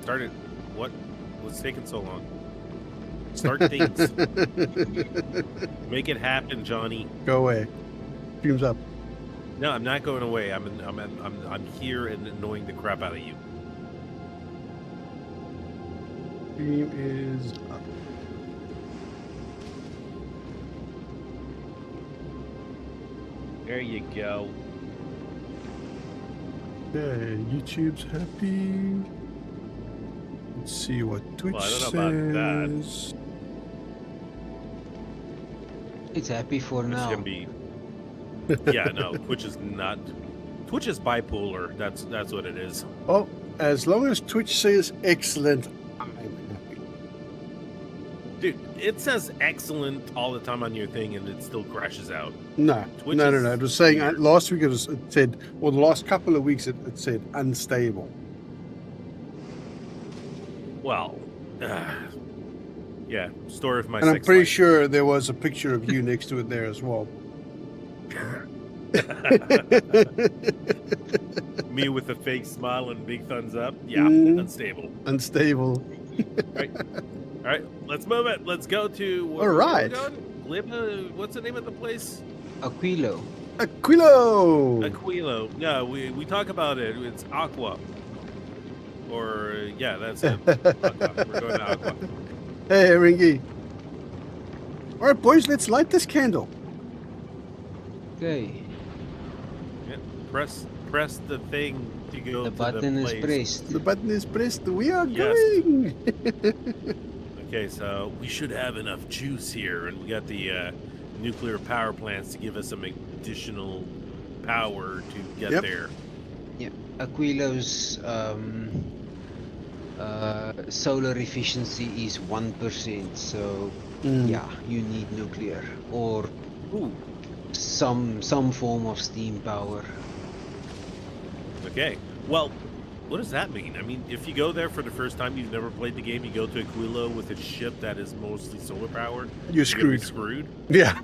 Started. What was taking so long? Start things. Make it happen, Johnny. Go away. Stream's up. No, I'm not going away. I'm here and annoying the crap out of you. Stream is up. There you go. Okay, YouTube's happy. Let's see what Twitch Well, I don't know about says. It's happy for It's now. gonna be. Yeah, no. Twitch is not. Twitch is bipolar. That's what it is. Oh, as long as Twitch says excellent, I'm happy. Dude, it says excellent all the time on your thing, and it still crashes out. No, Twitch no. is It was saying weird. last week it said, or the last couple of weeks it said unstable. Well, yeah. Story of my. And I'm sex pretty life. sure there was a picture of you next to it there as well. Me with a fake smile and big thumbs up. Yeah, unstable. Unstable. All right, let's move it. Let's go to. All right. What's the name of the place? Aquilo. Aquilo. Aquilo. No, we talk about it. It's Aqua. Or yeah, that's it. Aqua. We're going to Aqua. Hey, Ringy. All right, boys, let's light this candle. Okay. Yeah, press the thing to go. The to button the is place. pressed. The button is pressed. We are Yes. going. Okay, so we should have enough juice here, and we got the nuclear power plants to give us some additional power to get Yep. there. Aquilo's solar efficiency is 1%, so yeah, you need nuclear or Ooh. some form of steam power. Okay. Well, what does that mean? I mean, if you go there for the first time, you've never played the game, you go to Aquilo with a ship that is mostly solar powered. You're You're gonna be screwed. screwed. Yeah,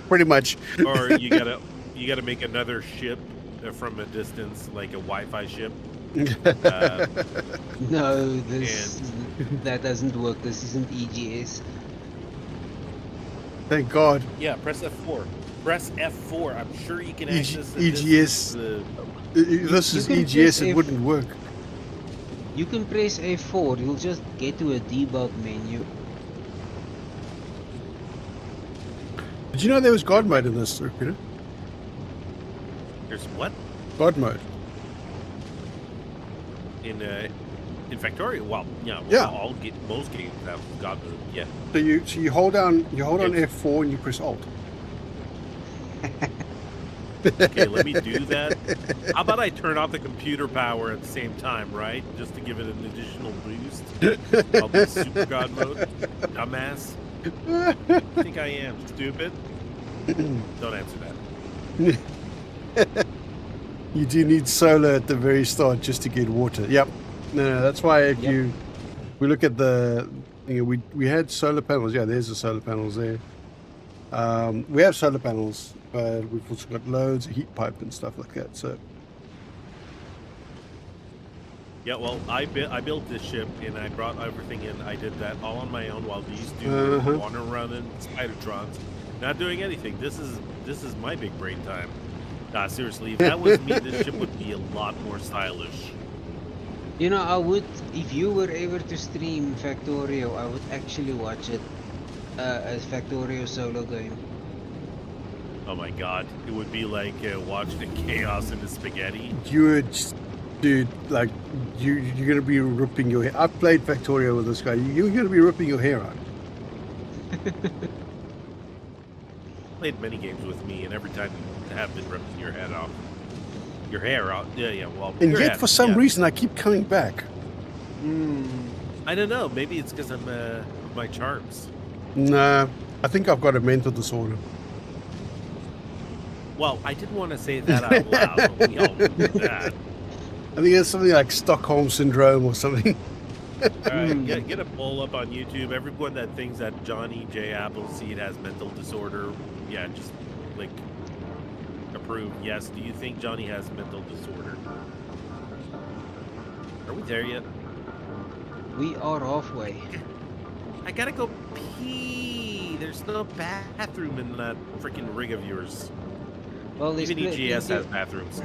pretty much. Or you gotta make another ship from a distance, like a Wi-Fi ship. No, that doesn't work. This isn't EGS. Thank God. Yeah, press F4. Press F4. I'm sure you can EG access the EGS. distance, If this You is can EGS, press it F- wouldn't work. You can press F4, you'll just get to a debug menu. Did you know there was God mode in this, Peter? There's what? God mode. In Factorio? Well, yeah. Yeah. Most games have God mode. Yeah. So you hold down Yes. F4 and you press Alt. Okay, let me do that. How about I turn off the computer power at the same time, right? Just to give it an additional boost. I'll be super God mode. Dumbass. I think I am. Stupid. Don't answer that. You do need solar at the very start just to get water. Yep. No, that's why if Yep. we look at the, we had solar panels. Yeah, there's the solar panels there. We have solar panels, but we've also got loads of heat pipe and stuff like that. So Yeah, well, I built this ship and I brought everything in. I did that all on my own while these two Uh-huh. wander around in Spidertrons, not doing anything. This is my big brain time. Nah, seriously, if that was me, this ship would be a lot more stylish. You know, I would, if you were ever to stream Factorio, I would actually watch it as Factorio solo game. Oh my god, it would be like watching the chaos in the spaghetti. you would, dude, like you're gonna be ripping your hair. I've played Factorio with this guy. You're gonna be ripping your hair out. Played many games with me, and every time you have been ripping your head off, your hair out. Yeah. Well, And your yet, head, for some yeah. reason, I keep coming back. I don't know. Maybe it's because I'm my charms. Nah, I think I've got a mental disorder. Well, I didn't want to say that out loud, but we all know that. I think it's something like Stockholm syndrome or something. All right, get a poll up on YouTube. Everyone that thinks that Johnny J. Appleseed has mental disorder, yeah, just like approve. Yes. Do you think Johnny has mental disorder? Are we there yet? We are halfway. I gotta go pee. There's no bathroom in that freaking rig of yours. Well, there's Even EGS plenty has of, bathrooms.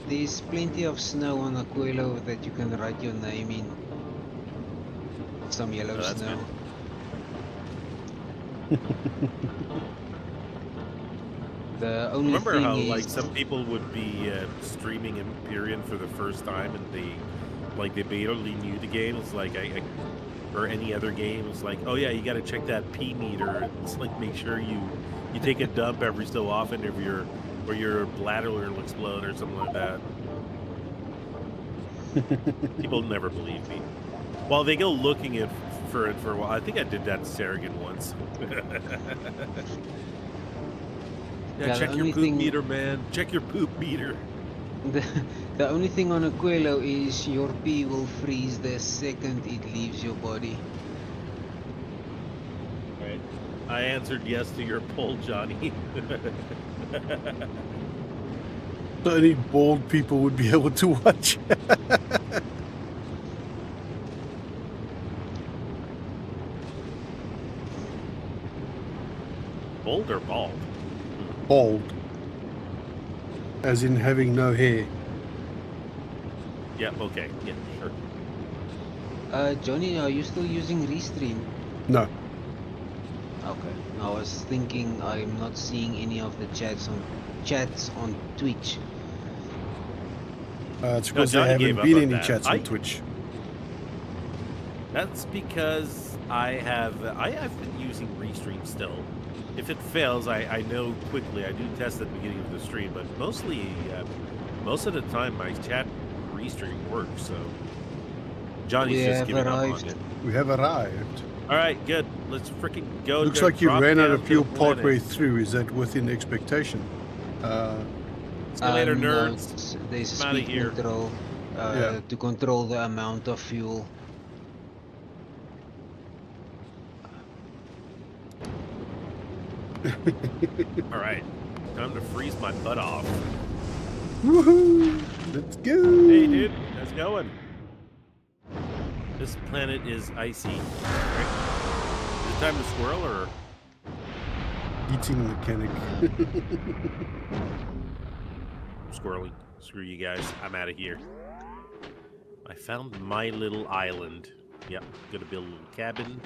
there's plenty of snow on Aquilo that you can write your name in. Some yellow Oh, that's snow. The only Remember thing how is, like some people would be streaming Empyrean for the first time and they barely knew the game. It's like or any other game. It's like, oh yeah, you got to check that P meter. It's like make sure you take a dump every so often if your bladder will explode or something like that. People never believe me. Well, they go looking for it for a while. I think I did that to Sargon once. Yeah, check your poop meter, man. Check your poop meter. the only thing on Aquilo is your pee will freeze the second it leaves your body. Right. I answered yes to your poll, Johnny. So only bald people would be able to watch. Bold or bald? Bald. As in having no hair. Yeah, okay. Yeah, sure. Johnny, are you still using Restream? No. Okay. I was thinking I'm not seeing any of the chats on Twitch. It's because Johnny there gave haven't up been on any that. chats on Twitch. That's because I've been using Restream still. If it fails, I know quickly. I do test at the beginning of the stream, but mostly, most of the time, my chat Restream works. So Johnny's just giving up on it. We have arrived. All right, good. Let's freaking go. Looks like you drop ran out down of to fuel the planet. partway through. Is that within expectation? See you later, No, nerds. there's a I'm outta speed here. control Yeah. to control the amount of fuel. All right, time to freeze my butt off. Woohoo! Let's go! Hey, dude, how's it going? This planet is icy. Right? Is it time to squirrel or? Eating mechanic. Squirreling. Screw you guys. I'm out of here. I found my little island. Yep, gonna build a little cabin.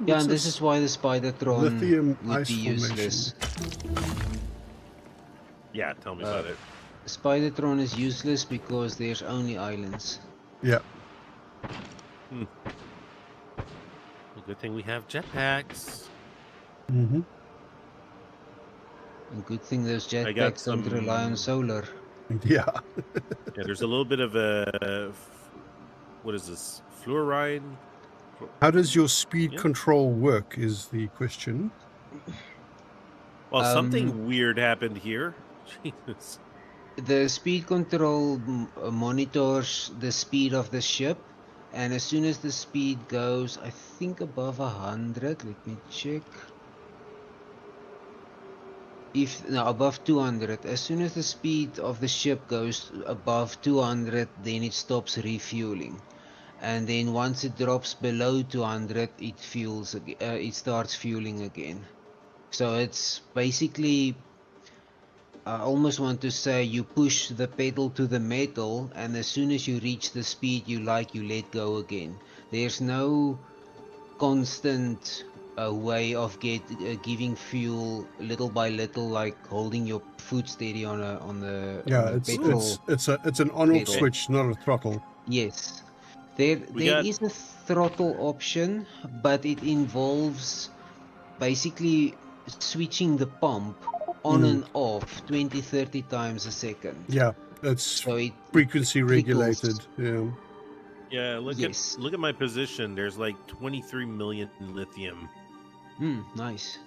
Yeah, What's and this this? is why the Spidertron Lithium would ice be useless. Yeah, tell me about it. Spidertron is useless because there's only islands. Yeah. Well, good thing we have jetpacks. Mm-hmm. And good thing those I got jetpacks don't rely on some- solar. Yeah. Yeah, there's a little bit of a what is this? Fluoride. How does your speed Yeah. control work is the question. Well, something weird happened here. Jesus. The speed control monitors the speed of the ship, and as soon as the speed goes, I think above 100, let me check. Above 200. As soon as the speed of the ship goes above 200, then it stops refueling. And then once it drops below 200, it fuels. It starts fueling again. So it's basically, I almost want to say, you push the pedal to the metal, and as soon as you reach the speed you like, you let go again. There's no constant way of giving fuel little by little, like holding your foot steady on the Yeah, petrol. it's an on-off pedal. switch, not a throttle. Yes, there is a throttle option, but it involves basically switching the pump on and off 20-30 times a second. Yeah, it's So it frequency trickles. regulated. Yeah. Yeah, Yes. look at my position. There's like 23 million lithium. Nice.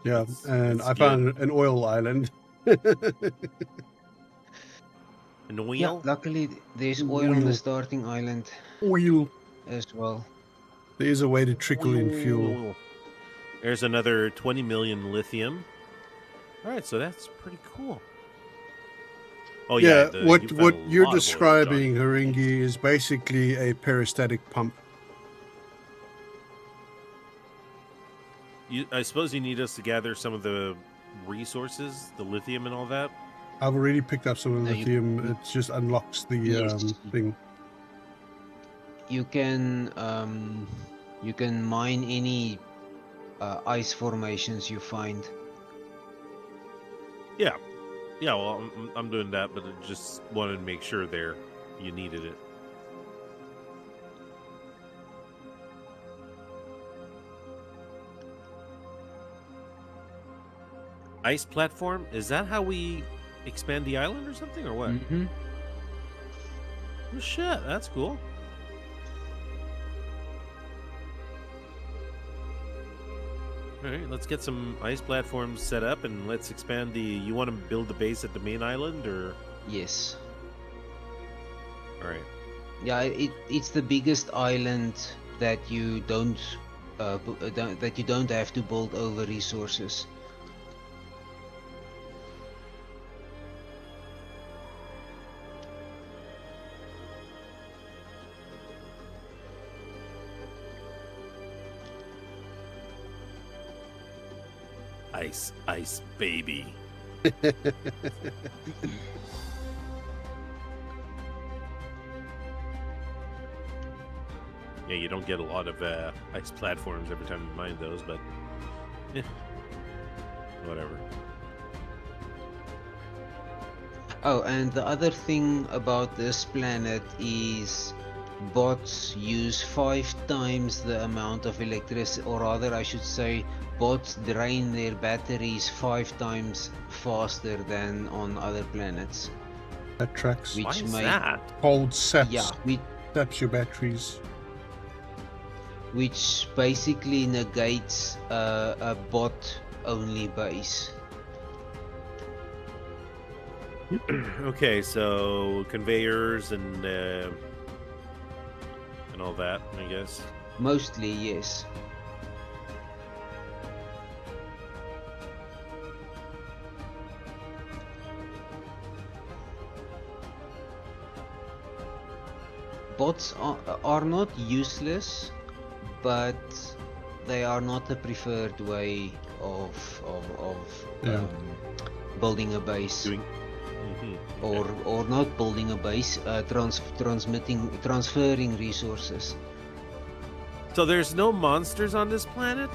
Yeah, and It's I found an oil island. An oil? Yeah, luckily there's oil on the Oil. starting island Oil. as well. There is a way to trickle in fuel. Oil. There's another 20 million lithium. All right, so that's pretty cool. Oh Yeah, yeah. what you found a you're lot of oil, describing, Johnny. Haringi, is basically a peristatic pump. I suppose you need us to gather some of the resources, the lithium and all that. I've already picked up some of the No, lithium. It just unlocks the yes, thing. you can mine any ice formations you find. Yeah. Yeah, well, I'm doing that, but I just wanted to make sure there you needed it. Ice platform? Is that how we expand the island or something, or what? Mm-hmm. Oh, shit, that's cool. All right, let's get some ice platforms set up and let's expand the... You want to build the base at the main island, or... Yes. All right. Yeah, it's the biggest island that you don't have to build over resources. Ice, ice, baby. Yeah, you don't get a lot of ice platforms every time you mine those, but whatever. Oh, and the other thing about this planet is bots use 5 times the amount of electricity, or rather I should say bots drain their batteries 5 times faster than on other planets. That tracks. Which Why is may- that? Cold saps. Yeah, Saps your batteries. which basically negates a bot-only base. Okay, so conveyors and all that, I guess. Mostly, yes. Bots are not useless, but they are not the preferred way of Yeah. building a base. Or not building a base, transferring resources. So there's no monsters on this planet?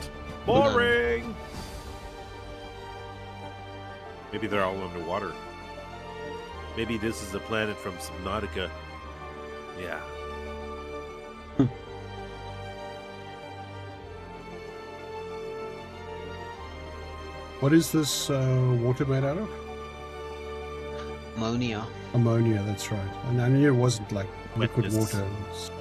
Boring! Maybe they're all underwater. Maybe this is a planet from Subnautica. Yeah. What is this water made out of? Ammonia. Ammonia, that's right. And I knew it wasn't like liquid Wetness. water. It's...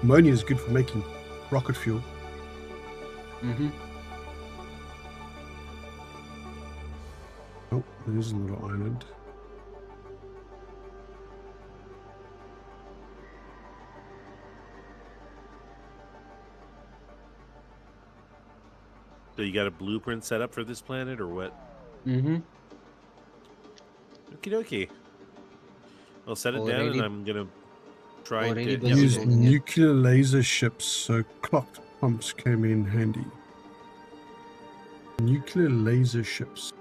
Ammonia is good for making rocket fuel. Mm-hmm. Oh, there's a little island. So you got a blueprint set up for this planet, or what? Mm-hmm. Okie dokie. I'll set it down, Already- and I'm gonna try and already get... busy Use building it. nuclear laser ships, so clocked pumps came in handy. Nuclear laser ships.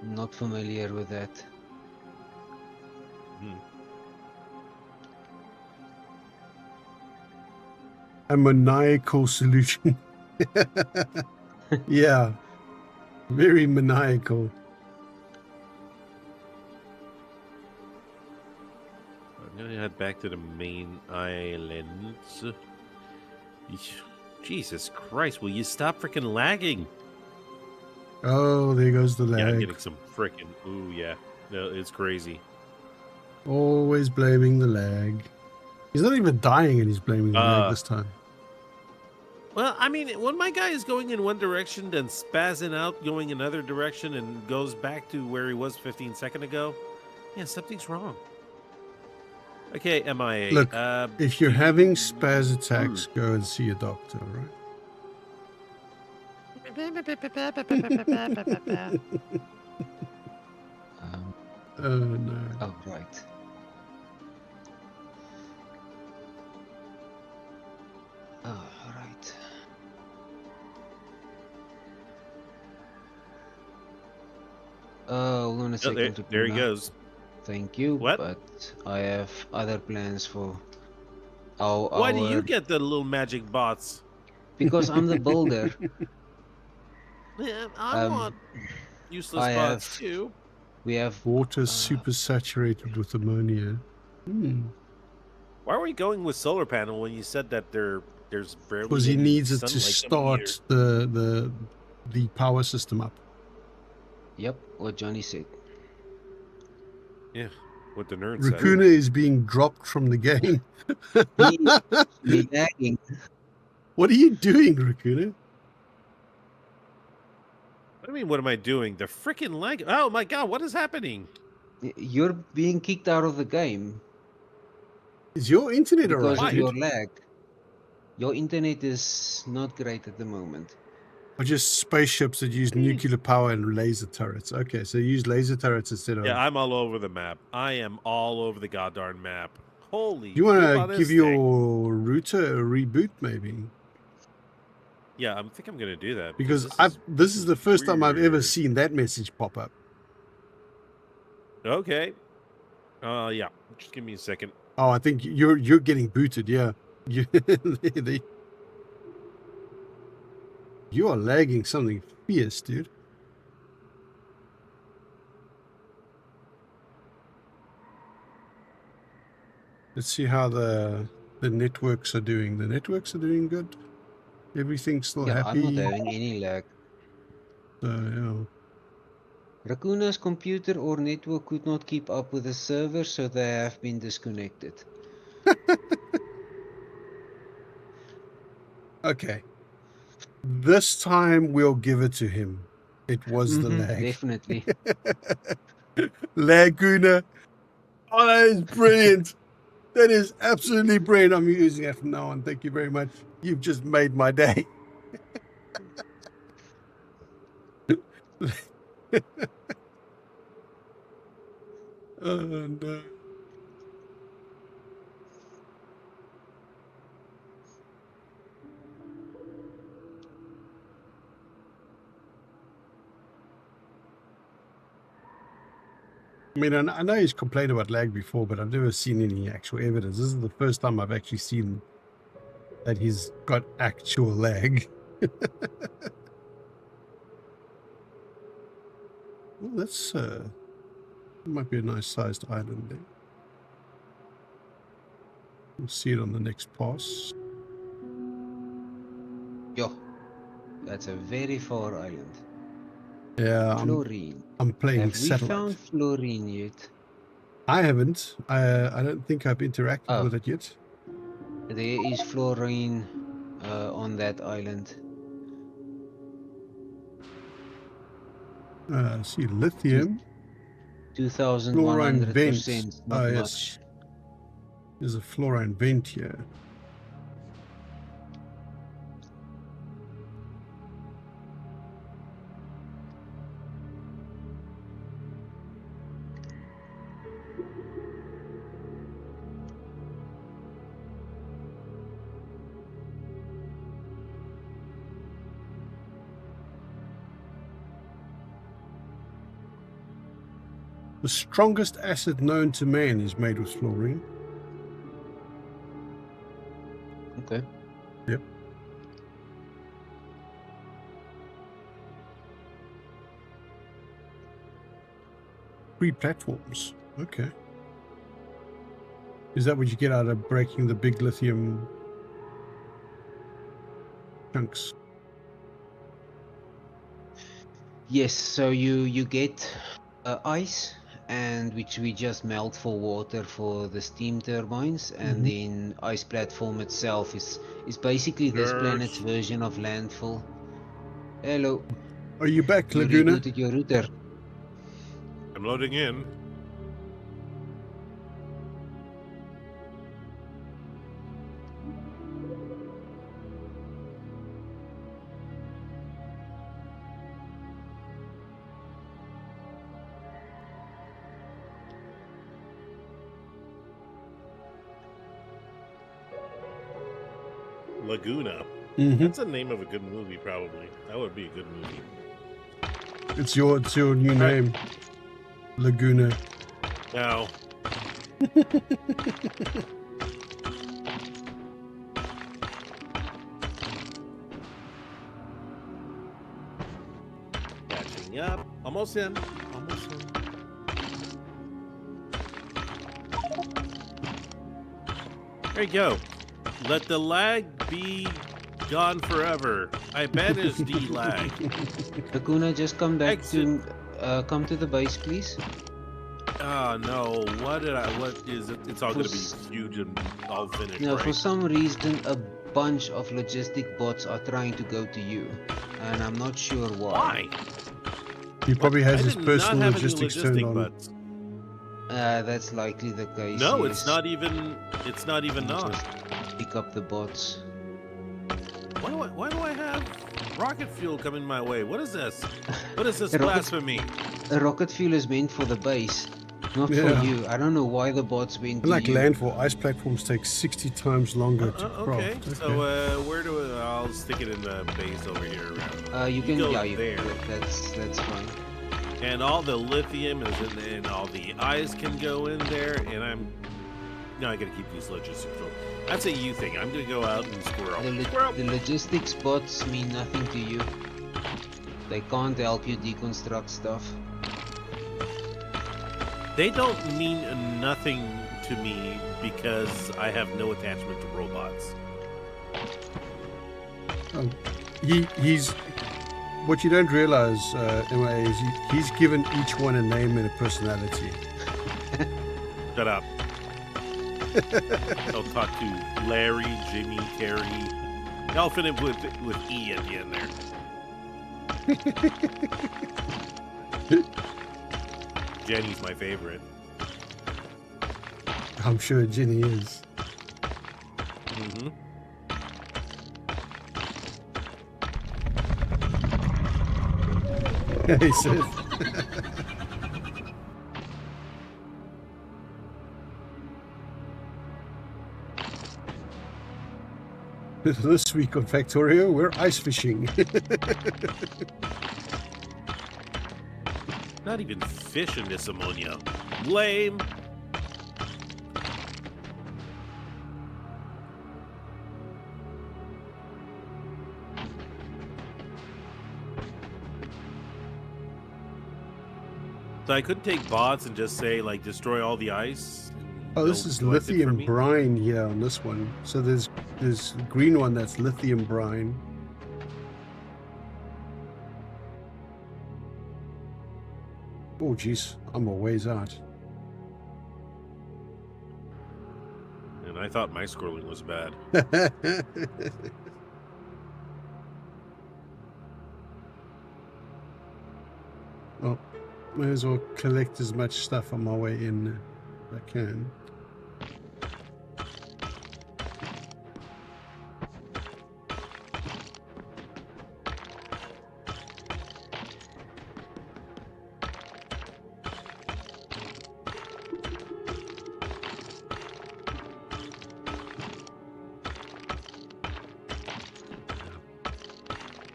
Not familiar with that. A maniacal solution. Yeah. Very maniacal. I'm gonna head back to the main islands. Eesh. Jesus Christ, will you stop freaking lagging? Oh, there goes the Yeah, I'm lag. getting some freaking... Ooh, yeah. No, it's crazy. Always blaming the lag. He's not even dying and he's blaming the lag this time. Well, I mean, when my guy is going in one direction, then spazzing out, going another direction, and goes back to where he was 15 seconds ago, yeah, something's wrong. Okay, MIA. Look, if you're having spaz attacks, go and see a doctor, right? Oh no. Oh, right. Oh, right. Hold on a Oh, second. there he Luna. goes. Thank you, What? but I have other plans for Why do you our get the little magic bots? because I'm the builder. Yeah, I Um, want useless I bots have too. we have Water uh, super saturated with ammonia. Why are we going with solar panel when you said that there's Because barely he any needs it to sunlight coming here? start the power system up. yep, what Johnny said. Yeah, what the nerd said. Raccoona is being dropped from the game. He is lagging. What are you doing, Raccoona? What do you mean? What am I doing? The freaking lag! Oh my god! What is happening? You're being kicked out of the game Is your internet because alright, of Why? your dude? lag. Your internet is not great at the moment. Or just spaceships that use nuclear power and laser turrets? Okay, so you use laser turrets instead of... Yeah, I'm all over the map. I am all over the goddamn map. Holy Do you want poop to on give this thing. your router a reboot, maybe? Yeah, I think I'm gonna do that Because this this is the first time I've ever weird. seen that message pop up. Okay. Yeah. Just give me a second. Oh, I think you're getting booted. Yeah, you you are lagging something fierce, dude. Let's see how the networks are doing. The networks are doing good. Everything's still Yeah, I'm not happy. having any lag. So yeah. Raccoon's computer or network could not keep up with the server, so they have been disconnected. Okay. This time we'll give it to him. It was the lag. Definitely. Laguna. Oh, that is brilliant. That is absolutely brilliant. I'm using it from now on. Thank you very much. You've just made my day. Oh no. I mean, I know he's complained about lag before, but I've never seen any actual evidence. This is the first time I've actually seen that he's got actual lag. Well, that's might be a nice sized island there. We'll see it on the next pass. Yo, that's a very far island. Yeah, Fluorine. I'm playing Have we satellite. found fluorine yet? I haven't. I don't think I've interacted with it yet. There is fluorine on that island. See lithium. 2,100%. Not much. Yes. There's a fluorine vent here. The strongest acid known to man is made with fluorine. Okay. Yep. Three platforms. Okay. Is that what you get out of breaking the big lithium chunks? Yes, so you get ice, and which we just melt for water for the steam turbines, and then ice platform itself is basically this planet's version of landfill. Hello. Are you back, You Laguna? rebooted your router. I'm loading in. Laguna. Mm-hmm. That's the name of a good movie, probably. That would be a good movie. It's your new name, Laguna. Now, catching up. Almost in. Almost in. There you go. Let the lag be gone forever. I banish the lag. Laguna, just come back Exit. come to the base, please. Oh no! What is it? It's all gonna be huge and all finished, No, right? for some reason, a bunch of logistic bots are trying to go to you, and I'm not sure why. Why? He probably has I his did personal not have any logistics turned logistic on. butts. That's likely the case. No, yes. it's not even. It's not even not. Just pick up the bots. Why do I have rocket fuel coming my way? What is this? What is this Rocket- blasphemy? A rocket fuel is meant for the base, not Yeah. for you. I don't know why the bots went to Like you. landfall, ice platforms take 60 times longer to Okay, craft. so where do I'll stick it in the base over here around. You can, go yeah, there. that's fine. And all the lithium is in there, and all the ice can go in there, and I gotta keep these logistics full. That's a you thing. I'm gonna go out and squirrel. The logistics bots mean nothing to you. They can't help you deconstruct stuff. They don't mean nothing to me because I have no attachment to robots. He's what you don't realize, Emma, is he's given each one a name and a personality. Shut up. I'll talk to Larry, Jimmy, Carrie. I'll fit it with E at the end there. Jenny's my favorite. I'm sure Jenny is. Mm-hmm. He said. This week on Factorio, we're ice fishing. Not even fish in this ammonia. Lame. So I couldn't take bots and just say, like, destroy all the ice. Oh, this They'll is collect it for lithium me? brine here on this one. So there's green one that's lithium brine. Oh, geez, I'm a ways out. And I thought my scrolling was bad. Well, may as well collect as much stuff on my way in as I can.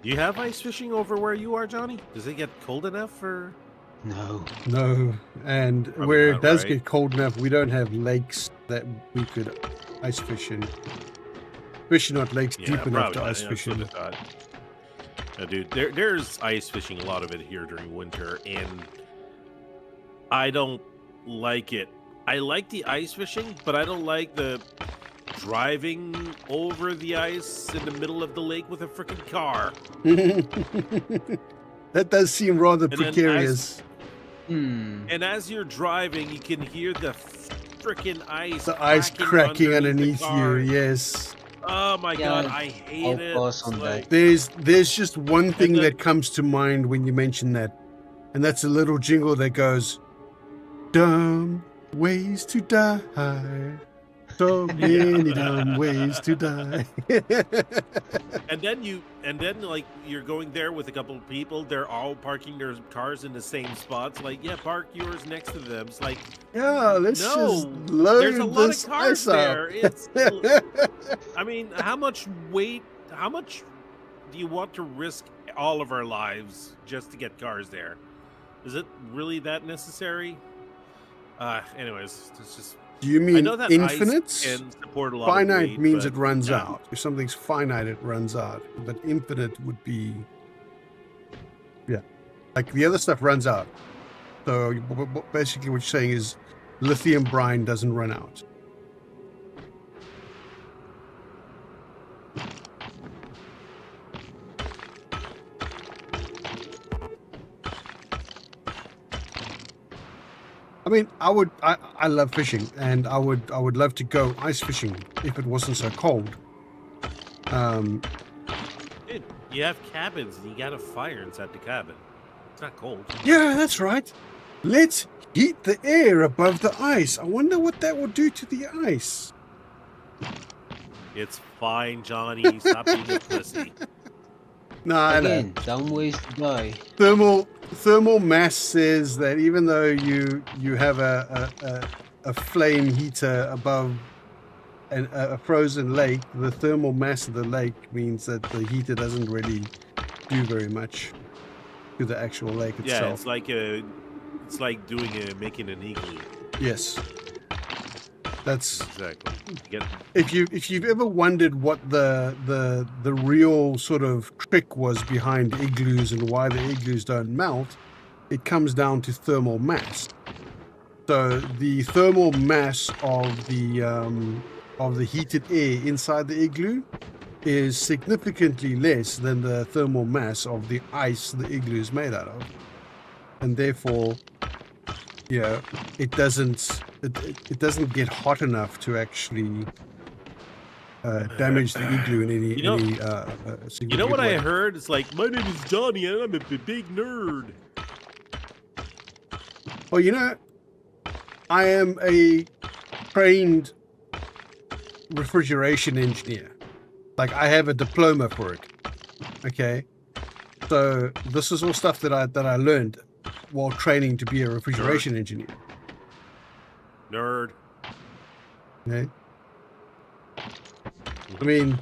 Do you have ice fishing over where you are, Johnny? Does it get cold enough for... No. No, and Probably where not, it does right? get cold enough, we don't have lakes that we could ice fish in. Especially not lakes deep enough to ice fish in. Dude, there's ice fishing, a lot of it here during winter, and I don't like it. I like the ice fishing, but I don't like the driving over the ice in the middle of the lake with a freaking car. That does seem rather then precarious. And as you're driving, you can hear the freaking ice. The ice cracking underneath the you, car. yes. Oh my Yeah, god, I hate I'll it. pass It's on like- There's just one thing then- that comes to mind when you mention that, and that's a little jingle that goes, "Dumb ways to die." So many dumb ways to die. And then like you're going there with a couple of people. They're all parking their cars in the same spots. Like, yeah, park yours next to them. It's like, Yeah, let's just no, load there's a lot this of cars ice up. there. It's, I mean, how much do you want to risk all of our lives just to get cars there? Is it really that necessary? Anyways, it's just. Do you I mean know that infinites? ice can support a lot Finite of weight, means but, it runs yeah. out. If something's finite, it runs out. But infinite would be, yeah, like the other stuff runs out. So basically, what you're saying is lithium brine doesn't run out. I mean, I love fishing, and I would love to go ice fishing if it wasn't so cold. Dude, you have cabins and you got a fire inside the cabin. It's not cold. Yeah, that's right. Let's heat the air above the ice. I wonder what that will do to the ice. It's fine, Johnny. Stop being a pussy. No, I know. Again, dumb ways to die. Thermal mass says that even though you have a flame heater above a frozen lake, the thermal mass of the lake means that the heater doesn't really do very much to the actual lake itself. Yeah, it's like making an igloo. Yes. That's exactly. If you've ever wondered what the real sort of trick was behind igloos and why the igloos don't melt, it comes down to thermal mass. So the thermal mass of the heated air inside the igloo is significantly less than the thermal mass of the ice the igloo is made out of, and therefore, yeah, it doesn't get hot enough to actually damage the igloo in any significant You know what way. I heard? It's like, my name is Johnny and I'm a big nerd. Well, you know, I am a trained refrigeration engineer. Like, I have a diploma for it. Okay, so this is all stuff that I learned while training to be a refrigeration engineer. Nerd. Okay. I mean,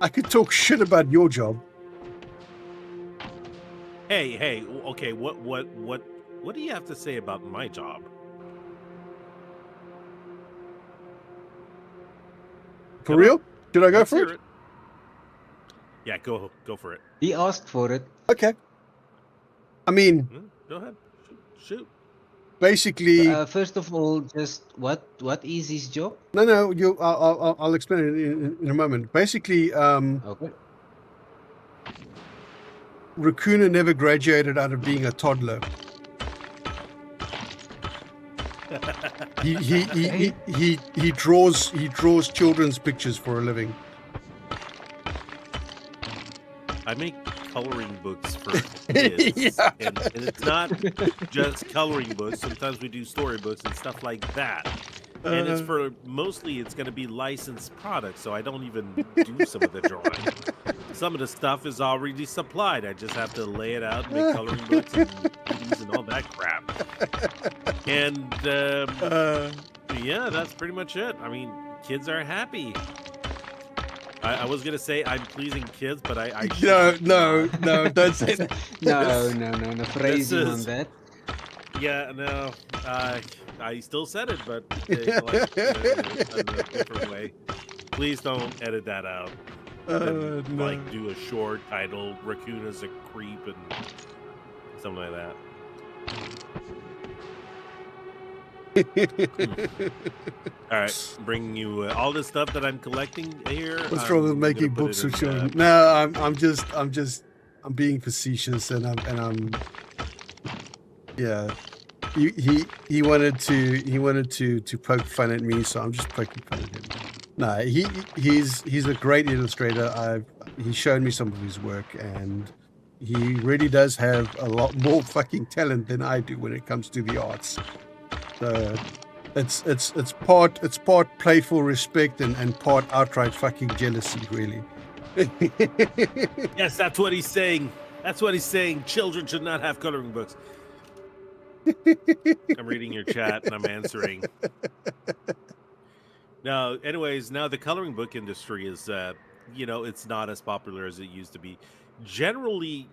I could talk shit about your job. Hey, okay, what do you have to say about my job? For real? Should I go Let's for hear it? Yeah, go for it. He asked for it. Okay. I mean, Go ahead. Shoot. basically, First of all, just what is his job? no. I'll explain it in a moment. Basically, Okay. Raccoona never graduated out of being a toddler. He draws children's pictures for a living. I make coloring books for kids, Yeah. and it's not just coloring books. Sometimes we do storybooks and stuff like that. And it's for mostly it's going to be licensed products, so I don't even do some of the drawing. Some of the stuff is already supplied. I just have to lay it out, make coloring books and movies and all that crap. And yeah, that's pretty much it. I mean, kids are happy. I was gonna say I'm pleasing kids, but I No, don't say that. No. Phrasing on that. Yeah, no, I still said it, but in a different way. Please don't edit that out. And, No. like, do a short titled "Raccoon is a Creep" and something like that. All right, bringing you all this stuff that I'm collecting here. What's wrong with I'm making gonna put books it for in, children? No, I'm being facetious, and I'm yeah. He wanted to poke fun at me, so I'm just poking fun at him. No, he's a great illustrator. He's shown me some of his work, and he really does have a lot more fucking talent than I do when it comes to the arts. It's part playful respect and part outright fucking jealousy, really. Yes, that's what he's saying. That's what he's saying. Children should not have coloring books. I'm reading your chat and I'm answering. Now, anyways, now the coloring book industry is, it's not as popular as it used to be. Generally,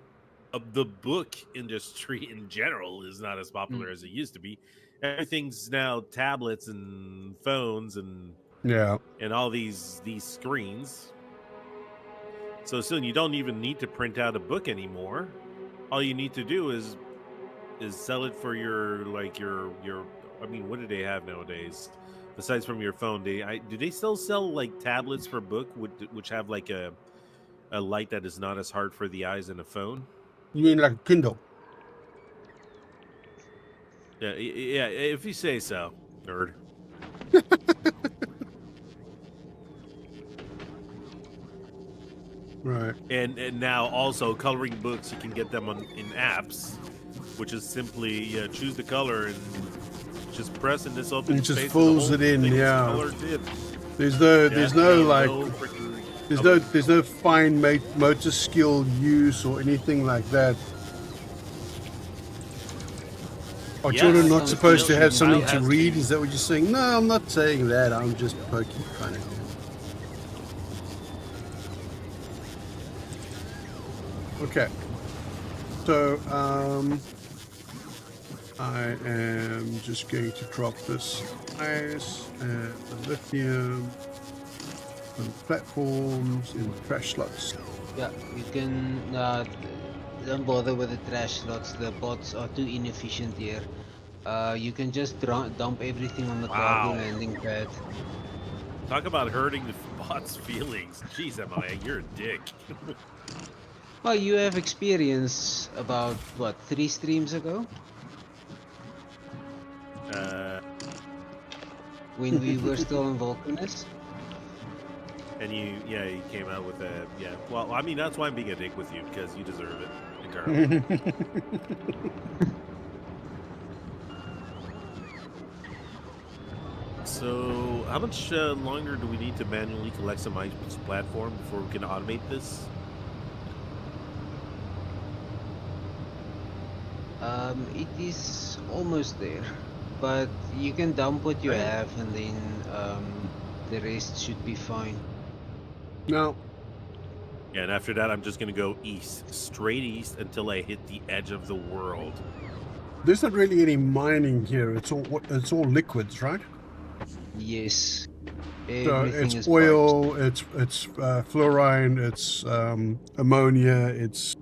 the book industry in general is not as popular as it used to be. Everything's now tablets and phones and Yeah. all these screens. So soon you don't even need to print out a book anymore. All you need to do is sell it for your I mean, what do they have nowadays? Besides from your phone, do they still sell like tablets for book which have like a light that is not as hard for the eyes in a phone? You mean like a Kindle? Yeah, if you say so, nerd. Right. And now also coloring books, you can get them in apps, which is simply choose the color and just press and this opens. It just space fills and the it whole in, thing is yeah. colored in. There's no fine motor skill use or anything like that. Are children not supposed to have something to read? Is that what you're saying? No, I'm not saying that. I'm just poking fun at you. Okay. So, I am just going to drop this ice and the lithium on platforms in the trash slots. Yeah, you can don't bother with the trash slots. The bots are too inefficient here. You can just dump everything on the cargo landing pad. Talk about hurting the bot's feelings. Jeez, MIA, you're a dick. Well, you have experience about, what, 3 streams ago? When we were still in Vulcanus? And you came out with a, well, I mean, that's why I'm being a dick with you, because you deserve it entirely. So, how much longer do we need to manually collect some items platform before we can automate this? It is almost there, but you can dump what you have and then the rest should be fine. No. Yeah, and after that, I'm just going to go east, straight east, until I hit the edge of the world. There's not really any mining here. It's all liquids, right? Yes. So it's oil, it's fluorine, it's ammonia, it's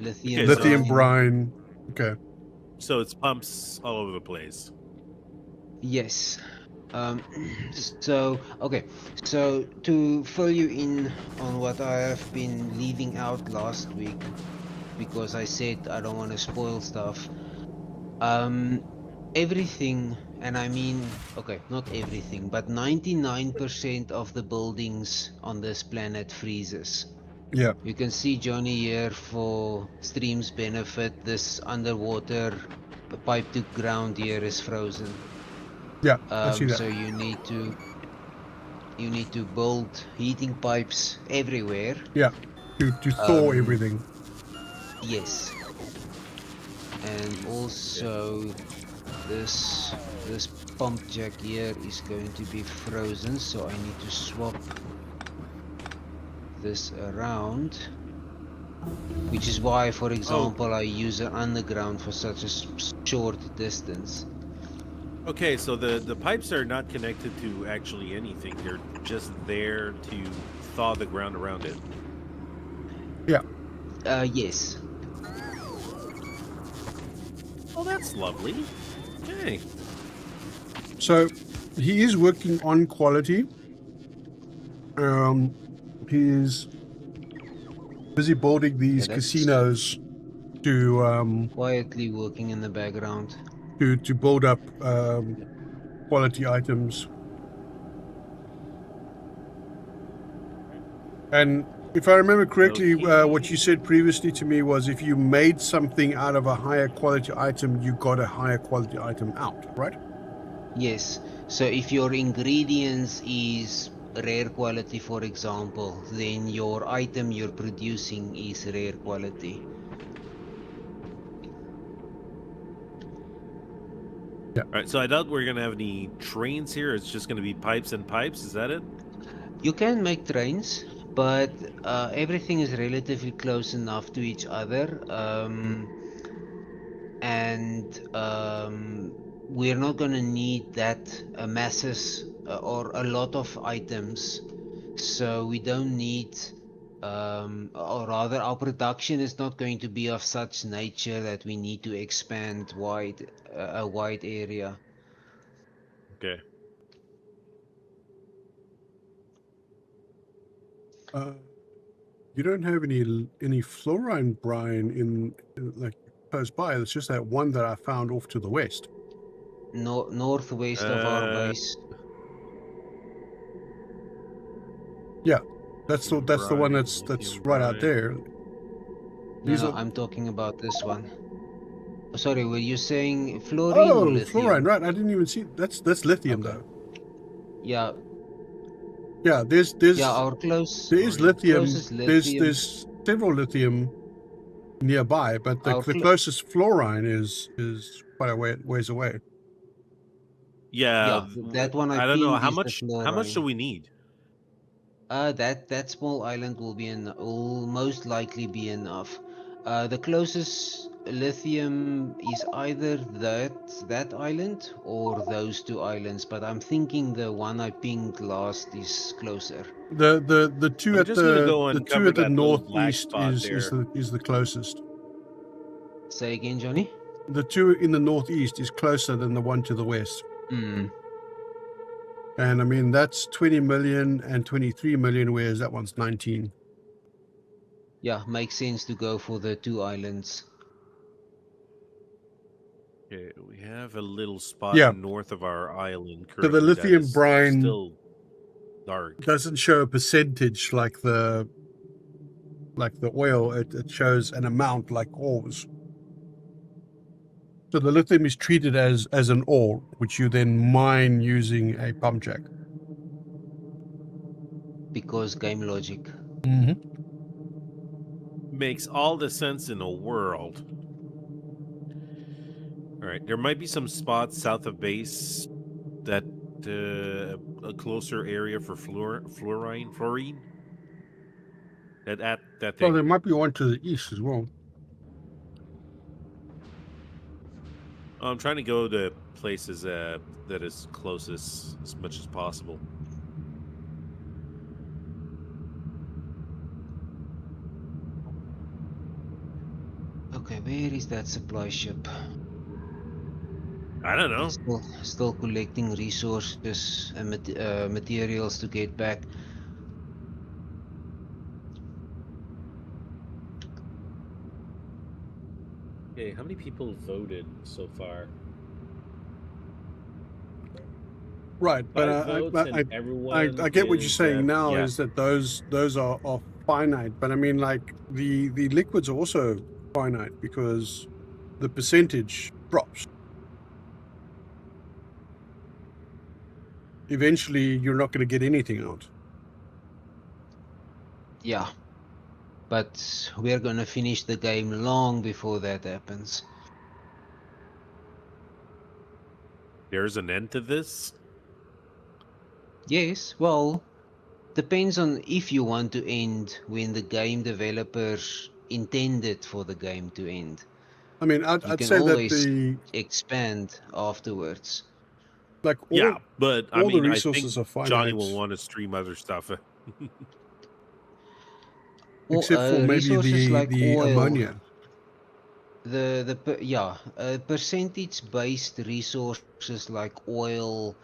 lithium brine. Okay. So it's pumps all over the place. Yes. So to fill you in on what I have been leaving out last week, because I said I don't want to spoil stuff. Everything, and I mean, okay, not everything, but 99% of the buildings on this planet freezes. Yeah. You can see Johnny here for stream's benefit. This underwater pipe to ground here is frozen. Yeah, I see that. So you need to build heating pipes everywhere. Yeah, to thaw everything. Yes. And also this pump jack here is going to be frozen, so I need to swap this around, which is why, for example, I use an underground for such a short distance. Okay, so the pipes are not connected to actually anything. They're just there to thaw the ground around it. Yeah. Yes. Oh, that's lovely. Okay. So he is working on quality. He is busy building these casinos to quietly working in the background to build up quality items. And If I remember correctly, Okay. what you said previously to me was if you made something out of a higher quality item, you got a higher quality item out, right? Yes. So if your ingredients is rare quality, for example, then your item you're producing is rare quality. All right, so I doubt we're gonna have any trains here. It's just gonna be pipes and pipes. Is that it? You can make trains, but everything is relatively close enough to each other. And we're not going to need that masses or a lot of items, so we don't need or rather our production is not going to be of such nature that we need to expand a wide area. Okay. You don't have any fluorine brine in like close by. It's just that one that I found off to the west. Northwest of our base. Yeah, that's the one Brine, that's lithium right out brine. there. These No, are I'm talking about this one. Sorry, were you saying fluorine or oh, fluorine, lithium? right? I didn't even see that's lithium Okay. though. Yeah, Yeah, yeah. there is lithium. Closest lithium. There's several lithium nearby, but the Our closest fluorine is quite a ways away. Yeah, Yeah, that one I I don't know pinged is the how much do fluorine. we need? That small island will most likely be enough. The closest lithium is either that island or those two islands, but I'm thinking the one I pinged last is closer. The two I'm at just gonna the go two uncover at the that little black northeast spot there. is the closest. Say again, Johnny? The two in the northeast is closer than the one to the west. Hmm. And I mean, that's 20 million and 23 million, whereas that one's 19. Yeah, makes sense to go for the two islands. Okay, we have a little spot Yeah. north of our island So the currently that lithium is brine still dark. doesn't show a percentage like the oil. It shows an amount like ores. So the lithium is treated as an ore, which you then mine using a pump jack. Because game logic. Mm-hmm. Makes all the sense in the world. All right, there might be some spots south of base that a closer area for fluorine. That Well, thing. there might be one to the east as well. I'm trying to go to places that is closest as much as possible. Okay, where is that supply ship? I don't know. Still collecting resources and materials to get back. Okay, how many people voted so far? Right, but I get what you're saying now is that those are finite. But I mean, like the liquids are also finite because the percentage drops. Eventually, you're not going to get anything out. Yeah, but we're gonna finish the game long before that happens. There's an end to this? Yes, well, depends on if you want to end when the game developers intended for the game to end. I mean, You I'd can say that always expand afterwards. like Yeah, but I all the mean, I resources think are finite. Johnny will want to stream other stuff. Well, except for maybe resources like the oil, ammonia. percentage-based resources like oil,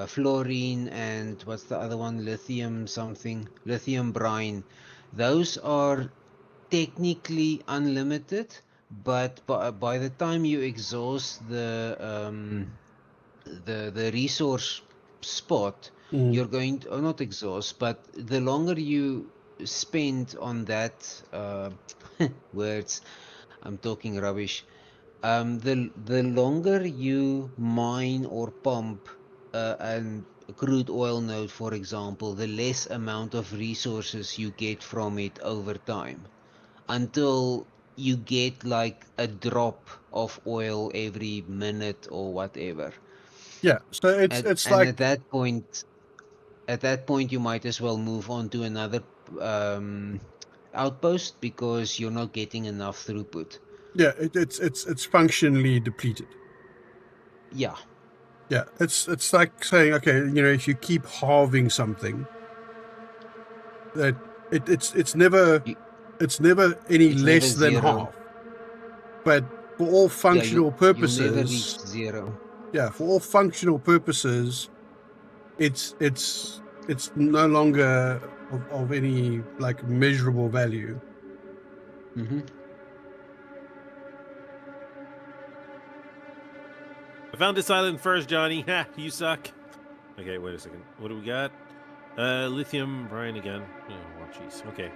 fluorine, and what's the other one? Lithium brine. Those are technically unlimited, but by the time you exhaust the resource spot, Mm. you're going to, not exhaust, but the longer you spend on that, words, I'm talking rubbish. The longer you mine or pump an crude oil node, for example, the less amount of resources you get from it over time, until you get like a drop of oil every minute or whatever. Yeah. So it's And like at that point you might as well move on to another um, outpost, because you're not getting enough throughput. yeah, it's functionally depleted. Yeah. Yeah, it's like saying, okay, if you keep halving something, that it's never You, it's never any it's never less than zero. half. But for all Yeah, functional you'll never reach purposes, zero. yeah, for all functional purposes, it's no longer of any like measurable value. Hmm. I found this island first, Johnny. Ha, you suck. Okay, wait a second. What do we got? Lithium, Brian again. Oh, jeez. Okay.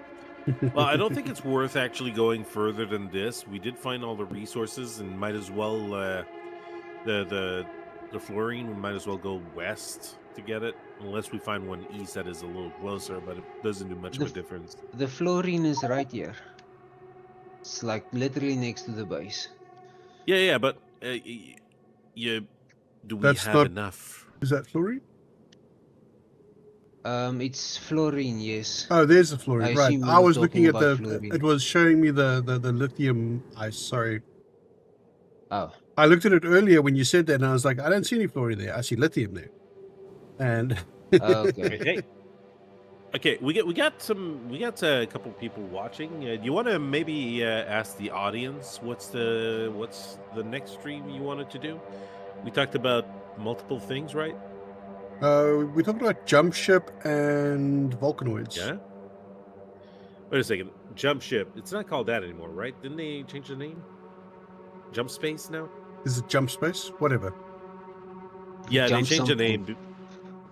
Well, I don't think it's worth actually going further than this. We did find all the resources, and might as well the fluorine. We might as well go west to get it, unless we find one east that is a little closer. But it doesn't do much of a difference. The fluorine is right here. It's like literally next to the base. Yeah, but do we That's have not. enough? Is that fluorine? It's fluorine, yes. Oh, there's the I fluorine. Right. assume you I were was looking talking at about the. fluorine. It was showing me the lithium ice. Sorry. Oh, I looked at it earlier when you said that, and I was like, I don't see any fluorine there. I see lithium there. And okay. Hey, okay, we got a couple people watching. Do you want to maybe ask the audience what's the next stream you wanted to do? We talked about multiple things, right? we talked about jump ship and volcanoids. Yeah. Wait a second. Jump ship. It's not called that anymore, right? Didn't they change the name? Jump space now? Is it jump space? Whatever. Yeah, they Jump changed the something. name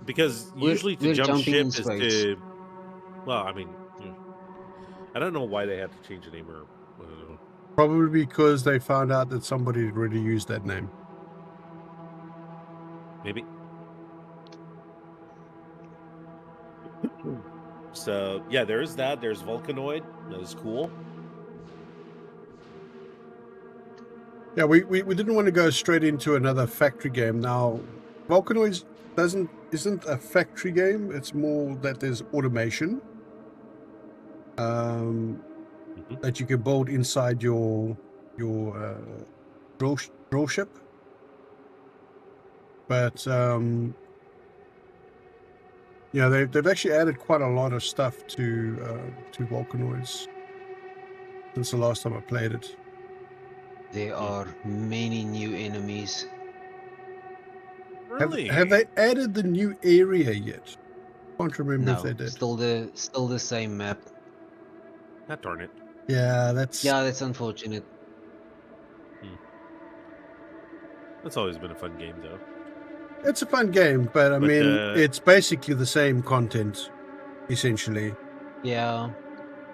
because We're- usually to we're jump jumping ship in is space. to. Well, I mean, I don't know why they had to change the name, or I don't know. Probably because they found out that somebody had already used that name. Maybe. So yeah, there is that. There's Volcanoid. That is cool. Yeah, we didn't want to go straight into another factory game. Now, Volcanoids isn't a factory game. It's more that there's automation that you can build inside your drill ship. But yeah, they've actually added quite a lot of stuff to Volcanoids since the last time I played it. There are many new enemies. Really? Have they added the new area yet? Can't remember if No, they did. still the same map. God darn it. Yeah, that's unfortunate. That's always been a fun game, though. it's a fun game, but I mean, it's basically the same content, essentially. Yeah.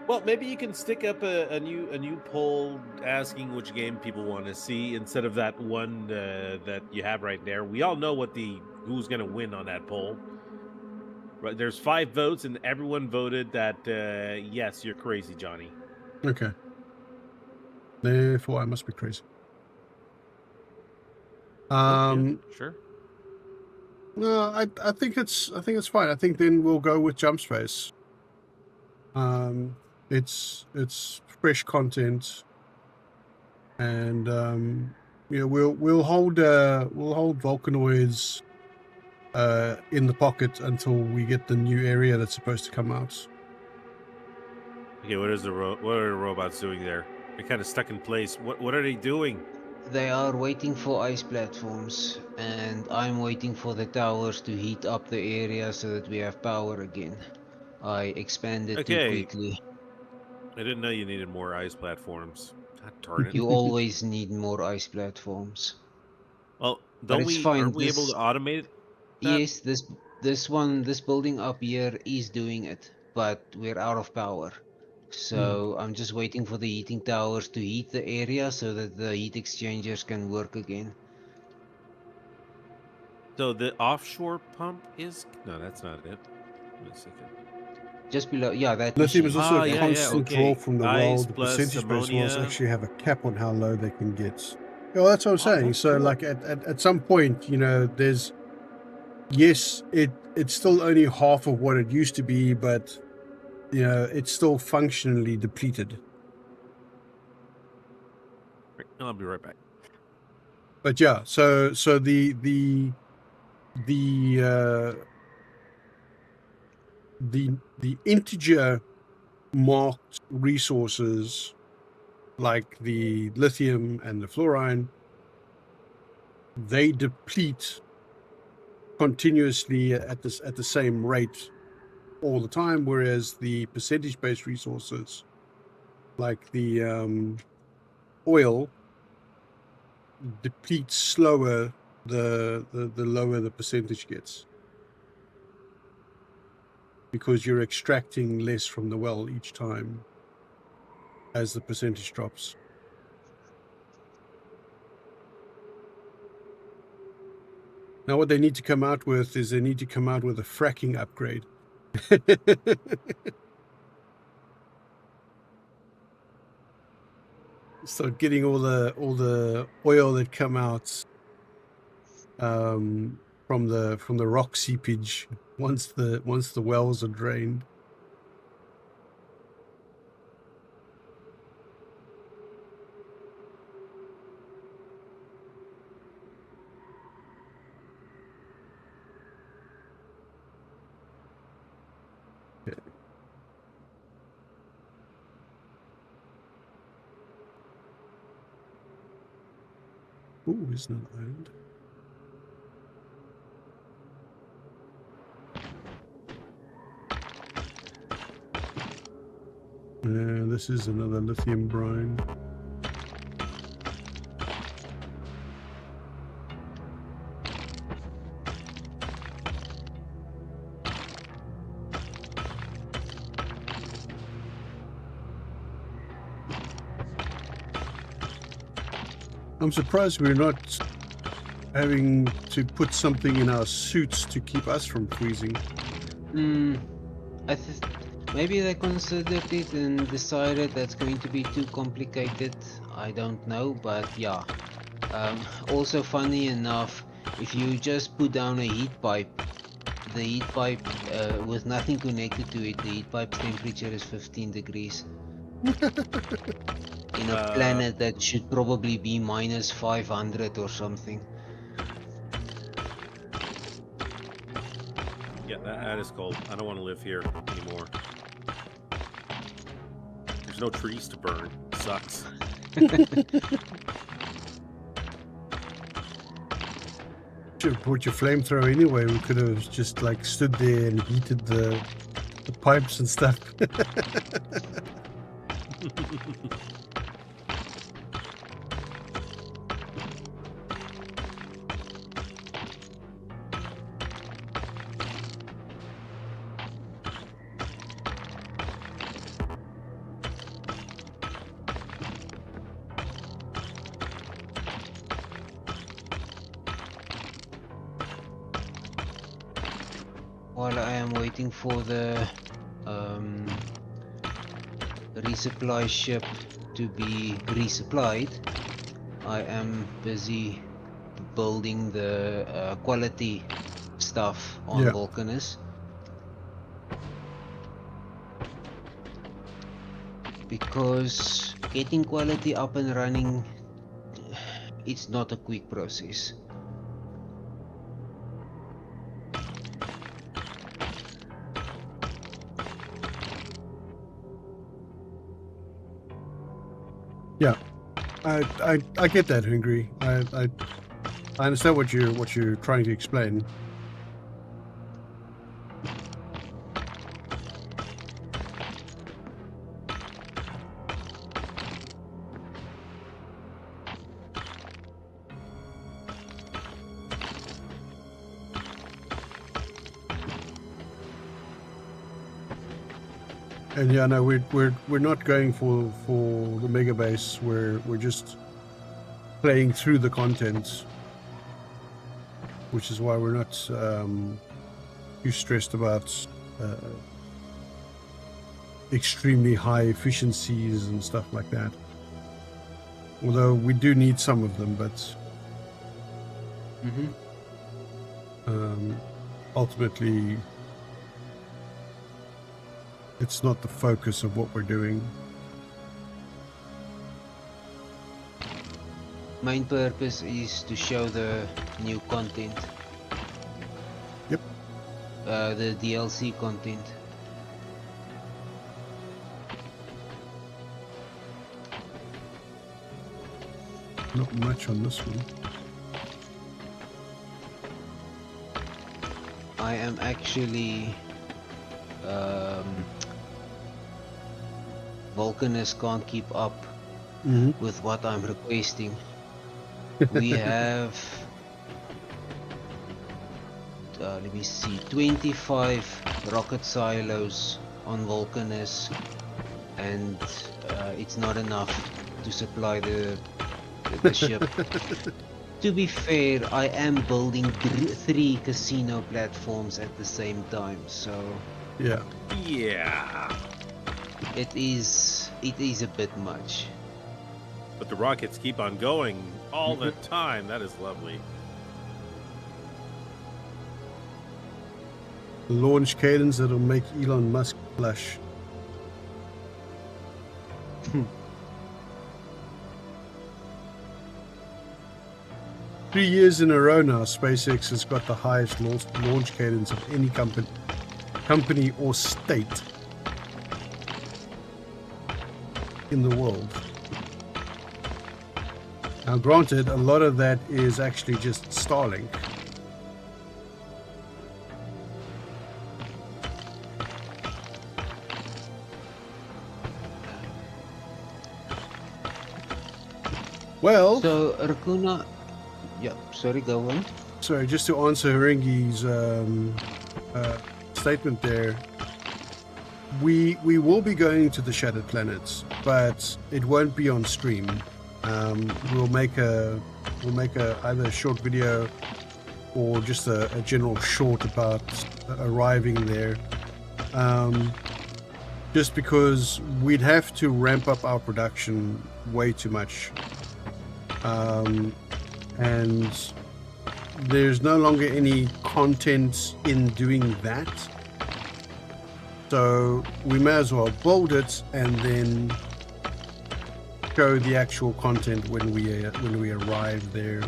Well, maybe you can stick up a new poll asking which game people want to see instead of that one that you have right there. We all know who's going to win on that poll. Right, there's 5 votes, and everyone voted that yes, you're crazy, Johnny. Okay. Therefore, I must be crazy. Yeah, sure. No, I think it's fine. I think then we'll go with Jump Space. It's fresh content, and we'll hold Volcanoids in the pocket until we get the new area that's supposed to come out. Okay, what are the robots doing there? They're kind of stuck in place. What are they doing? They are waiting for ice platforms, and I'm waiting for the towers to heat up the area so that we have power again. I expanded too quickly. I didn't know you needed more ice platforms. God darn it. You always need more ice platforms. Well, But it's fine. aren't we able to automate that? Yes, this building up here is doing it, but we're out of power. So I'm just waiting for the heating towers to heat the area so that the heat exchangers can work again. So the offshore pump is no, that's not it. Wait a second. Just below, yeah, that Lithium machine. is also a Yeah, constant draw okay. from the well. Ice The plus percentage-based wells ammonia. actually have a cap on how low they can get. Yeah, that's what I'm saying. That's So, cool. like at some point, there's it's still only half of what it used to be, but it's still functionally depleted. Right, I'll be right back. But yeah, so the integer marked resources like the lithium and the fluorine, they deplete continuously at the same rate all the time, whereas the percentage-based resources like the oil depletes slower the lower the percentage gets, because you're extracting less from the well each time as the percentage drops. Now what they need to come out with is they need to come out with a fracking upgrade. Start getting all the oil that come out from the rock seepage once the wells are drained. Okay. Ooh, it's not island. This is another lithium brine. I'm surprised we're not having to put something in our suits to keep us from freezing. Maybe they considered it and decided that's going to be too complicated. I don't know, but yeah. Also, funny enough, if you just put down a heat pipe, the heat pipe with nothing connected to it, the heat pipe's temperature is 15 degrees. In a planet that should probably be minus 500 or something. Yeah, that is cold. I don't want to live here anymore. There's no trees to burn. Sucks. Should have brought your flamethrower anyway. We could have just like stood there and heated the pipes and stuff. While I am waiting for the resupply ship to be resupplied, I am busy building the quality stuff on Vulcanus. Because getting quality up and running, it's not a quick process. Yeah, I get that, Hungry. I understand what you're trying to explain. And yeah, no, we're not going for the Megabase. We're just playing through the content, which is why we're not too stressed about extremely high efficiencies and stuff like that. Although we do need some of them, but ultimately it's not the focus of what we're doing. Main purpose is to show the new content. Yep. The DLC content. Not much on this one. I am actually Vulcanus can't keep up with what I'm requesting. We have let me see, 25 rocket silos on Vulcanus, and it's not enough to supply the ship. To be fair, I am building 3 casino platforms at the same time, so Yeah. Yeah. it is a bit much. But the rockets keep on going all the time. That is lovely. Launch cadence that'll make Elon Musk blush. 3 years in a row now, SpaceX has got the highest launch cadence of any company or state in the world. Now, granted, a lot of that is actually just Starlink. Well, So Racuna, yeah, sorry, go on. sorry, just to answer Haringi's statement there, we will be going to the Shattered Planets, but it won't be on stream. We'll make either a short video or just a general short about arriving there. Just because we'd have to ramp up our production way too much. And there's no longer any content in doing that, so we may as well build it and then show the actual content when we arrive there.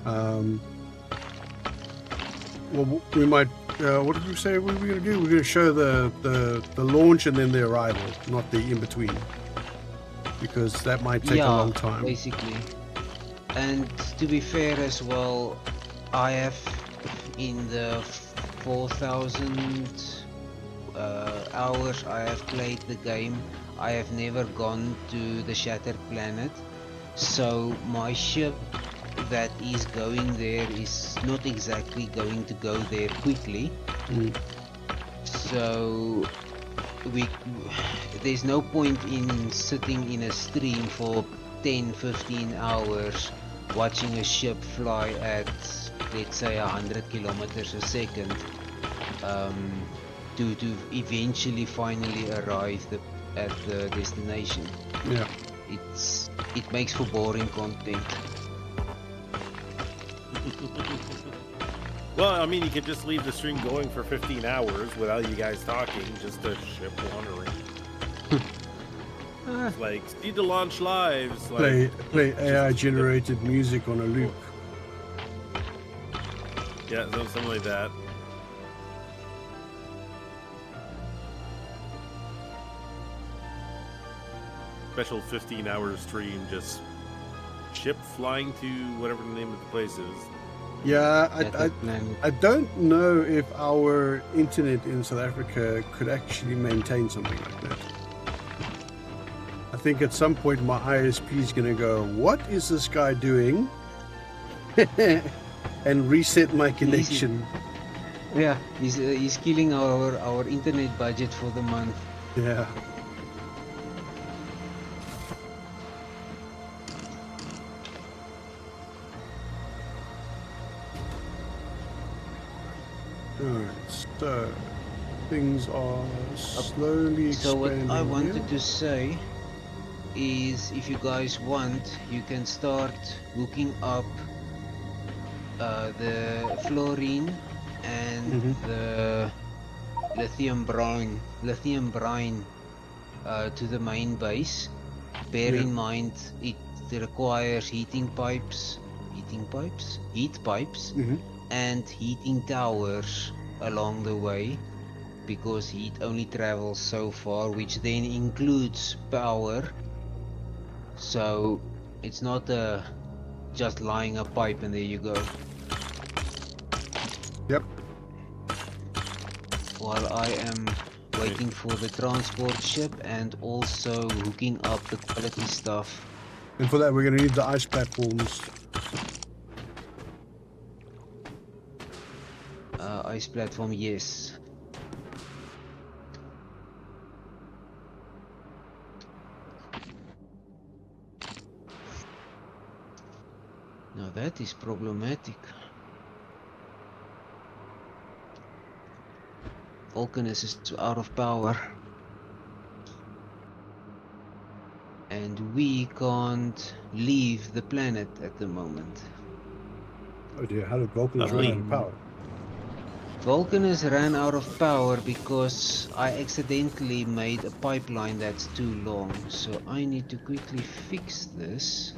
Well, we might. What did we say? What are we going to do? We're going to show the launch and then the arrival, not the in between, because that might take a long time. Basically. And to be fair as well, I have in the 4,000 hours I have played the game, I have never gone to the Shattered Planet, so my ship that is going there is not exactly going to go there quickly. So there's no point in sitting in a stream for 10-15 hours watching a ship fly at, let's say, 100 kilometers a second to eventually finally arrive at the destination. Yeah. It makes for boring content. Well, I mean, you could just leave the stream going for 15 hours without you guys talking, just a ship wandering. It's like, see the launch live. It's like, Play AI generated music on a loop. yeah, something like that. Special 15-hour stream, just ship flying to whatever the name of the place is. Yeah, Shattered Planet. I don't know if our internet in South Africa could actually maintain something like that. I think at some point my ISP is going to go, what is this guy doing? And reset my connection. Yeah, he's killing our internet budget for the month. Yeah. Alright, so things are slowly So what expanding. I wanted here. to say is, if you guys want, you can start hooking up the fluorine and the lithium brine to the main base. Bear Yeah. in mind it requires heat pipes, Mhm. and heating towers along the way, because heat only travels so far, which then includes power. So it's not just lying a pipe and there you go. Yep. While I am waiting for the transport ship and also hooking up the quality stuff. And for that, we're going to need the ice platforms. Ice platform, yes. Now that is problematic. Vulcanus is out of power. And we can't leave the planet at the moment. Oh dear, how did Vulcanus run out of power? Vulcanus ran out of power because I accidentally made a pipeline that's too long. So I need to quickly fix this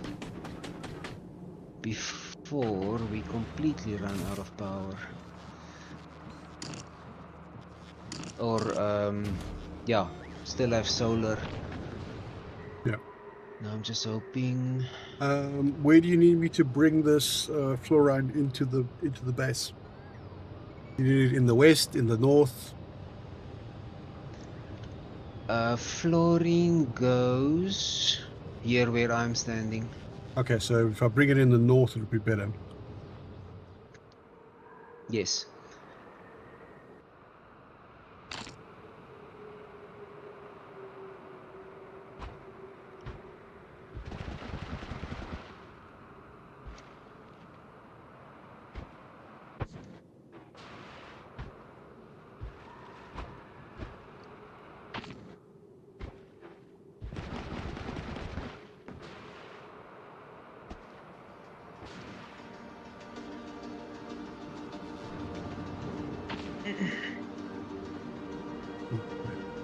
before we completely run out of power. Or, yeah, still have solar. Yeah. Now I'm just hoping. Where do you need me to bring this fluoride into the base? You need it in the west, in the north? Fluorine goes here where I'm standing. Okay, so if I bring it in the north, it'll be better. Yes.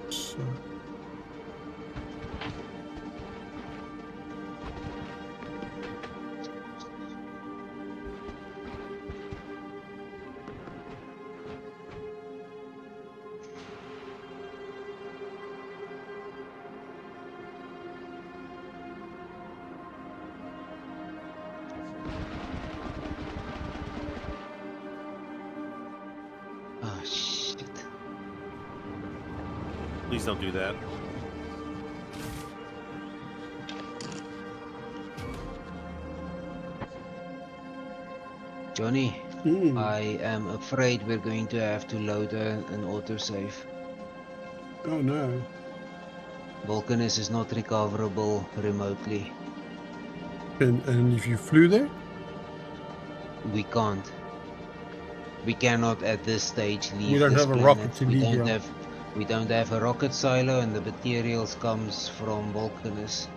So, Oh shit. Please don't do that. Johnny, I am afraid we're going to have to load an autosave. oh no. Vulcanus is not recoverable remotely. And if you flew there? We can't. We cannot at this stage leave. We don't this have a planet. rocket to leave here. We don't have a rocket silo, and the materials comes from Vulcanus.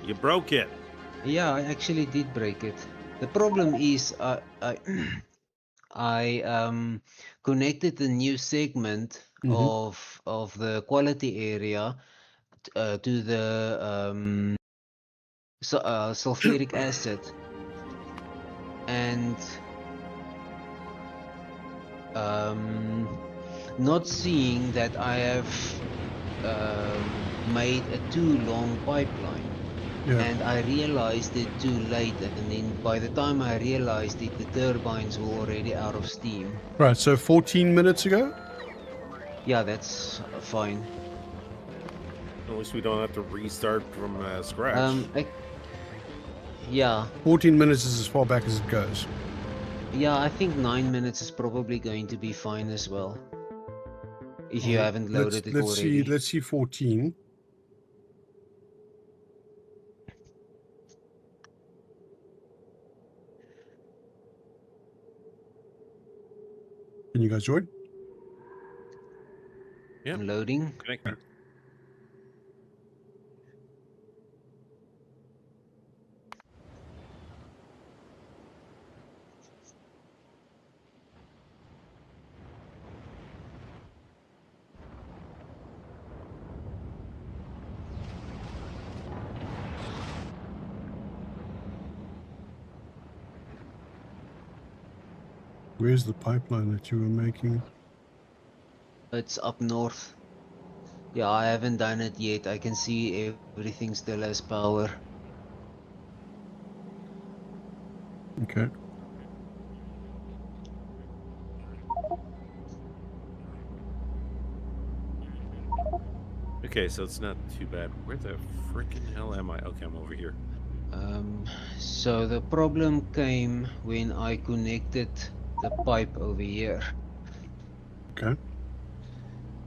You broke it. Yeah, I actually did break it. The problem is I connected the new segment of the quality area to the sulfuric acid, and not seeing that I have made a too long pipeline. Yeah. And I realized it too late, and then by the time I realized it, the turbines were already out of steam. Right, so 14 minutes ago? Yeah, that's fine. At least we don't have to restart from scratch. Yeah. 14 minutes is as far back as it goes. Yeah, I think 9 minutes is probably going to be fine as well. If you haven't loaded it already. Let's see 14. Can you guys join? Yep. Loading. Connecting. Where's the pipeline that you were making? It's up north. Yeah, I haven't done it yet. I can see everything still has power. Okay. Okay, so it's not too bad. Where the freaking hell am I? Okay, I'm over here. So the problem came when I connected the pipe over here. Okay.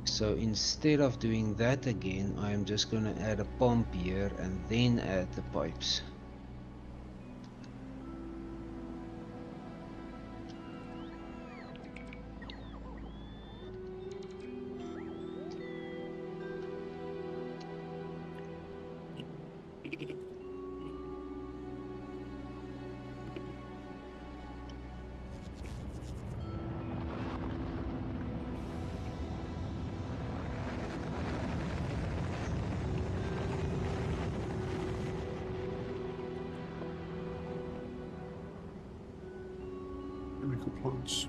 So instead of doing that again, I'm just gonna add a pump here and then add the pipes. Chemical plants.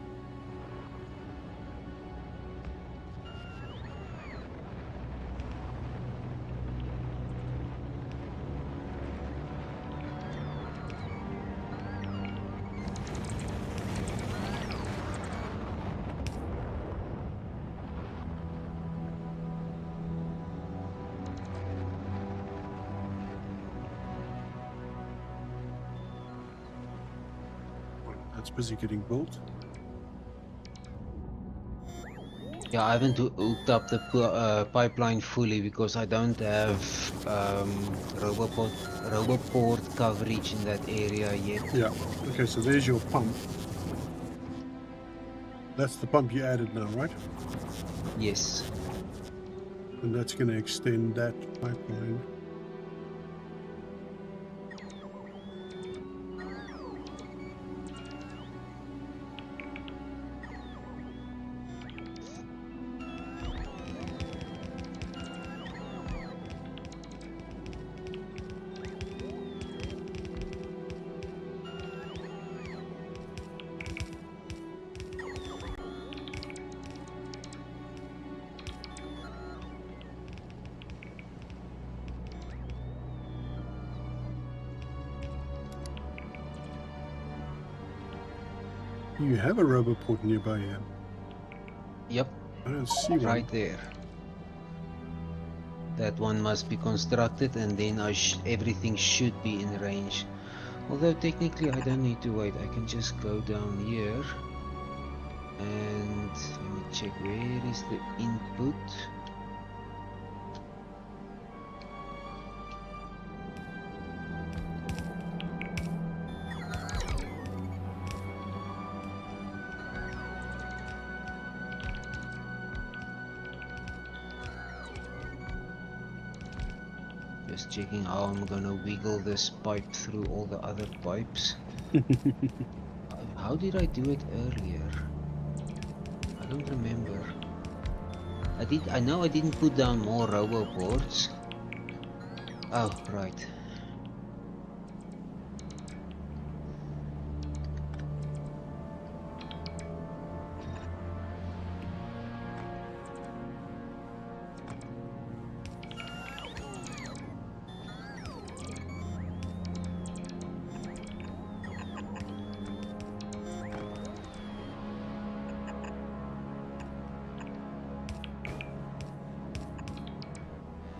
That's busy getting built. Yeah, I haven't hooked up the pipeline fully because I don't have Roboport coverage in that area yet. Yeah. Okay, so there's your pump. That's the pump you added now, right? Yes. And that's going to extend that pipeline. You have a Roboport nearby here. Yep. I don't see one. Right there. That one must be constructed and then everything should be in range. Although technically I don't need to wait. I can just go down here. And let me check, where is the input? Just checking how I'm gonna wiggle this pipe through all the other pipes. How did I do it earlier? I don't remember. I know I didn't put down more roboports. Oh, right.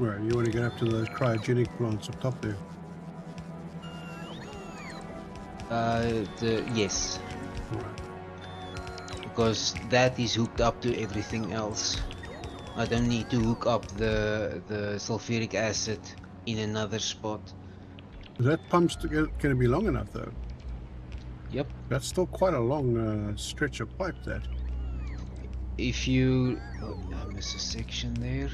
Right, you want to get up to those cryogenic plants up top there. Yes. Right. because that is hooked up to everything else. I don't need to hook up the sulfuric acid in another spot. Is that pump's going to be long enough though? Yep. That's still quite a long stretch of pipe. That. If you, oh, I missed a section there.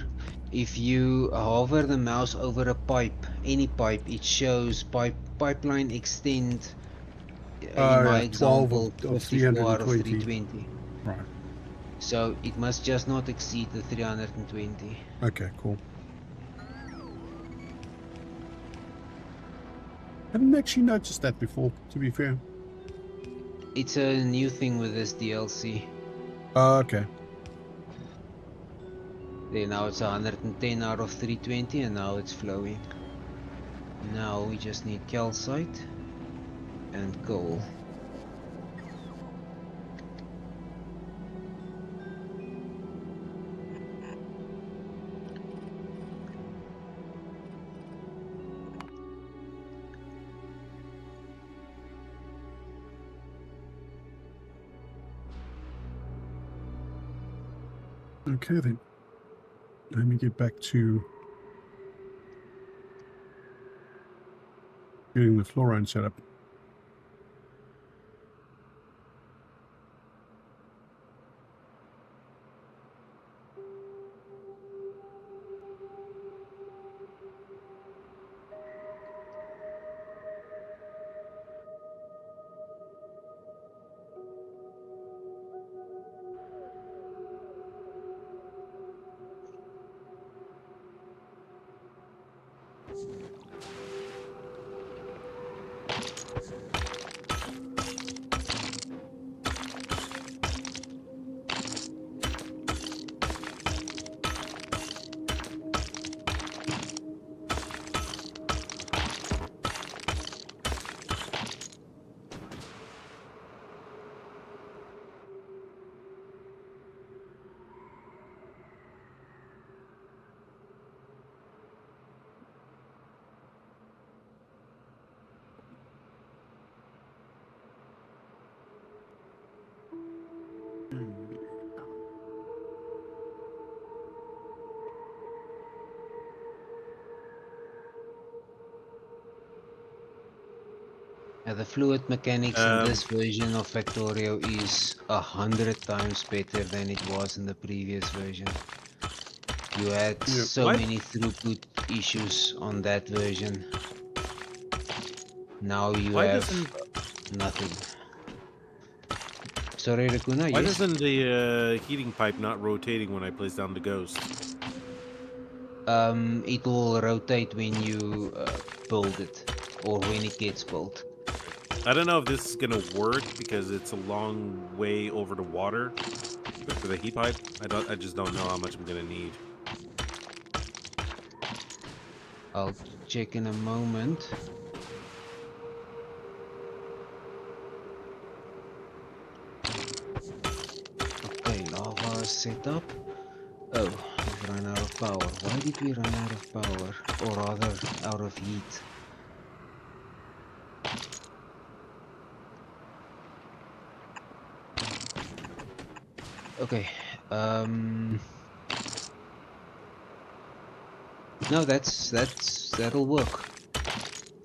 If you hover the mouse over a pipe, any pipe, it shows pipeline extend. In my Yeah, 12 example, of 54 out of 320. 320. Right. So it must just not exceed the 320. Okay, cool. I didn't actually notice that before, to be fair. It's a new thing with this DLC. Okay. There, now it's 110 out of 320 and now it's flowing. Now we just need calcite and coal. Okay then. Let me get back to getting the fluorine set up. The fluid mechanics in this version of Factorio is 100 times better than it was in the previous version. You had so What? many throughput issues on that version. Now you Why have doesn't nothing. Sorry, Rakuna, why yes? doesn't the heating pipe not rotating when I place down the ghost? It will rotate when you build it, or when it gets built. I don't know if this is gonna work because it's a long way over the water for the heat pipe. I just don't know how much I'm gonna need. I'll check in a moment. Okay, lava is set up. Oh, we've run out of power. Why did we run out of power? Or rather, out of heat? Okay, no, that'll work.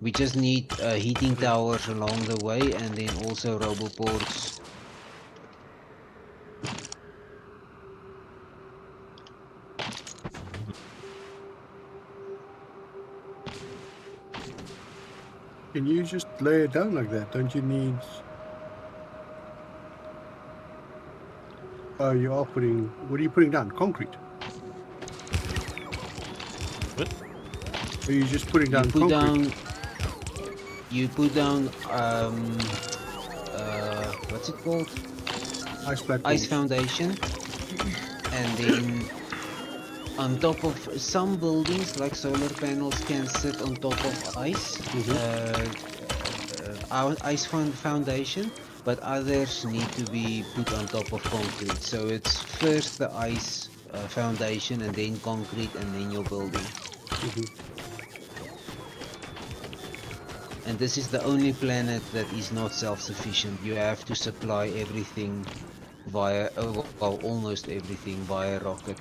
We just need heating towers along the way, and then also roboports. Can you just lay it down like that? Don't you need... Oh, you are putting... What are you putting down? Concrete? What? Or are you just putting down concrete? You put down what's it called? Ice platforms. Ice foundation, and then on top of some buildings, like solar panels, can sit on top of ice, ice foundation, but others need to be put on top of concrete. So it's first the ice foundation, and then concrete, and then your building. And this is the only planet that is not self-sufficient. You have to supply everything via, well, almost everything via rocket.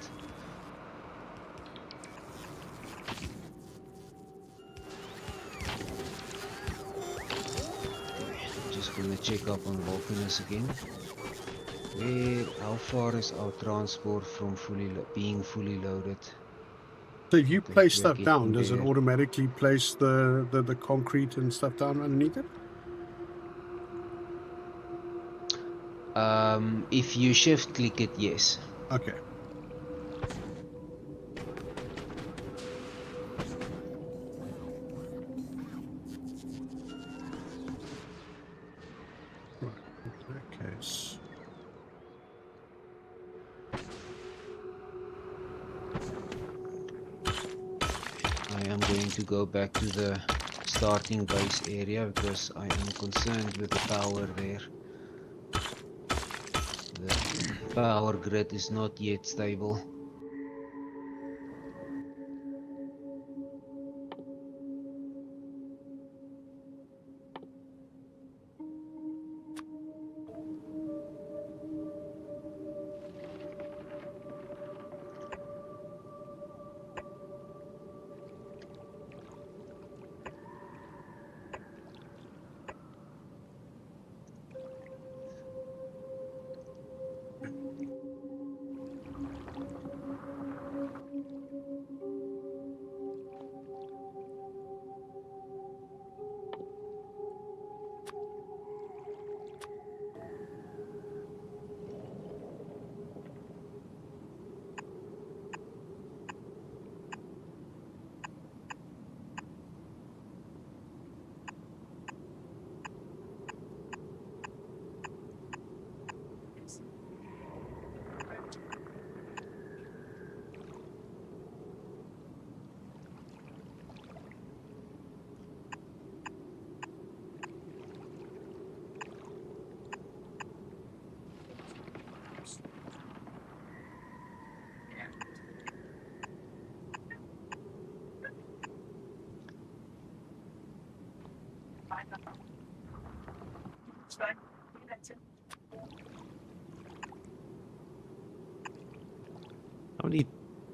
Okay, I'm just gonna check up on Vulcanus again. How far is our transport from being fully loaded? So if you I think place we're stuff down, getting does it there. automatically place the concrete and stuff down underneath it? If you shift click it, yes. Okay. Right. In that case. I am going to go back to the starting base area because I am concerned with the power there. The power grid is not yet stable.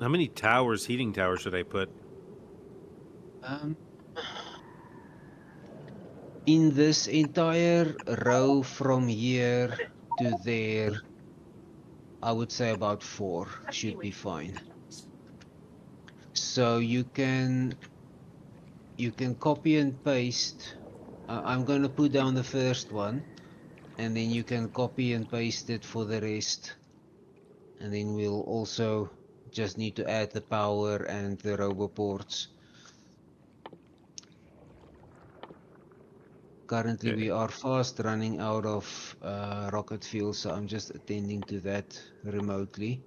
How many towers, heating towers, should I put? In this entire row from here to there, I would say about 4 should be fine. So you can copy and paste. I'm going to put down the first one, and then you can copy and paste it for the rest. And then we'll also just need to add the power and the roboports. Currently, Okay. we are fast running out of rocket fuel, so I'm just attending to that remotely.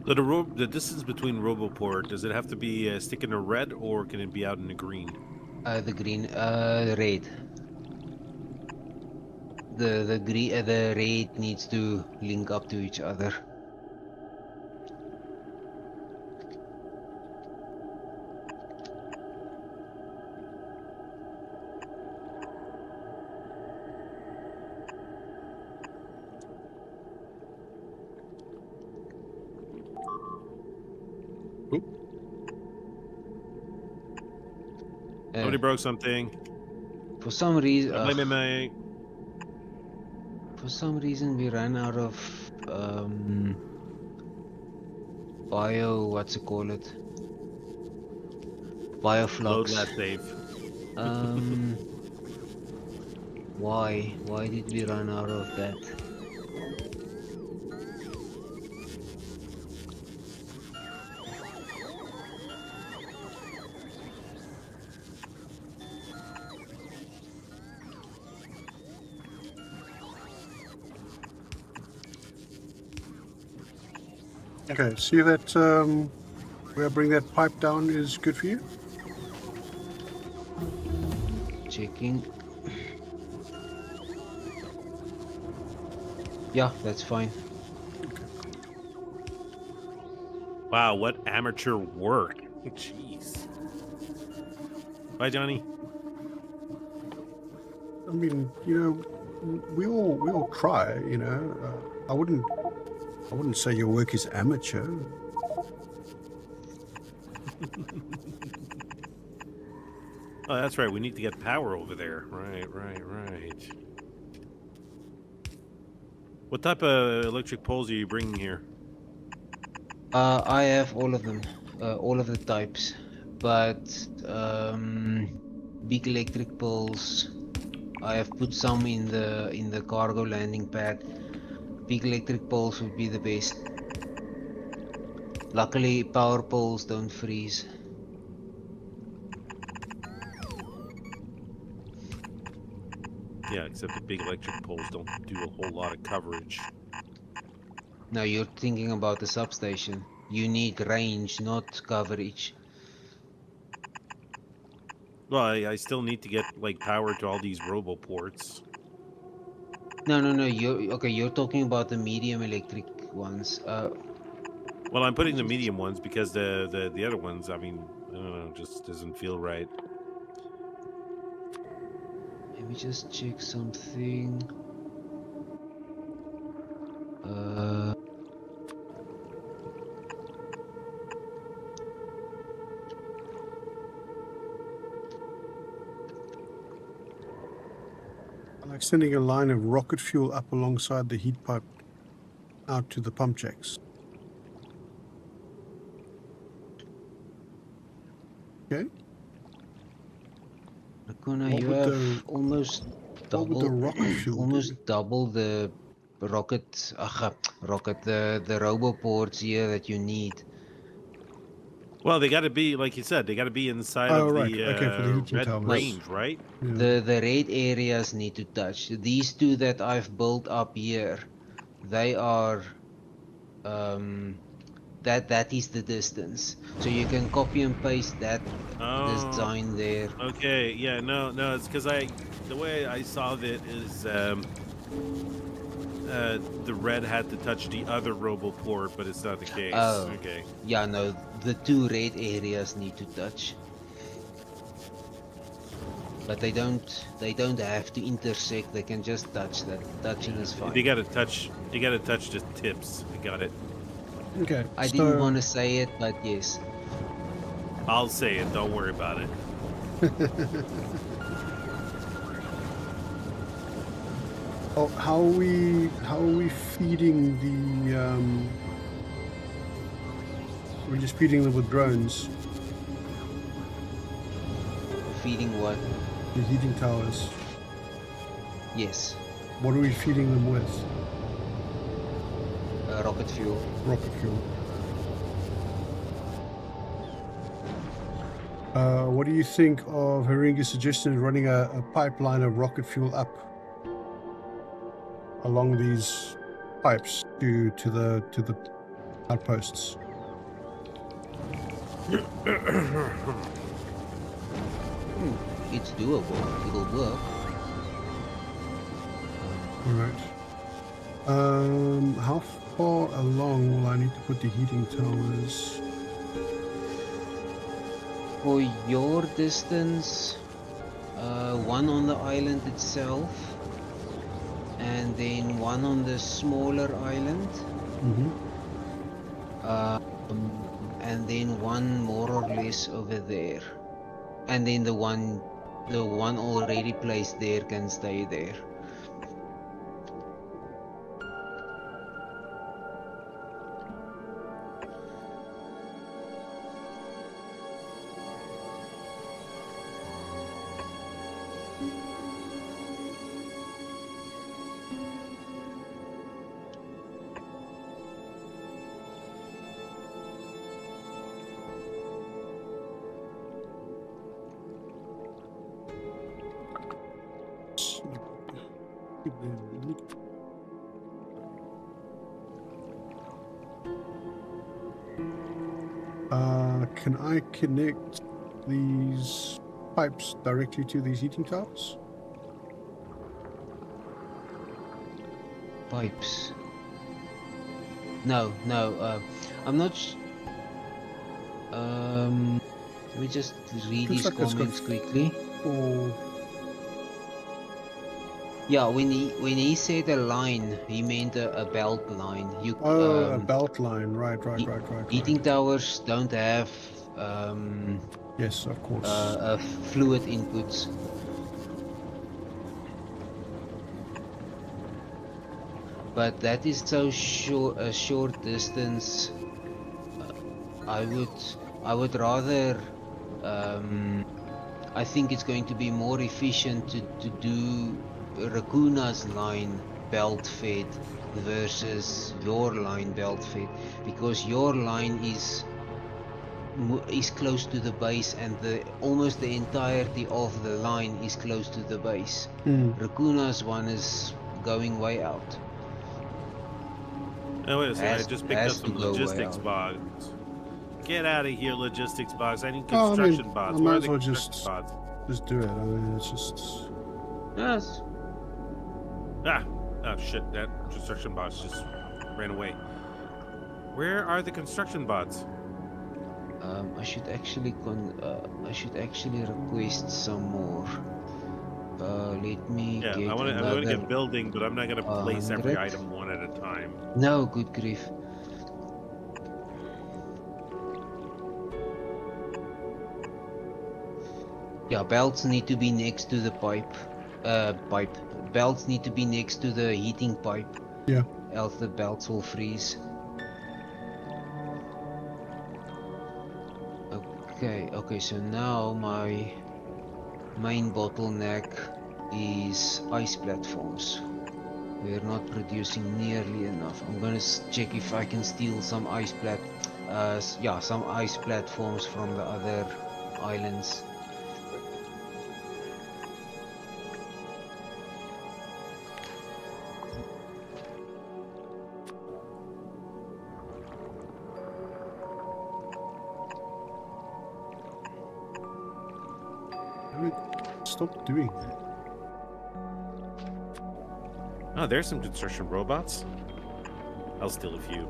So the distance between Roboport, does it have to be stick in a red or can it be out in the green? The green, red. The red needs to link up to each other. Somebody broke something. For some reason, I blame it, mate. for some reason we ran out of what's it call it? Load Bioflux. last save. Why? Why did we run out of that? Okay, see that where I bring that pipe down is good for you? Checking. Yeah, that's fine. Wow, what amateur work. Jeez. Bye, Johnny. I mean, you know, we all try, you know. I wouldn't say your work is amateur. Oh, that's right. We need to get power over there. Right. What type of electric poles are you bringing here? I have all of them, all of the types, but big electric poles. I have put some in the cargo landing pad. Big electric poles would be the best. Luckily, power poles don't freeze. Yeah, except the big electric poles don't do a whole lot of coverage. No, you're thinking about the substation. You need range, not coverage. Well, I still need to get like power to all these roboports. No. You're talking about the medium electric ones. Well, I'm putting the medium ones because the other ones, I mean, I don't know, just doesn't feel right. Let me just check something. I'm extending a line of rocket fuel up alongside the heat pipe out to the pump jacks. Okay. Akuna, What you would have the- almost What would the double, rocket fuel do? almost double the rocket. The roboports here that you need. Well, they got to be, like you said, they got to be inside Oh, of right. the Okay, for the heating red towers. range, right? Yeah. The red areas need to touch. These two that I've built up here, they are that is the distance. So you can copy and paste that design there. Okay, yeah, no, it's because the way I saw it is the red had to touch the other roboport, but it's not the case. Oh. Okay. Yeah, no, the two red areas need to touch. But they don't have to intersect, they can just touch. That touching is fine. You gotta touch the tips. I got it. Okay. I didn't want to say it, but yes. I'll say it, don't worry about it. Oh, how are we feeding the? We're just feeding them with drones. Feeding what? The heating towers. Yes. What are we feeding them with? Rocket fuel. Rocket fuel. What do you think of Haringa's suggestion of running a pipeline of rocket fuel up along these pipes to the outposts. It's doable. It'll work. All right. How far along will I need to put the heating towers? For your distance, one on the island itself, and then one on the smaller island, Mm-hmm. and then one more or less over there, and then the one already placed there can stay there. Can I connect these pipes directly to these heating towers? Pipes. No, I'm not. Let me just read Looks these like it's got comments quickly. Or Yeah, when he said a line, he meant a belt line. You a belt line, right. heating towers don't have Yes, of course. fluid inputs. But that is so short a short distance. I would rather. I think it's going to be more efficient to do Rakuna's line belt fed versus your line belt fed, because your line is close to the base, and almost the entirety of the line is close to the base. Rakuna's one is going way out. Oh, wait a second. I Has- just picked up has some to go way logistics out. bots. Get out of here, logistics bots. I need Oh, I mean, construction bots. I Where might are as the well construction just- bots? Just do it. I mean, it's just. Yes. Ah! Oh, shit. That construction bots just ran away. Where are the construction bots? I should actually request some more. Let me Yeah, get I'm gonna another. get building, but I'm not gonna place every 100. item one at a time. No, good grief. Yeah, belts need to be next to the pipe. Belts need to be next to the heating pipe. Yeah. Else the belts will freeze. Okay, so now my main bottleneck is ice platforms. We're not producing nearly enough. I'm gonna check if I can steal some some ice platforms from the other islands. Stop doing that. Oh, there's some construction robots. I'll steal a few.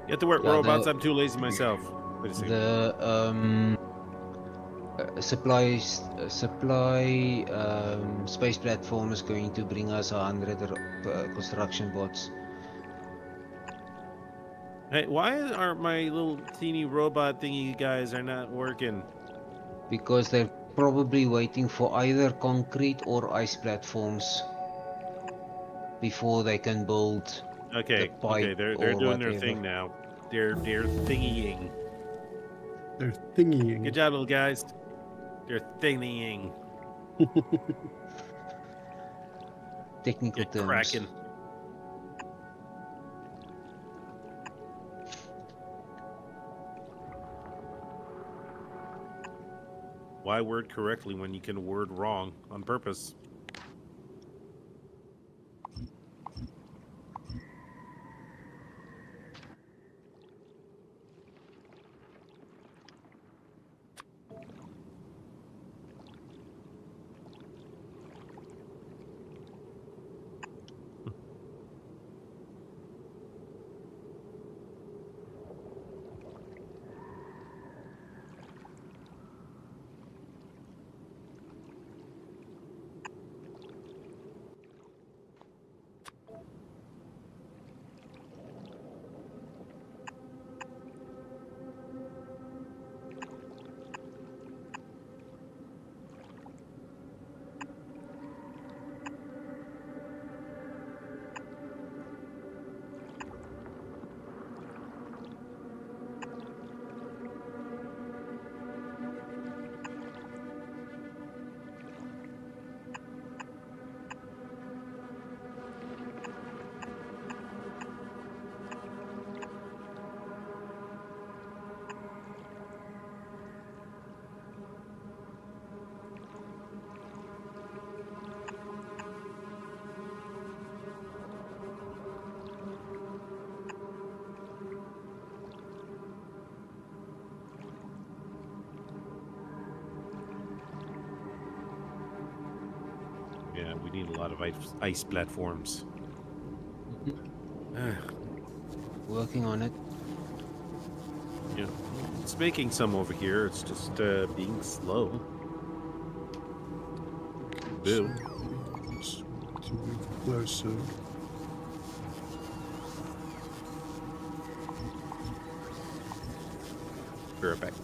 Get to work, Yeah, robots. I'm too lazy myself. Wait a second. The supply space platform is going to bring us 100 construction bots. Hey, why are my little teeny robot thingy guys are not working? Because they're probably waiting for either concrete or ice platforms before they can build Okay, the pipe okay, they're or doing whatever. their thing now. They're thingying. They're thingying. Good job, little guys. They're thingying. Technical Get terms. cracking. Why word correctly when you can word wrong on purpose? Yeah, we need a lot of ice platforms. Ah, Working on it. yeah, it's making some over here. It's just being slow. So, Boo. let's to move closer. Perfect.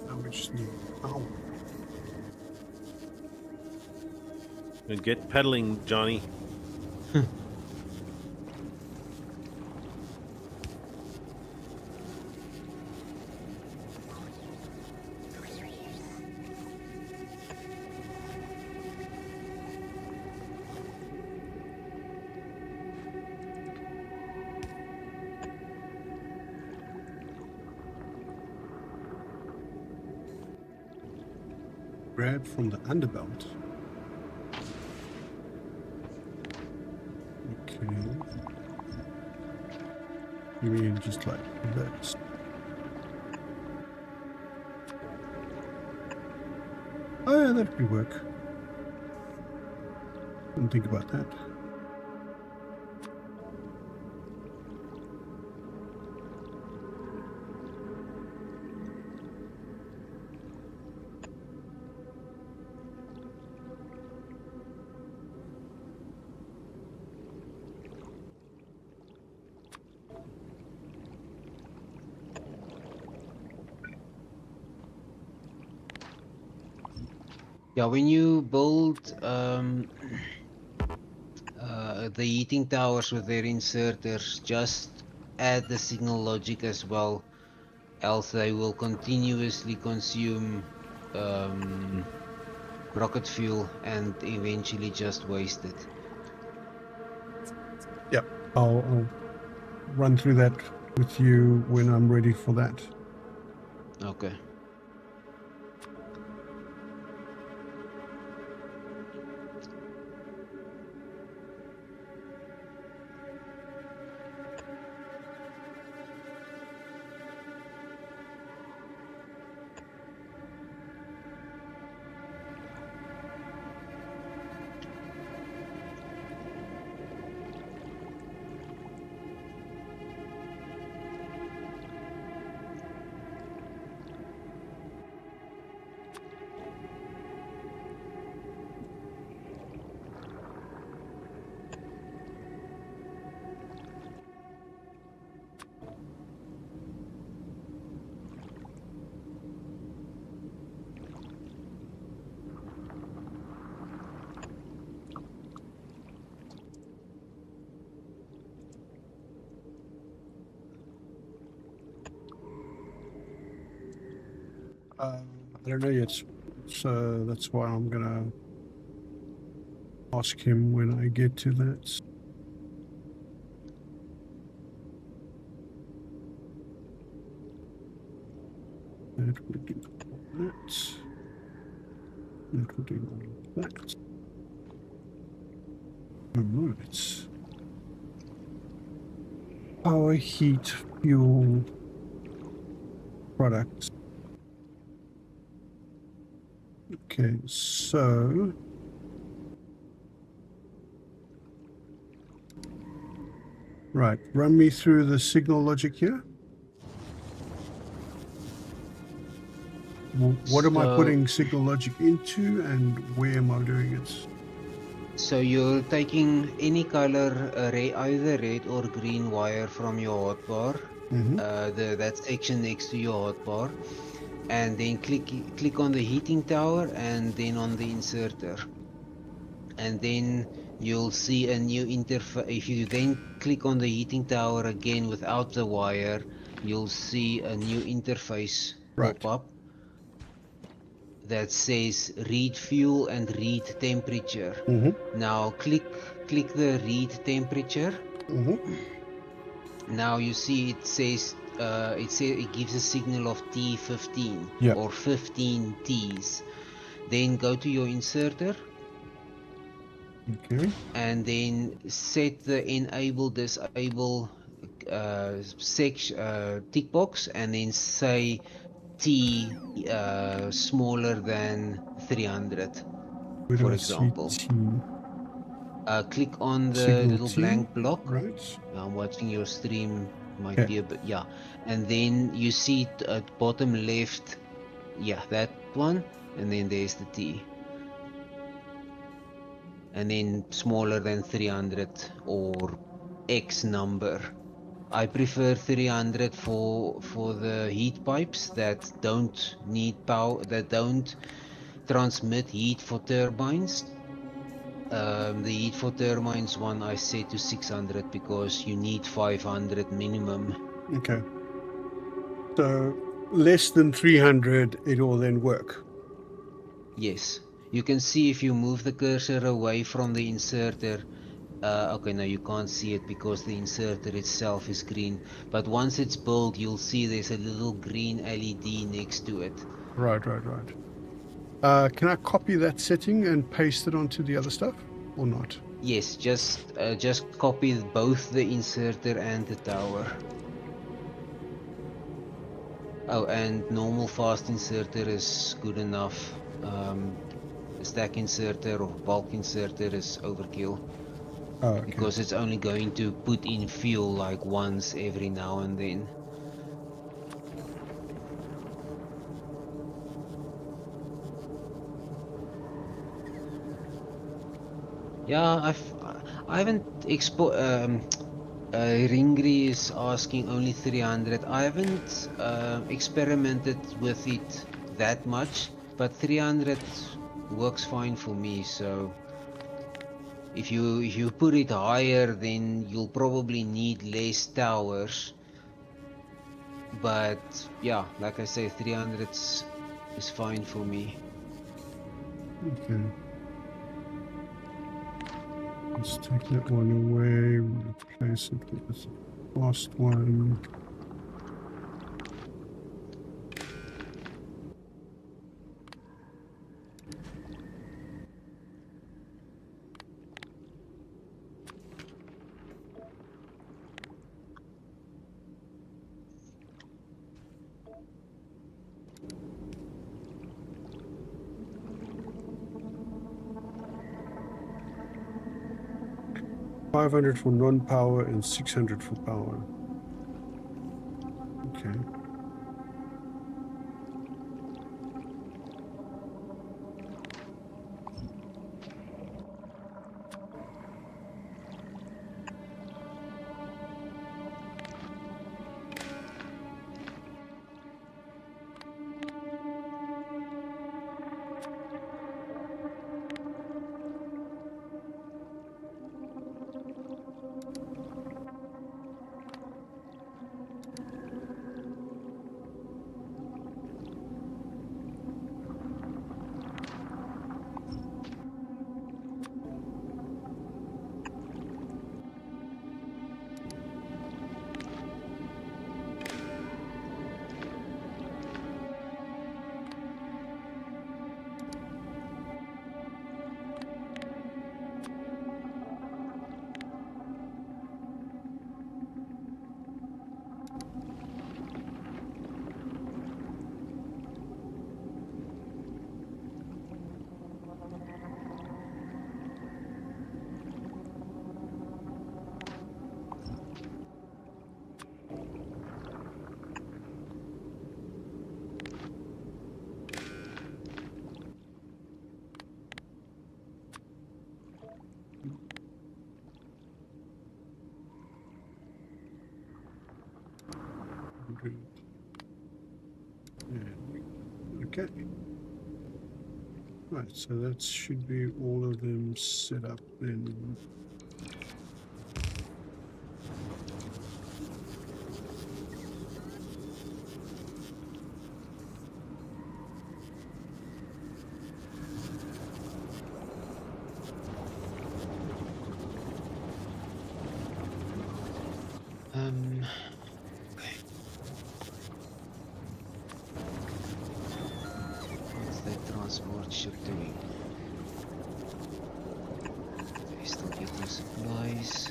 Now we just need power. And get pedaling, Johnny. Grab from the underbelt. Okay. You mean just like this? Oh yeah, that could work. Didn't think about that. Yeah, when you build the heating towers with their inserters, just add the signal logic as well, else they will continuously consume rocket fuel and eventually just waste it. Yep. I'll run through that with you when I'm ready for that. Okay. I don't know yet, so that's why I'm gonna ask him when I get to that. That would do that. including all of that. Right. Power, heat, fuel, products. Okay, so right, run me through the signal logic here. What am I So- putting signal logic into, and where am I doing it? So you're taking any color, either red or green wire from your hotbar, Mm-hmm. that section next to your hotbar, and then click on the heating tower and then on the inserter, and then you'll see a new interface. If you then click on the heating tower again without the wire, you'll see a new interface Right. pop up that says read fuel and read temperature. Mm-hmm. Now click the read temperature. Mm-hmm. Now you see it says it gives a signal of T15 Yeah. or 15 T's. Then go to your inserter Okay. and then set the enable disable tick box, and then say T smaller than 300, Where do for I see example. T? Click on the Signal little T. blank block. Right. I'm watching your stream, might Okay. be a bit, yeah. And then you see it at bottom left, yeah, that one, and then there's the T. And then smaller than 300 or X number. I prefer 300 for the heat pipes that don't need power, that don't transmit heat for turbines. The heat for turbines one I set to 600 because you need 500 minimum. Okay. So less than 300, it will then work. Yes. You can see if you move the cursor away from the inserter. Okay, no, you can't see it because the inserter itself is green. But once it's built, you'll see there's a little green LED next to it. Right. Can I copy that setting and paste it onto the other stuff, or not? Yes, just copy both the inserter and the tower. Oh, and normal fast inserter is good enough. The stack inserter or bulk inserter is overkill. Oh, okay. Because it's only going to put in fuel like once every now and then. Yeah, I haven't Ringri is asking only 300. I haven't experimented with it that much, but 300 works fine for me. So if you put it higher, then you'll probably need less towers. But yeah, like I say, 300 is fine for me. Okay. Let's take that one away, replace it with this last one. $500 for non-power and $600 for power. Okay. Okay. Right, so that should be all of them set up then. Okay. What's that transport ship doing? They're still getting supplies.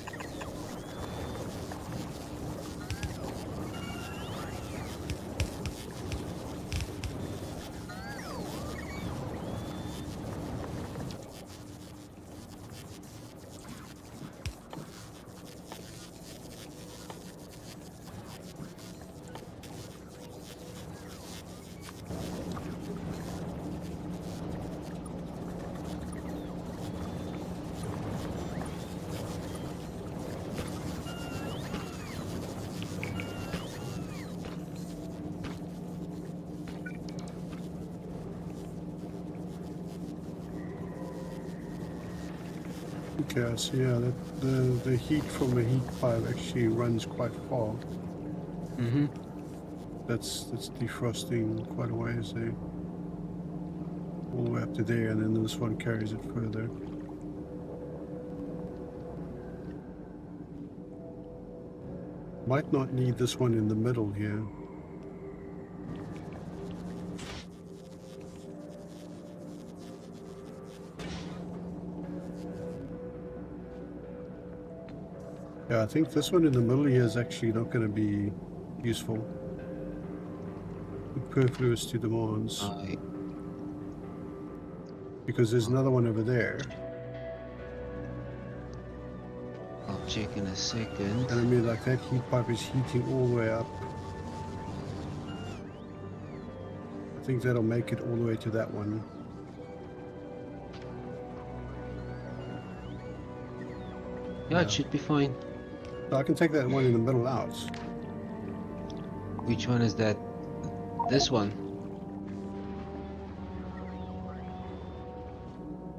Okay, so yeah, the heat from the heat pipe actually runs quite far. Mm-hmm. That's defrosting quite a ways there. All the way up to there, and then this one carries it further. Might not need this one in the middle here. Yeah, I think this one in the middle here is actually not going to be useful. Superfluous to demands. Because there's another one over there. I'll check in a second. And I mean, like, that heat pipe is heating all the way up. I think that'll make it all the way to that one. Yeah, it should be fine. So I can take that one in the middle out. Which one is that? This one?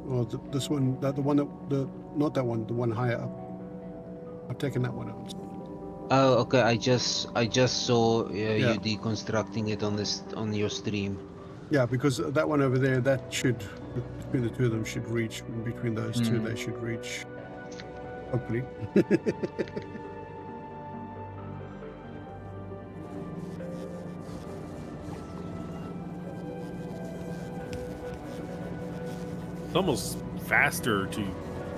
Or this one, the one that, not that one, the one higher up. I've taken that one out. Oh, okay. I just saw you deconstructing it on your stream. Yeah, because that one over there, that should, between the two of them, should reach. Between those two, they should reach. Hopefully. It's almost faster to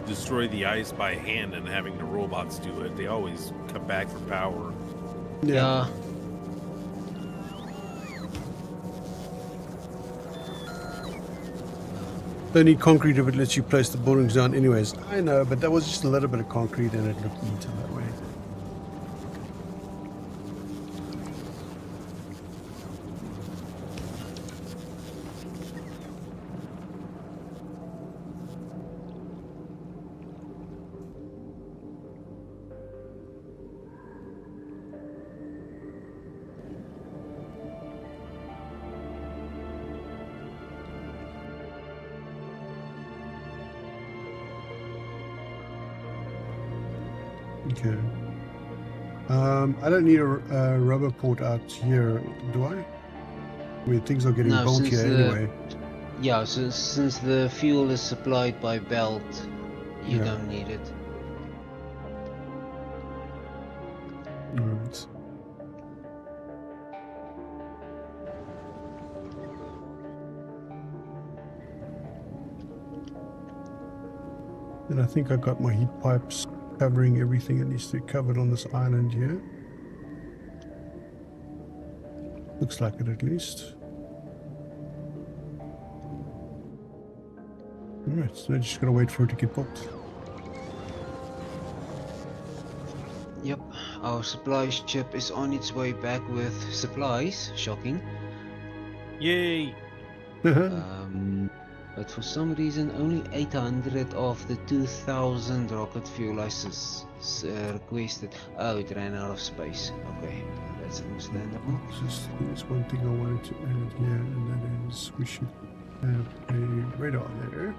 destroy the ice by hand than having the robots do it. They always come back for power. Yeah. They need concrete if it lets you place the buildings down anyways. I know, but that was just a little bit of concrete and it looked neater that way. Okay. I don't need a rubber port out here, do I? I mean, things are getting built here anyway. Yeah, so since the fuel is supplied by belt, you don't need it. Right. And I think I got my heat pipes covering everything that needs to be covered on this island here. Looks like it at least. Alright, so I just gotta wait for it to get built. Yep, our supply ship is on its way back with supplies. Shocking. Yay! But for some reason only 800 of the 2000 rocket fuel I Requested. Oh, it ran out of space. Okay, that's understandable. There's one thing I wanted to add here, and that is we should have a radar there.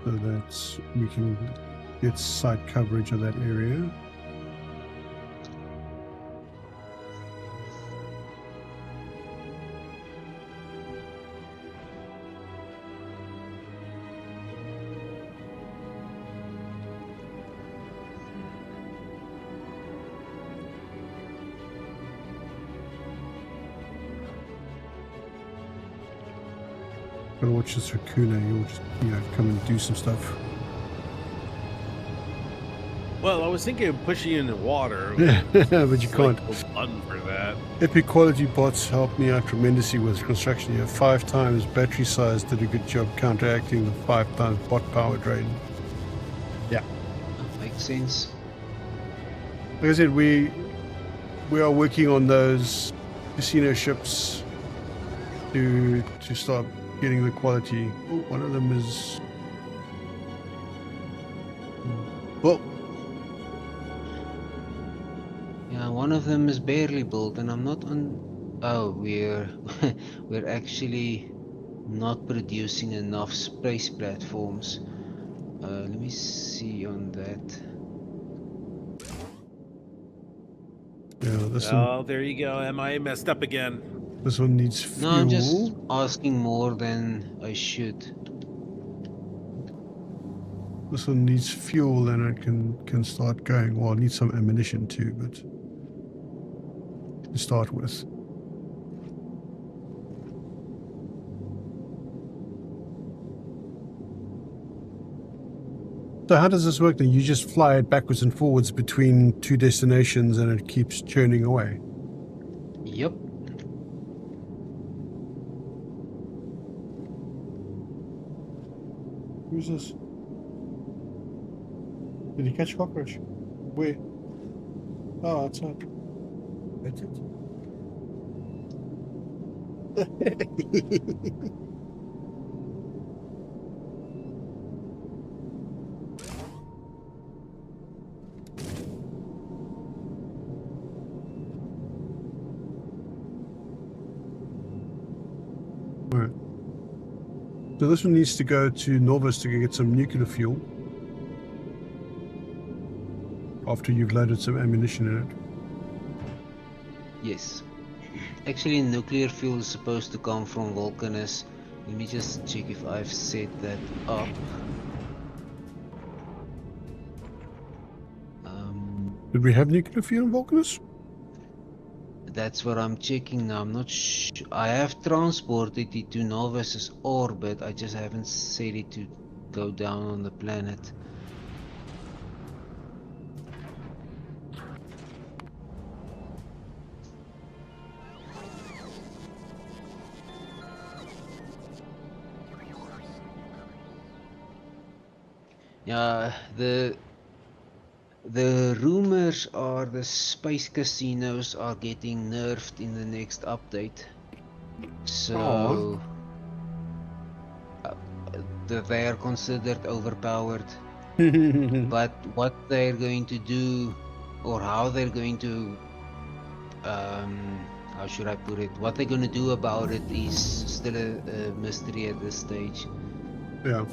So that we can get site coverage of that area. Gotta watch this raccoon. He'll just, come and do some stuff. Well, I was thinking of pushing you in the water. Yeah, but you It's can't. like a button for that. Epic quality bots helped me out tremendously with construction here. 5 times battery size did a good job counteracting the 5 times bot power drain. That makes sense. Like I said, we are working on those casino ships to start getting the quality. Oh, one of them is. Well, Yeah, one of them is barely built, and I'm not on. Oh, we're we're actually not producing enough space platforms. Let me see on that. yeah, Oh, there you go. MIA messed up again. this one needs fuel. No, I'm just asking more than I should. This one needs fuel, and it can start going. Well, it needs some ammunition too, but to start with. So how does this work then? You just fly it backwards and forwards between 2 destinations and it keeps churning away? Yep. Who's this? Did he catch a cockroach? Where? Oh, outside. That's it. Alright. So this one needs to go to Norvis to get some nuclear fuel. After you've loaded some ammunition in it. Yes. Actually, nuclear fuel is supposed to come from Vulcanus. Let me just check if I've set that up. Did we have nuclear fuel in Vulcanus? That's what I'm checking now. I'm not sure. I have transported it to Novus's orbit. I just haven't set it to go down on the planet. Yeah, the rumors are the space casinos are getting nerfed in the next update. So that they are considered overpowered. But what they're going to do, or how they're going to, how should I put it? What they're going to do about it is still a mystery at this stage. Yeah.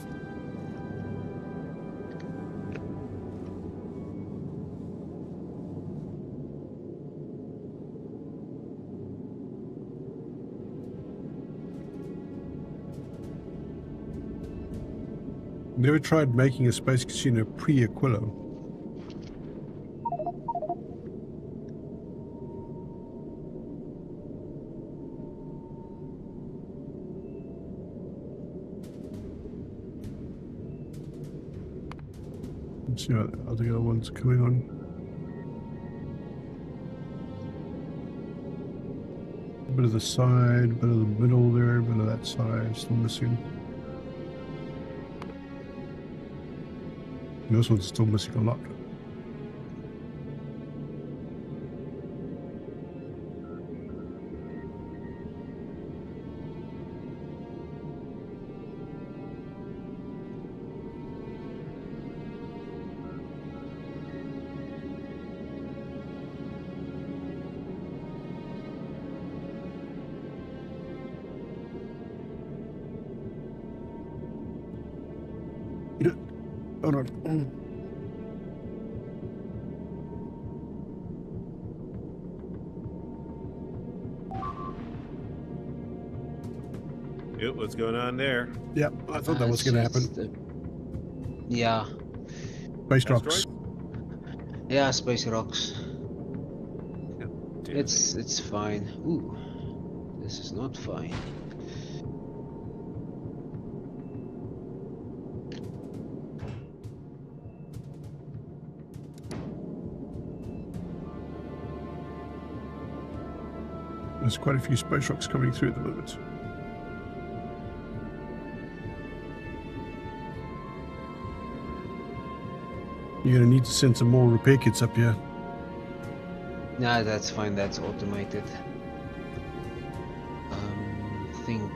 Never tried making a space casino pre-Aquilo. Let's see what the other ones coming on. A bit of the side, a bit of the middle there, a bit of that side, still missing. This one's still missing a lot. Hold on. What's going on there? Yeah, I thought that was going to happen. Yeah. Space rocks. Yeah, space rocks. Damn It's fine. Ooh, this is not fine. There's quite a few space rocks coming through at the moment. You're going to need to send some more repair kits up here. Nah, that's fine. That's automated. Think.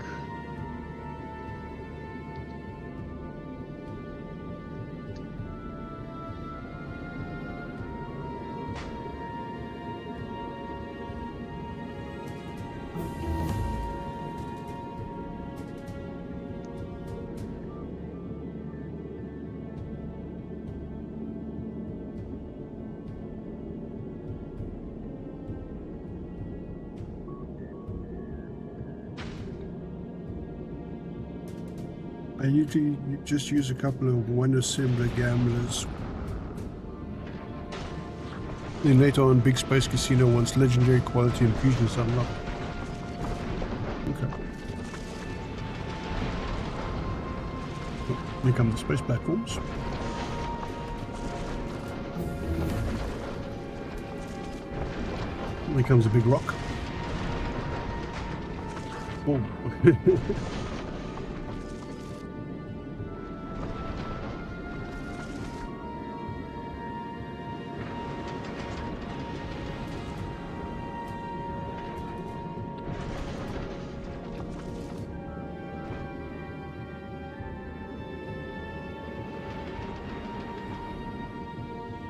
I usually just use a couple of one assembler gamblers. Then later on, Big Space Casino wants legendary quality infusions unlocked. Okay. Here come the space platforms. Here comes a big rock. Oh.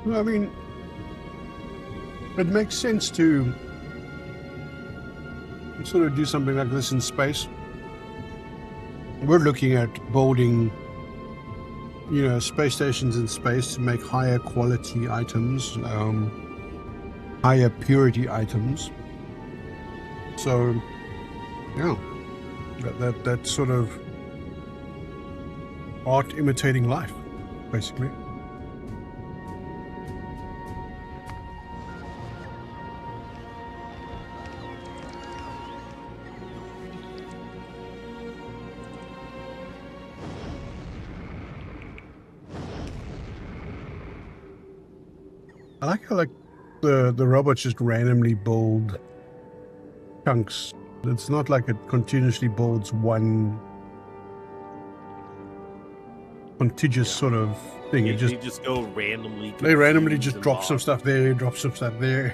I mean, it makes sense to sort of do something like this in space. We're looking at building, space stations in space to make higher quality items, higher purity items. So, yeah, that sort of art imitating life, basically. I like how the robots just randomly build chunks. It's not like it continuously builds one contiguous sort of thing. They just go randomly. They randomly just drop some stuff there, drop some stuff there.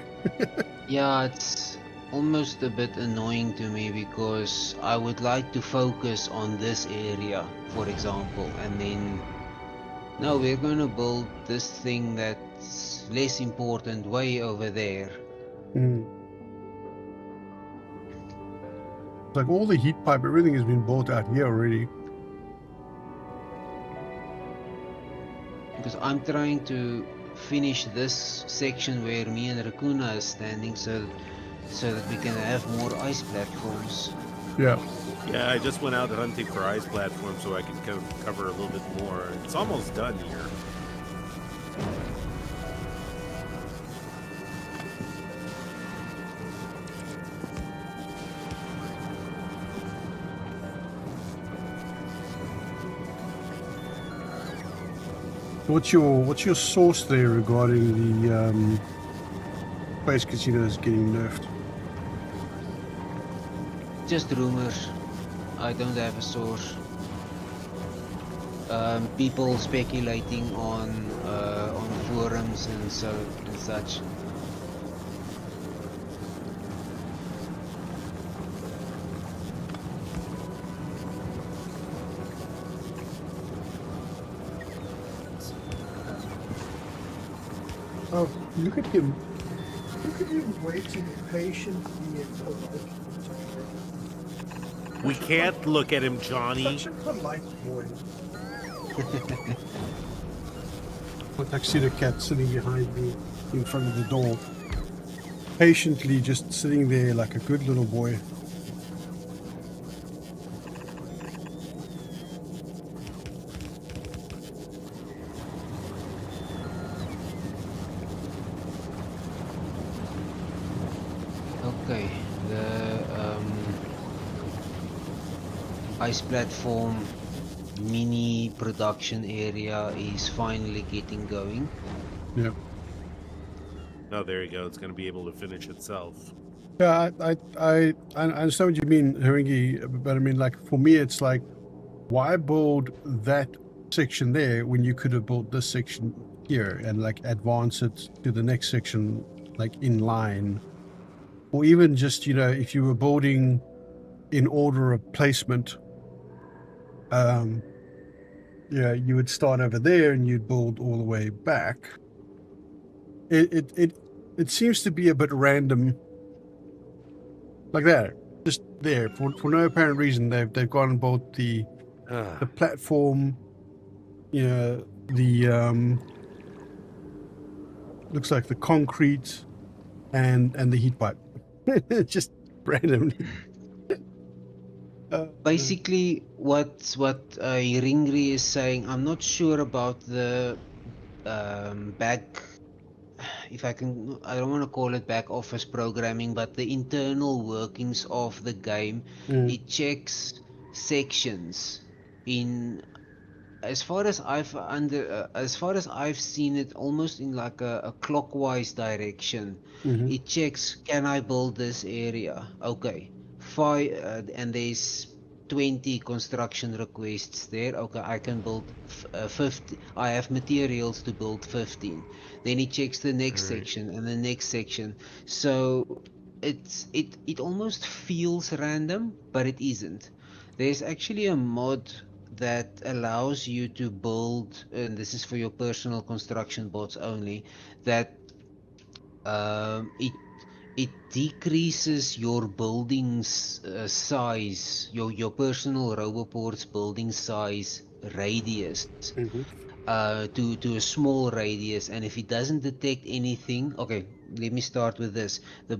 Yeah, it's almost a bit annoying to me because I would like to focus on this area, for example, and then no, we're gonna build this thing that's less important way over there. It's like all the heat pipe, everything has been built out here already. Because I'm trying to finish this section where me and Raccoona is standing so that we can have more ice platforms. Yeah. Yeah, I just went out hunting for ice platforms so I can cover a little bit more. It's almost done here. What's your source there regarding the space casinos getting nerfed? Just rumors. I don't have a source. People speculating on forums and such. Oh, look at him. Look at him waiting patiently and politely. We can't look at him, Johnny. Such a polite boy. A tuxedo cat sitting behind me in front of the door, patiently just sitting there like a good little boy. Okay, the ice platform mini production area is finally getting going. Yeah. Oh, there you go. It's going to be able to finish itself. Yeah, I understand what you mean, Haringi, but I mean, like, for me, it's like, why build that section there when you could have built this section here and like advance it to the next section, like in line, or even just, you know, if you were building in order of placement, yeah, you would start over there and you'd build all the way back. It seems to be a bit random, like that, just there for no apparent reason. They've gone and built the platform, you know, the looks like the concrete and the heat pipe. Just randomly. Basically, what Ringri is saying, I'm not sure about the back. If I don't want to call it back office programming, but the internal workings of the game. It checks sections in, as far as I've seen it, almost in like a clockwise direction. It checks, can I build this area? Okay, and there's 20 construction requests there. Okay, I can build 50. I have materials to build 15. Then it checks the next section and the next section. So it almost feels random, but it isn't. There's actually a mod that allows you to build, and this is for your personal construction bots only, that it decreases your building's size, your personal RoboPort's building size radius to a small radius. And if it doesn't detect anything, okay, let me start with this. The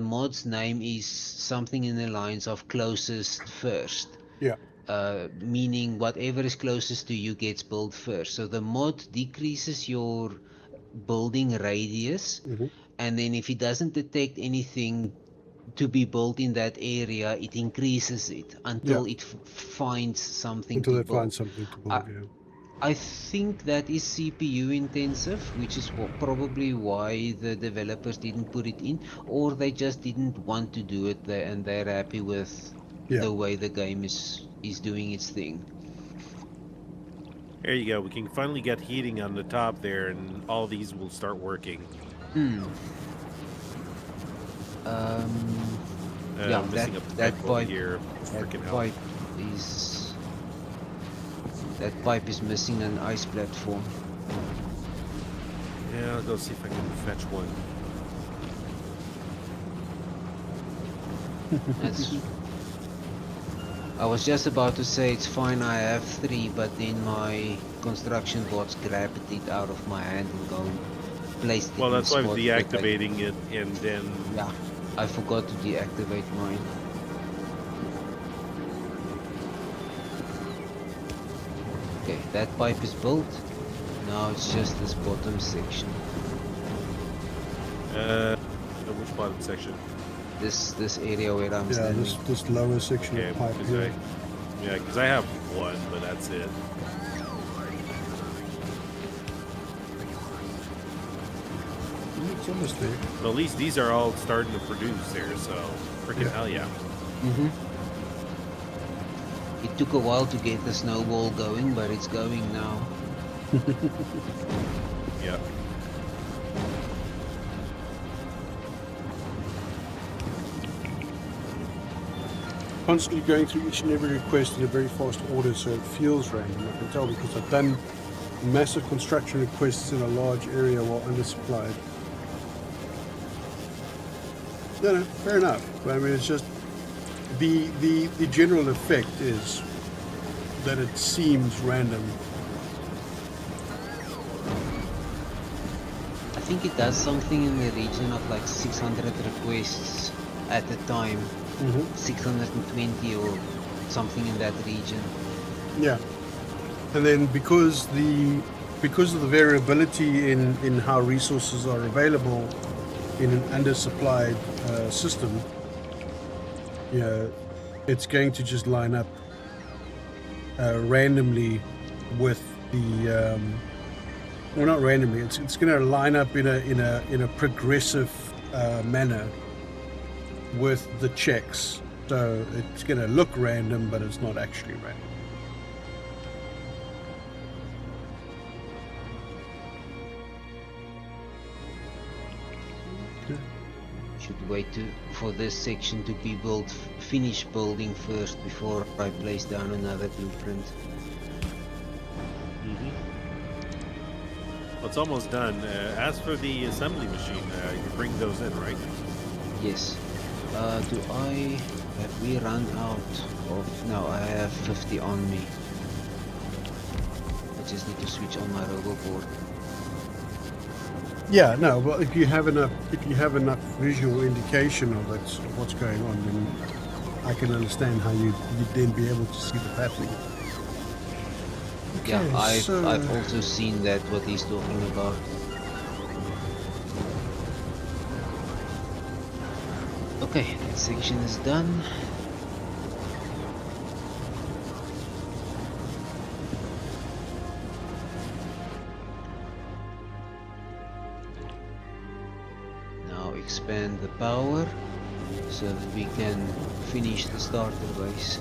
mod's name is something in the lines of closest first. Yeah. Meaning whatever is closest to you gets built first. So the mod decreases your building radius, and then if it doesn't detect anything to be built in that area, it increases it until it finds something until to they build. find something to build. I think that is CPU intensive, which is probably why the developers didn't put it in, or they just didn't want to do it there, and they're happy with the way the game is doing its thing. There you go. We can finally get heating on the top there, and all these will start working. Yeah, missing that pipe here. That pipe is missing an ice platform. Yeah, I'll go see if I can fetch one. I was just about to say it's fine, I have 3, but then my construction bots grabbed it out of my hand and go and placed it. Well, that's why I'm deactivating it, and then... Yeah, I forgot to deactivate mine. Okay, that pipe is built. Now it's just this bottom section. Which bottom section? This area where I'm standing. This lower section of pipe here. Because I have one, but that's it. It's almost there. But at least these are all starting to produce there, so freaking hell yeah. It took a while to get the snowball going, but it's going now. Yeah. Constantly going through each and every request in a very fast order, so it feels random. I can tell because I've done massive construction requests in a large area while undersupplied. No, fair enough. But I mean, it's just the general effect is that it seems random. think it does something in the region of like 600 requests at a time, 620 or something in that region. Yeah, and then because of the variability in how resources are available in an undersupplied system, you know, it's going to just line up randomly with the well, not randomly. It's going to line up in a progressive manner with the checks. So it's going to look random, but it's not actually random. Should wait for this section to be built, finish building first before I place down another blueprint. Well, it's almost done. As for the assembly machine, you bring those in, right? Yes. Have we run out of... No, I have 50 on me. I just need to switch on my robo board. Yeah, no. Well, if you have enough visual indication of what's going on, then I can understand how you'd then be able to see the pattern. Yeah, Okay, I've also seen that, what he's talking about. Okay, that section is done. Now expand the power so that we can finish the starter base.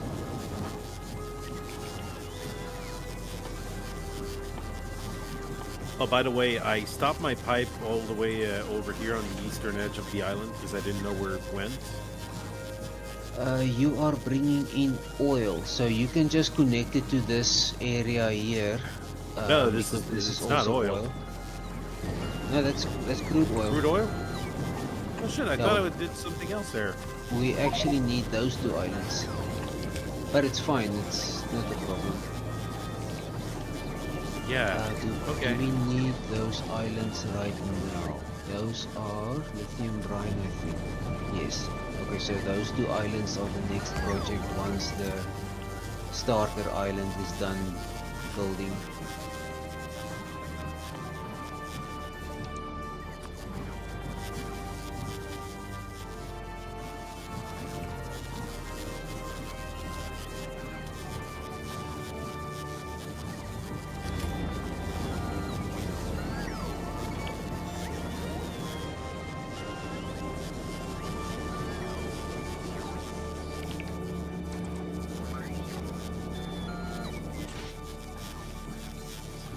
Oh, by the way, I stopped my pipe all the way over here on the eastern edge of the island because I didn't know where it went. You are bringing in oil, so you can just connect it to this area here. No, this is also not oil. No, that's crude oil. Crude oil? Oh shit, I No. thought it did something else there. We actually need those two islands, but it's fine. It's not a problem. Yeah. Okay. Do we need those islands right now? Those are lithium brine, I think. Yes. Okay, so those two islands are the next project once the starter island is done building.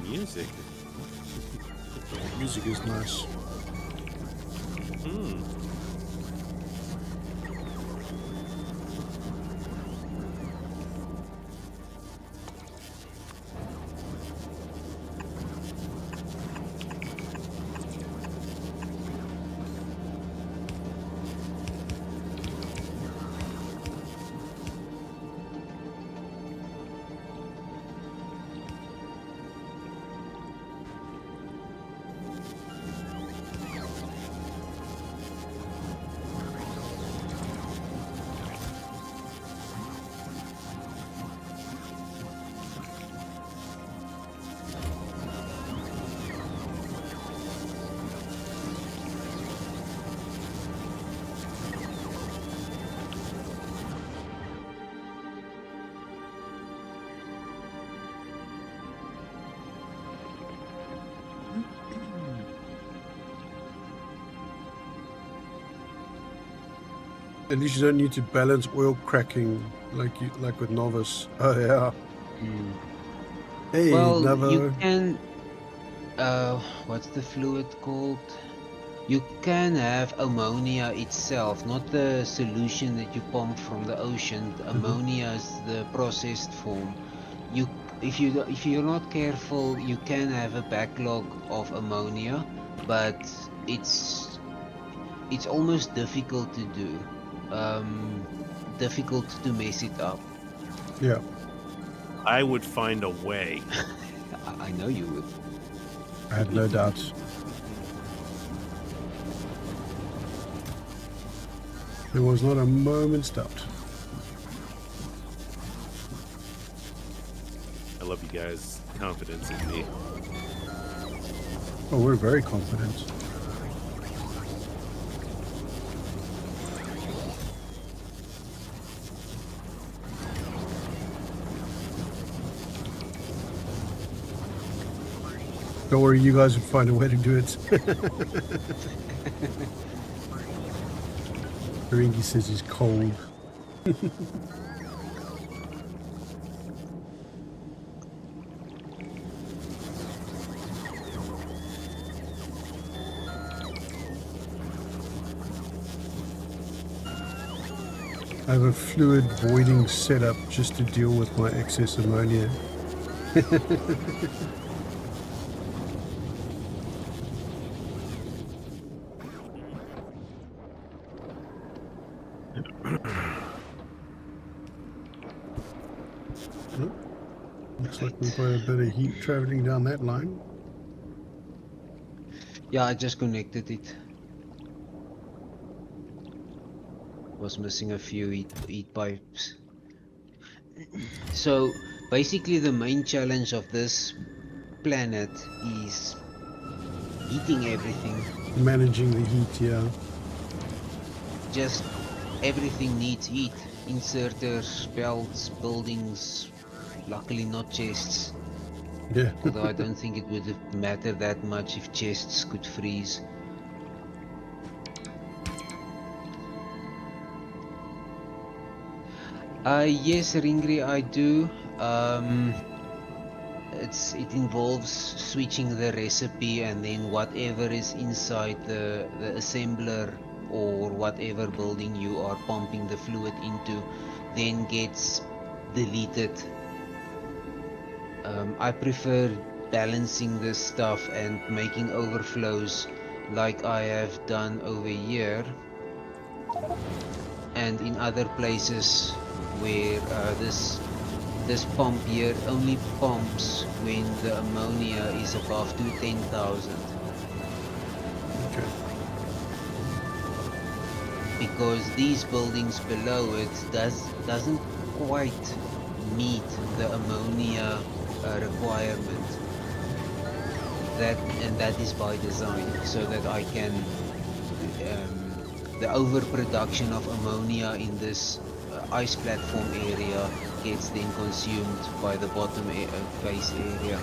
Music. music is nice. Hmm. At least you don't need to balance oil cracking like with Novice. Oh yeah. Hey, Well, Novo. you can. What's the fluid called? You can have ammonia itself, not the solution that you pump from the ocean. The ammonia is the processed form. If you're not careful, you can have a backlog of ammonia, but it's almost difficult to do. Difficult to mess it up. Yeah. I would find a way. I know you would. I have no doubts. There was not a moment's doubt. I love you guys' confidence in me. Oh, we're very confident. Don't worry, you guys will find a way to do it. Ringy says he's cold. I have a fluid voiding setup just to deal with my excess ammonia. Looks like we've got a bit of heat traveling down that line. Yeah, I just connected it. Was missing a few heat pipes. So basically the main challenge of this planet is heating everything. Managing the heat, yeah. Just everything needs heat. Inserters, belts, buildings, luckily not chests. Yeah. Although I don't think it would matter that much if chests could freeze. Yes, Ringri, I do. It involves switching the recipe, and then whatever is inside the assembler or whatever building you are pumping the fluid into then gets deleted. I prefer balancing this stuff and making overflows like I have done over here and in other places where this pump here only pumps when the ammonia is above to 10,000. Okay. Because these buildings below it doesn't quite meet the ammonia requirement. That is by design, so that I can the overproduction of ammonia in this ice platform area gets then consumed by the bottom face area.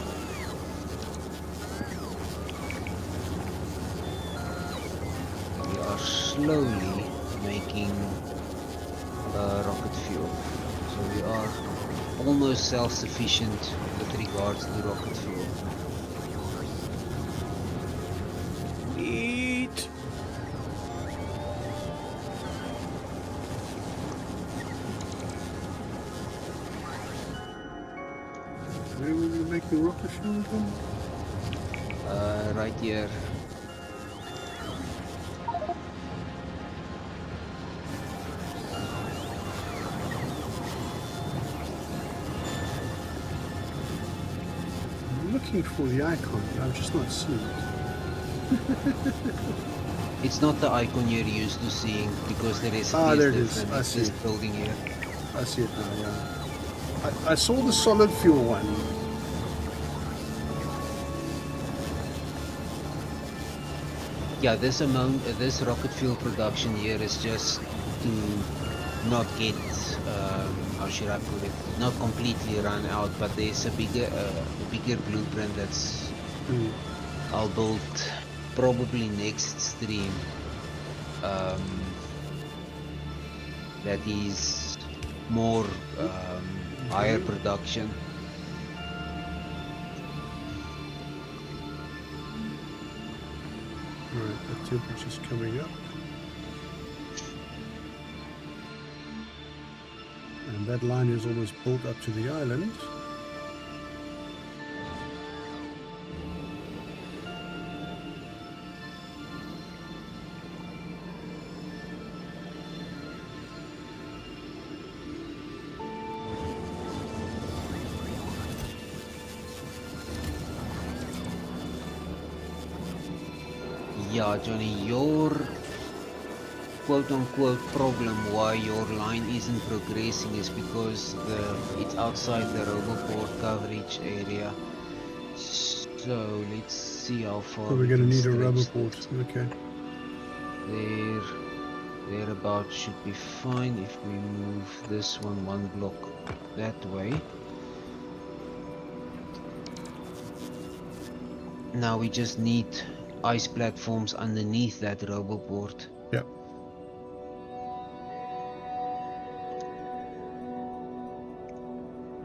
We are slowly making rocket fuel, so we are almost self-sufficient with regards to rocket fuel. Eat. Where will you make the rocket fuel from? Right here. I'm looking for the icon, but I've just not seen it. It's not the icon you're used to seeing because the recipe Ah, is there it is. different. I It's see this it. building here. I see it now, yeah. I saw the solid fuel one. Yeah, this rocket fuel production here is just to not get, how should I put it, not completely run out, but there's a bigger blueprint that's I'll build probably next stream. That is more higher production. Right, the temperature's coming up. And that line is almost built up to the island. Yeah, Johnny, your quote-unquote problem why your line isn't progressing is because it's outside the roboport coverage area. So let's see how far So we're going to can need a stretch rubber this. port. Okay. Thereabout should be fine if we move this one block that way. Now we just need ice platforms underneath that roboport. Yep.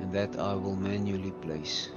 And that I will manually place.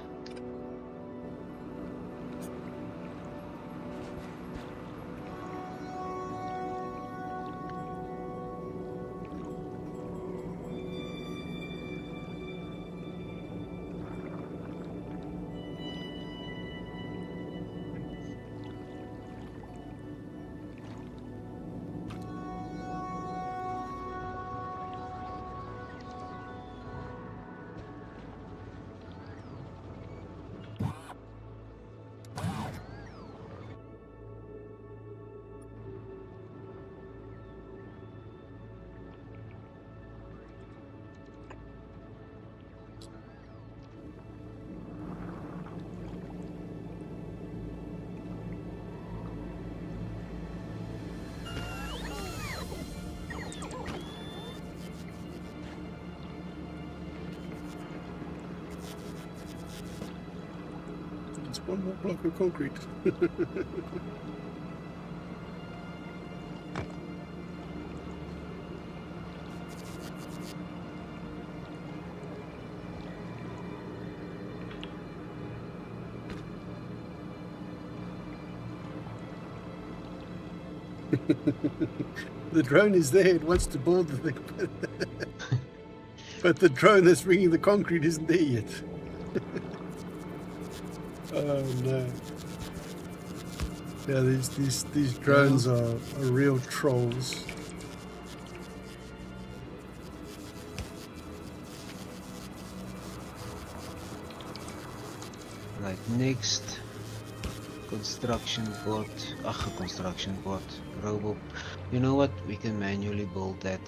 It's one more block of concrete. The drone is there, it wants to build the thing. But the drone that's bringing the concrete isn't there yet. Oh no. Yeah, these drones are real trolls. Right, next construction bot, robot. You know what? We can manually build that.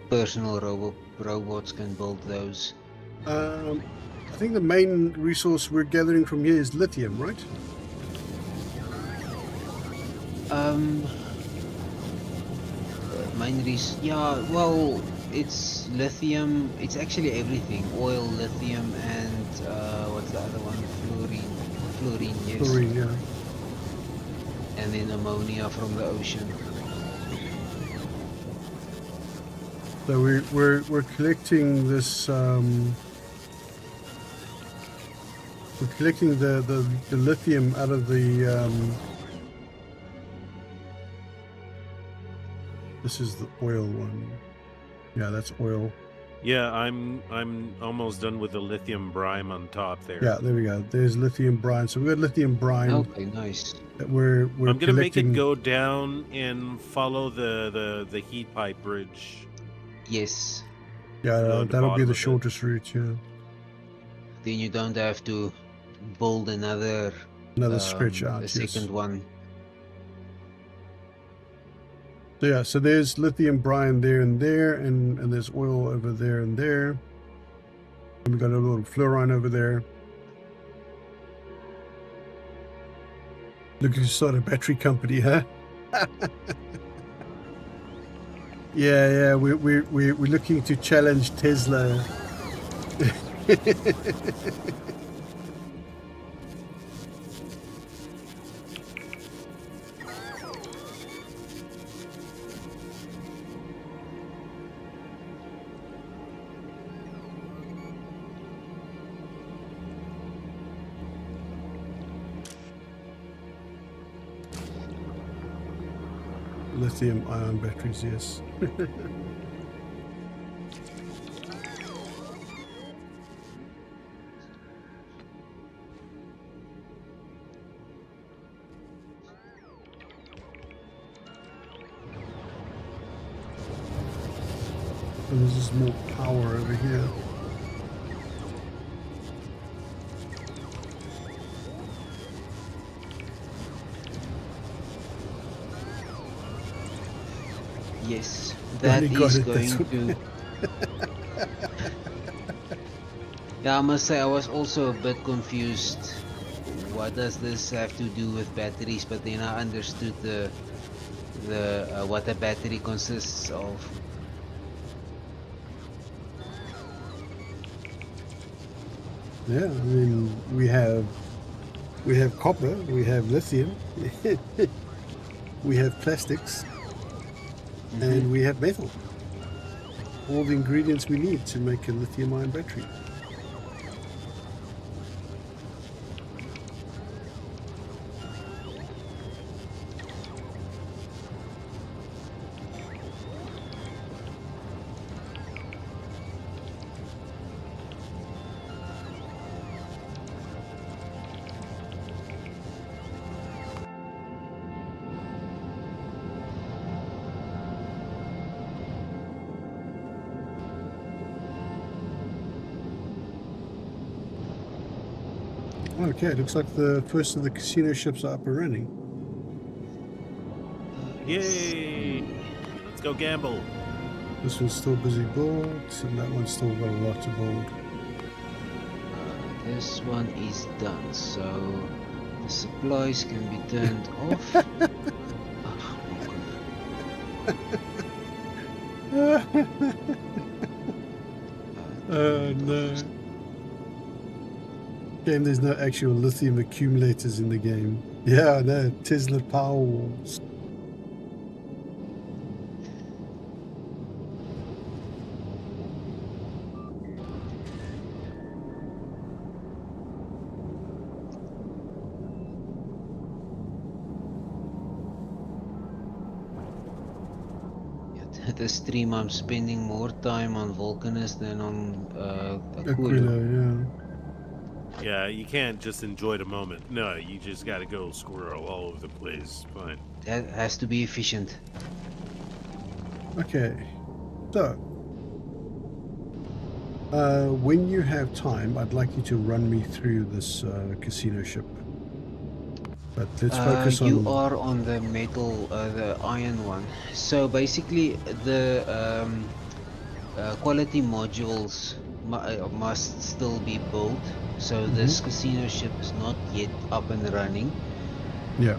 Personal robots can build those. I think the main resource we're gathering from here is lithium, right? Yeah, well, it's lithium. It's actually everything: oil, lithium, and what's the other one? Fluorine, yes. Fluorine, yeah. And then ammonia from the ocean. So we're collecting this. We're collecting the lithium out of the. This is the oil one. Yeah, that's oil. Yeah, I'm almost done with the lithium brine on top there. Yeah, there we go. There's lithium brine. So we've got lithium brine. Okay, nice. That we're I'm gonna make collecting. it go down and follow the heat pipe bridge. Yes. Yeah, Go to the that'll be bottom the of it. shortest route. Yeah, Then you don't have to build another stretch out. a Yes. second one. So yeah, so there's lithium brine there, and there's oil over there and there. And we got a little fluorine over there. Looking to start a battery company, huh? Yeah, we're looking to challenge Tesla. Lithium ion batteries, yes. And there's just more power over here. Yes, that Only got is it this going way. to. Yeah, I must say I was also a bit confused. What does this have to do with batteries? But then I understood the what a battery consists of. Yeah, I mean, we have copper, we have lithium, we have plastics, and we have metal. All the ingredients we need to make a lithium-ion battery. Okay, looks like the first of the casino ships are up and running. Yay! Let's go gamble. This one's still busy built, and that one's still got a lot to build. This one is done, so the supplies can be turned off. No. Game, there's no actual lithium accumulators in the game. Yeah, I know. Tesla Powerwalls. At the stream, I'm spending more time on Vulcanus than on Aquilo. Aquilo, Yeah, you can't just enjoy the moment. No, you just gotta go squirrel all over the place. Fine. That has to be efficient. yeah. Okay. So, when you have time, I'd like you to run me through this casino ship. But let's focus on... You are on the metal, the iron one. So basically, the quality modules must still be built. So this casino ship is not yet up and running. Yeah.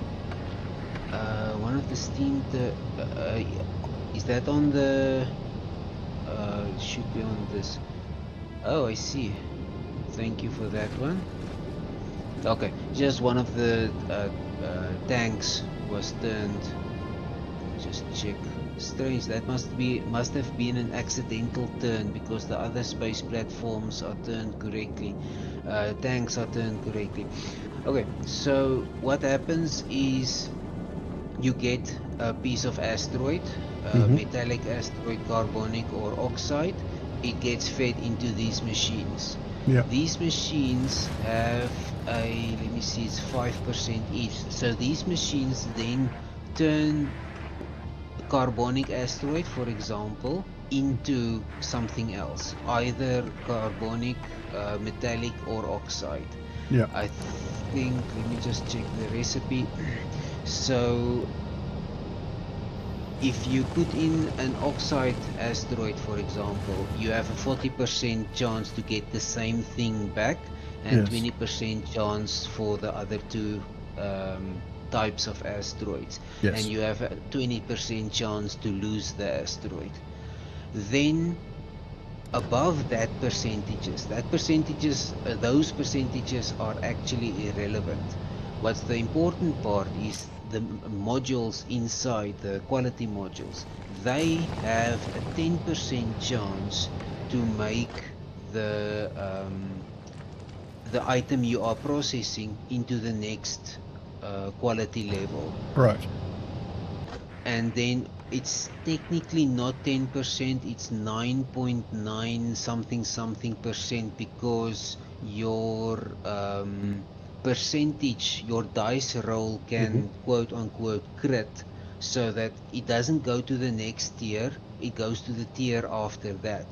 One of the steam, is that on the? Should be on this. Oh, I see. Thank you for that one. Okay, just one of the tanks was turned. Just check. Strange. That must have been an accidental turn because the other space platforms are turned correctly. Tanks are turned correctly. Okay, so what happens is you get a piece of asteroid, metallic asteroid, carbonic or oxide. It gets fed into these machines. Yeah. These machines have a, let me see, it's 5% each. So these machines then turn carbonic asteroid, for example, into something else, either carbonic, metallic or oxide. Yeah. I think, let me just check the recipe. So if you put in an oxide asteroid, for example, you have a 40% chance to get the same thing back, and 20% chance for the other two types of asteroids. Yes. And you have a 20% chance to lose the asteroid. Then above that percentages, those percentages are actually irrelevant. What's the important part is the modules inside, the quality modules. They have a 10% chance to make the item you are processing into the next quality level. Right. And then it's technically not 10%, it's 9.9 something percent, because your percentage, your dice roll can quote unquote crit, so that it doesn't go to the next tier, it goes to the tier after that.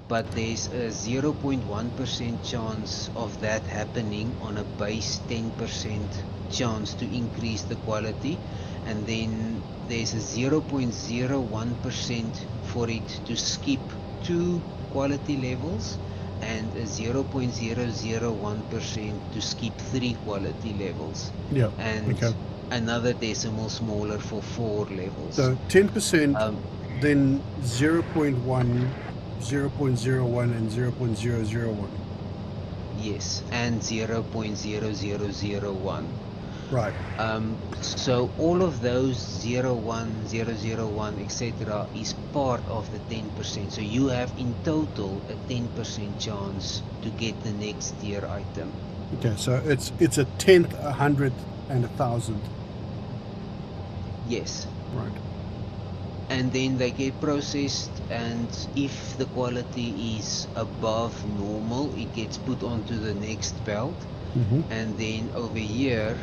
But there's a 0.1% chance of that happening on a base 10% chance to increase the quality. and then there's a 0.01% for it to skip 2 quality levels, and a 0.001% to skip 3 quality levels, Yeah. and Okay. another decimal smaller for 4 levels. So 10%, Um, then 0.1, 0.01, and 0.001. yes, and 0.0001. Right. So all of those 01, 001, etc. is part of the 10%. So you have in total a 10% chance to get the next tier item. Okay. So it's a tenth, 100th, and 1,000th. Yes. Right. And then they get processed, and if the quality is above normal, it gets put onto the next belt. Mm-hmm. And then over here,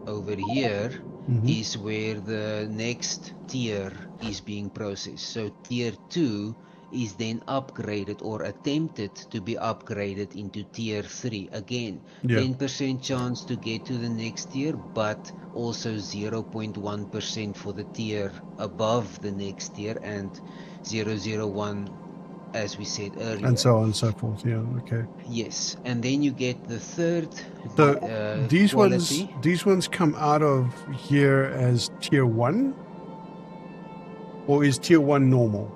over here Mm-hmm. is where the next tier is being processed. So tier 2 is then upgraded or attempted to be upgraded into tier 3. Again, Yeah. 10% chance to get to the next tier, but also 0.1% for the tier above the next tier, and 001, as we said earlier. And so on and so forth. Yeah. Okay. Yes, and then you get the third So these quality. ones come out of here as tier 1, or is tier 1 normal?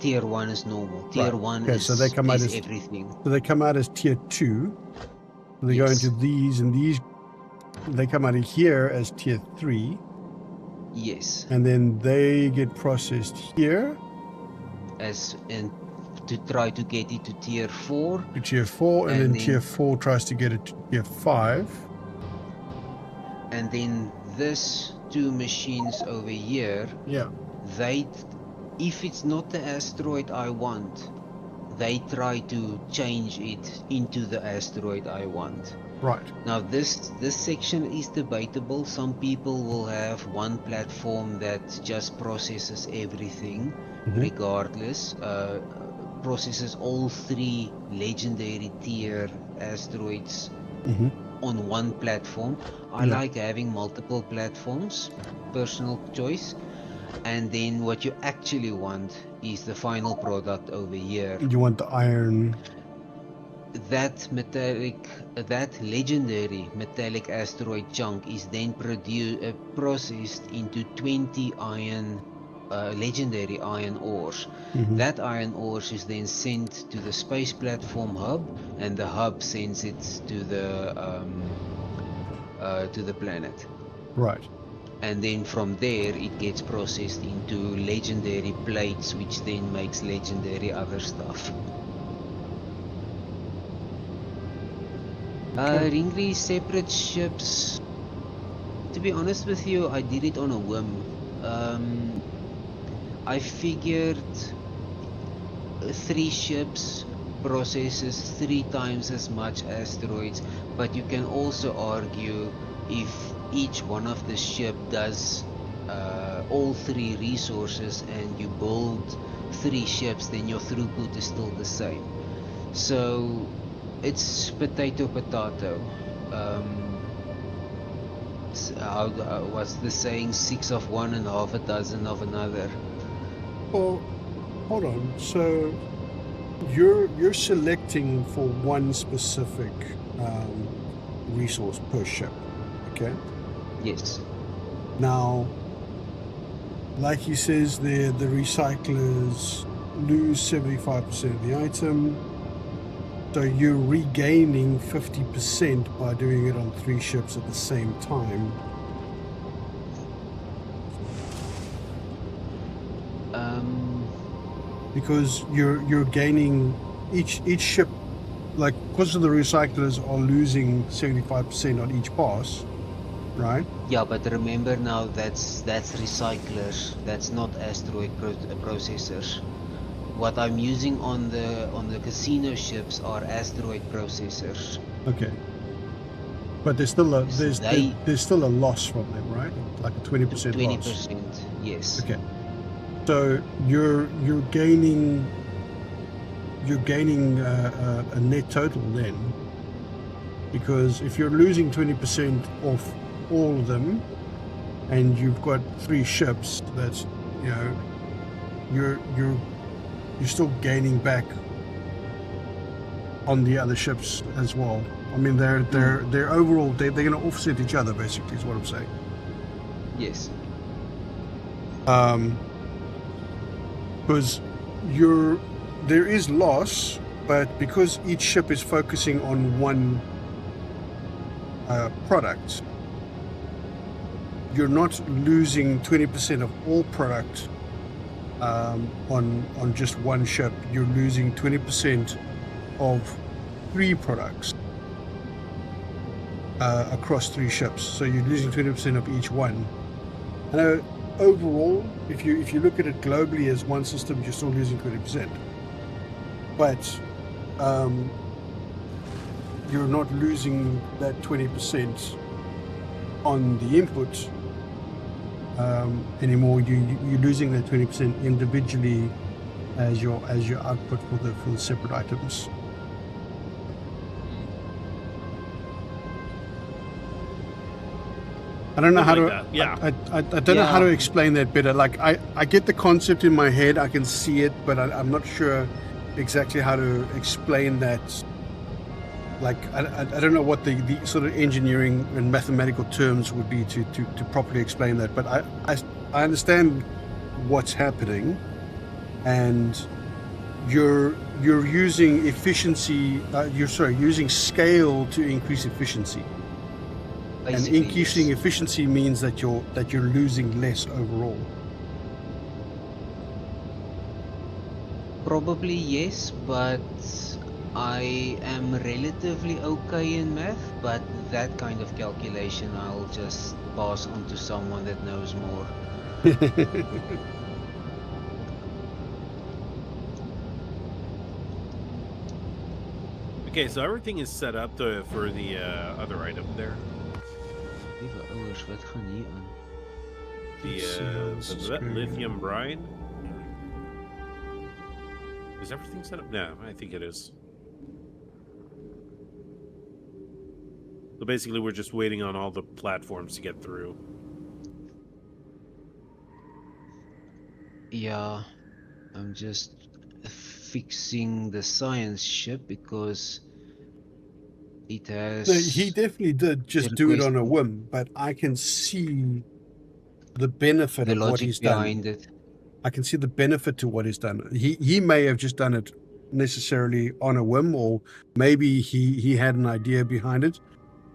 Tier 1 is normal. Tier Right. 1 Okay, is, so they come out is as- everything. So they come out as tier 2. So they go Yes. into these, and these they come out of here as tier 3, Yes, and then they get processed here as in to try to get it to tier 4. to tier 4, and And then then- tier 4 tries to get it to tier 5. And then this 2 machines over here, Yeah. they, if it's not the asteroid I want, they try to change it into the asteroid I want. Right. Now this section is debatable. Some people will have one platform that just processes everything, Mhm. regardless, processes all 3 legendary tier asteroids Mm-hmm. on one platform. I Yeah. like having multiple platforms, personal choice. And then what you actually want is the final product over here. You want the iron. That legendary metallic asteroid chunk is then processed into 20 iron, legendary iron ores. Mhm. That iron ores is then sent to the space platform hub, and the hub sends it to the planet. Right. And then from there it gets processed into legendary plates, which then makes legendary other stuff. Okay. Ringri separate ships. To be honest with you, I did it on a whim. I figured 3 ships processes 3 times as much asteroids, but you can also argue if each one of the ship does all 3 resources and you build 3 ships, then your throughput is still the same. So it's potato. What's the saying? 6 of one and half a dozen of another. Well, hold on. So you're selecting for one specific resource per ship, okay? Yes. Now, like he says there, the recyclers lose 75% of the item. So you're regaining 50% by doing it on 3 ships at the same time. Because you're gaining each ship, like, because of the recyclers are losing 75% on each pass, right? Yeah, but remember now that's recyclers. That's not asteroid processors. What I'm using on the casino ships are asteroid processors. Okay. But there's still a So there's still a loss from them, right? Like a 20% loss. 20%, yes. Okay. So you're gaining a net total then, because if you're losing 20% off all of them, and you've got 3 ships, that's, you know, you're still gaining back on the other ships as well. I mean, they're overall they're going to offset each other, basically, is what I'm saying. Yes. Because there is loss, but because each ship is focusing on one product, you're not losing 20% of all product on just one ship. You're losing 20% of 3 products across 3 ships. So you're losing 20% of each one. I know overall, if you look at it globally as one system, you're still losing 20%. But you're not losing that 20% on the input anymore. You're losing that 20% individually as your output for the separate items. I don't know how to. I don't know how to explain that better. Like I get the concept in my head. I can see it, but I'm not sure exactly how to explain that. Like I don't know what the sort of engineering and mathematical terms would be to properly explain that. But I understand what's happening, and you're using efficiency. Using scale to increase efficiency. Basically, and increasing efficiency means that you're losing less overall. Probably yes, but I am relatively okay in math, but that kind of calculation I'll just pass on to someone that knows more. Okay, so everything is set up for the other item there. The lithium brine. Is everything set up? No, I think it is. So basically, we're just waiting on all the platforms to get through. Yeah, I'm just fixing the science ship because it has... No, he definitely did just do it on a whim, but I can see the benefit of what he's done. It. I can see the benefit to what he's done. He may have just done it necessarily on a whim, or maybe he had an idea behind it.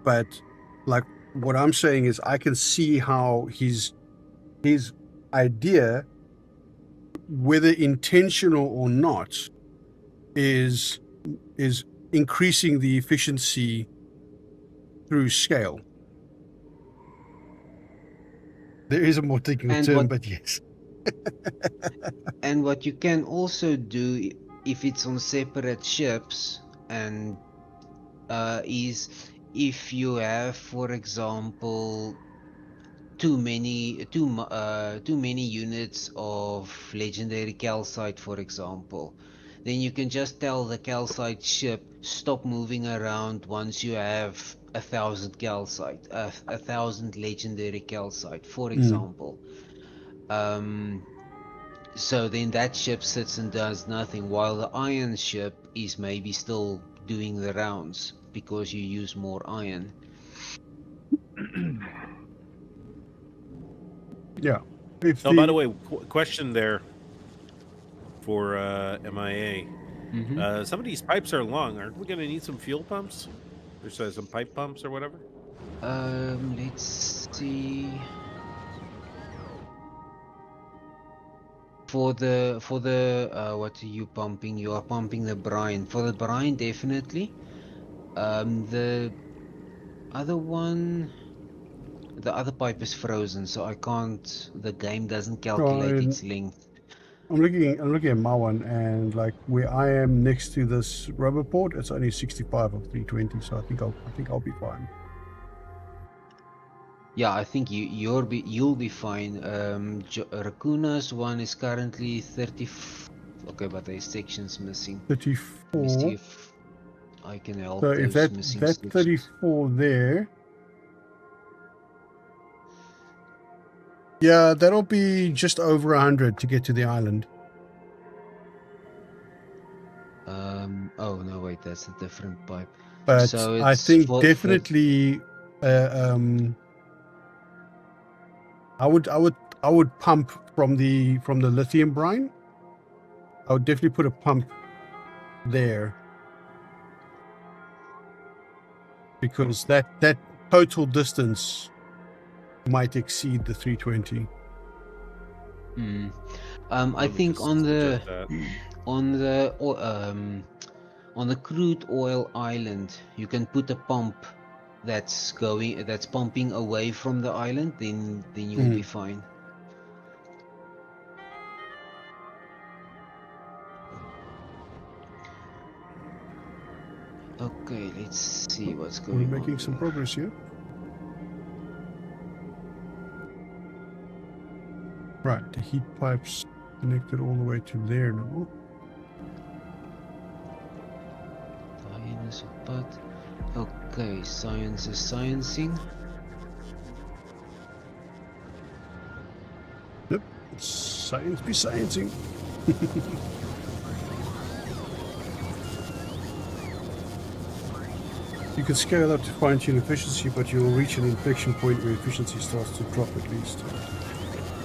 But like what I'm saying is, I can see how his idea, whether intentional or not, is increasing the efficiency through scale. There is a more technical term, but yes. And what you can also do, if it's on separate ships, and is if you have, for example, too many units of legendary calcite, for example, then you can just tell the calcite ship stop moving around once you have 1,000 calcite, 1,000 legendary calcite, for example. So then that ship sits and does nothing, while the iron ship is maybe still doing the rounds because you use more iron. Yeah. By the way, question there for MIA. Mm-hmm. Some of these pipes are long. Aren't we going to need some fuel pumps? Or some pipe pumps or whatever? Let's see. For the what are you pumping? You are pumping the brine. For the brine, definitely. The other one, the other pipe is frozen, so I can't. The game doesn't calculate its length. I'm looking at my one, and like where I am next to this rubber port, it's only 65 of 320, so I think I'll be fine. Yeah, I think you'll be fine. Rakuna's one is currently 30. Okay, but there's sections missing. 34. Let me see if I can help. So if that 34 there, Yeah, that'll be just over 100 to get to the island. Oh no, wait, that's a different pipe. But So I it's think for definitely, I would pump from the lithium brine. I would definitely put a pump there, because that total distance might exceed the 320. I Let me think just on the check that. on the crude oil island, you can put a pump that's pumping away from the island. Then you'll be fine. Okay, let's see what's We're going making on some here. progress here. Right, the heat pipes connected all the way to there now. Science of pot. Okay, science is sciencing. Yep, science be sciencing. You can scale up to fine-tune efficiency, but you'll reach an inflection point where efficiency starts to drop at least.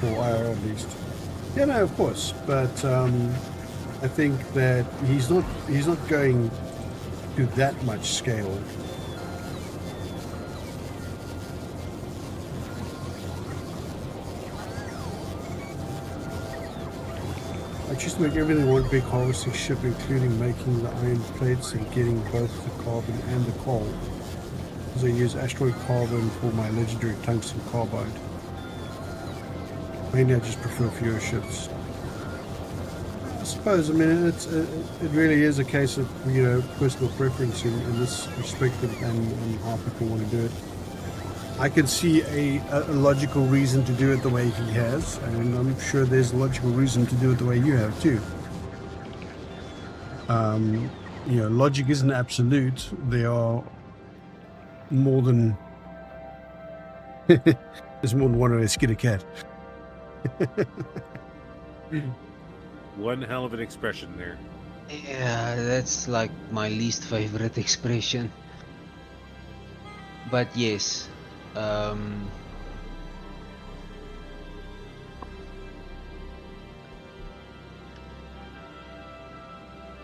Or IR at least. Yeah, no, of course. But I think that he's not going to that much scale. I choose to make everything one big harvesting ship, including making the iron plates and getting both the carbon and the coal. Because I use asteroid carbon for my legendary tungsten carbide. Mainly I just prefer fewer ships. I suppose, I mean, it really is a case of, you know, personal preference in this respect, and how people want to do it. I can see a logical reason to do it the way he has, and I'm sure there's a logical reason to do it the way you have too. You know, logic isn't absolute. There are more than there's more than one way to skin a cat. One hell of an expression there. Yeah, that's like my least favorite expression. But yes, I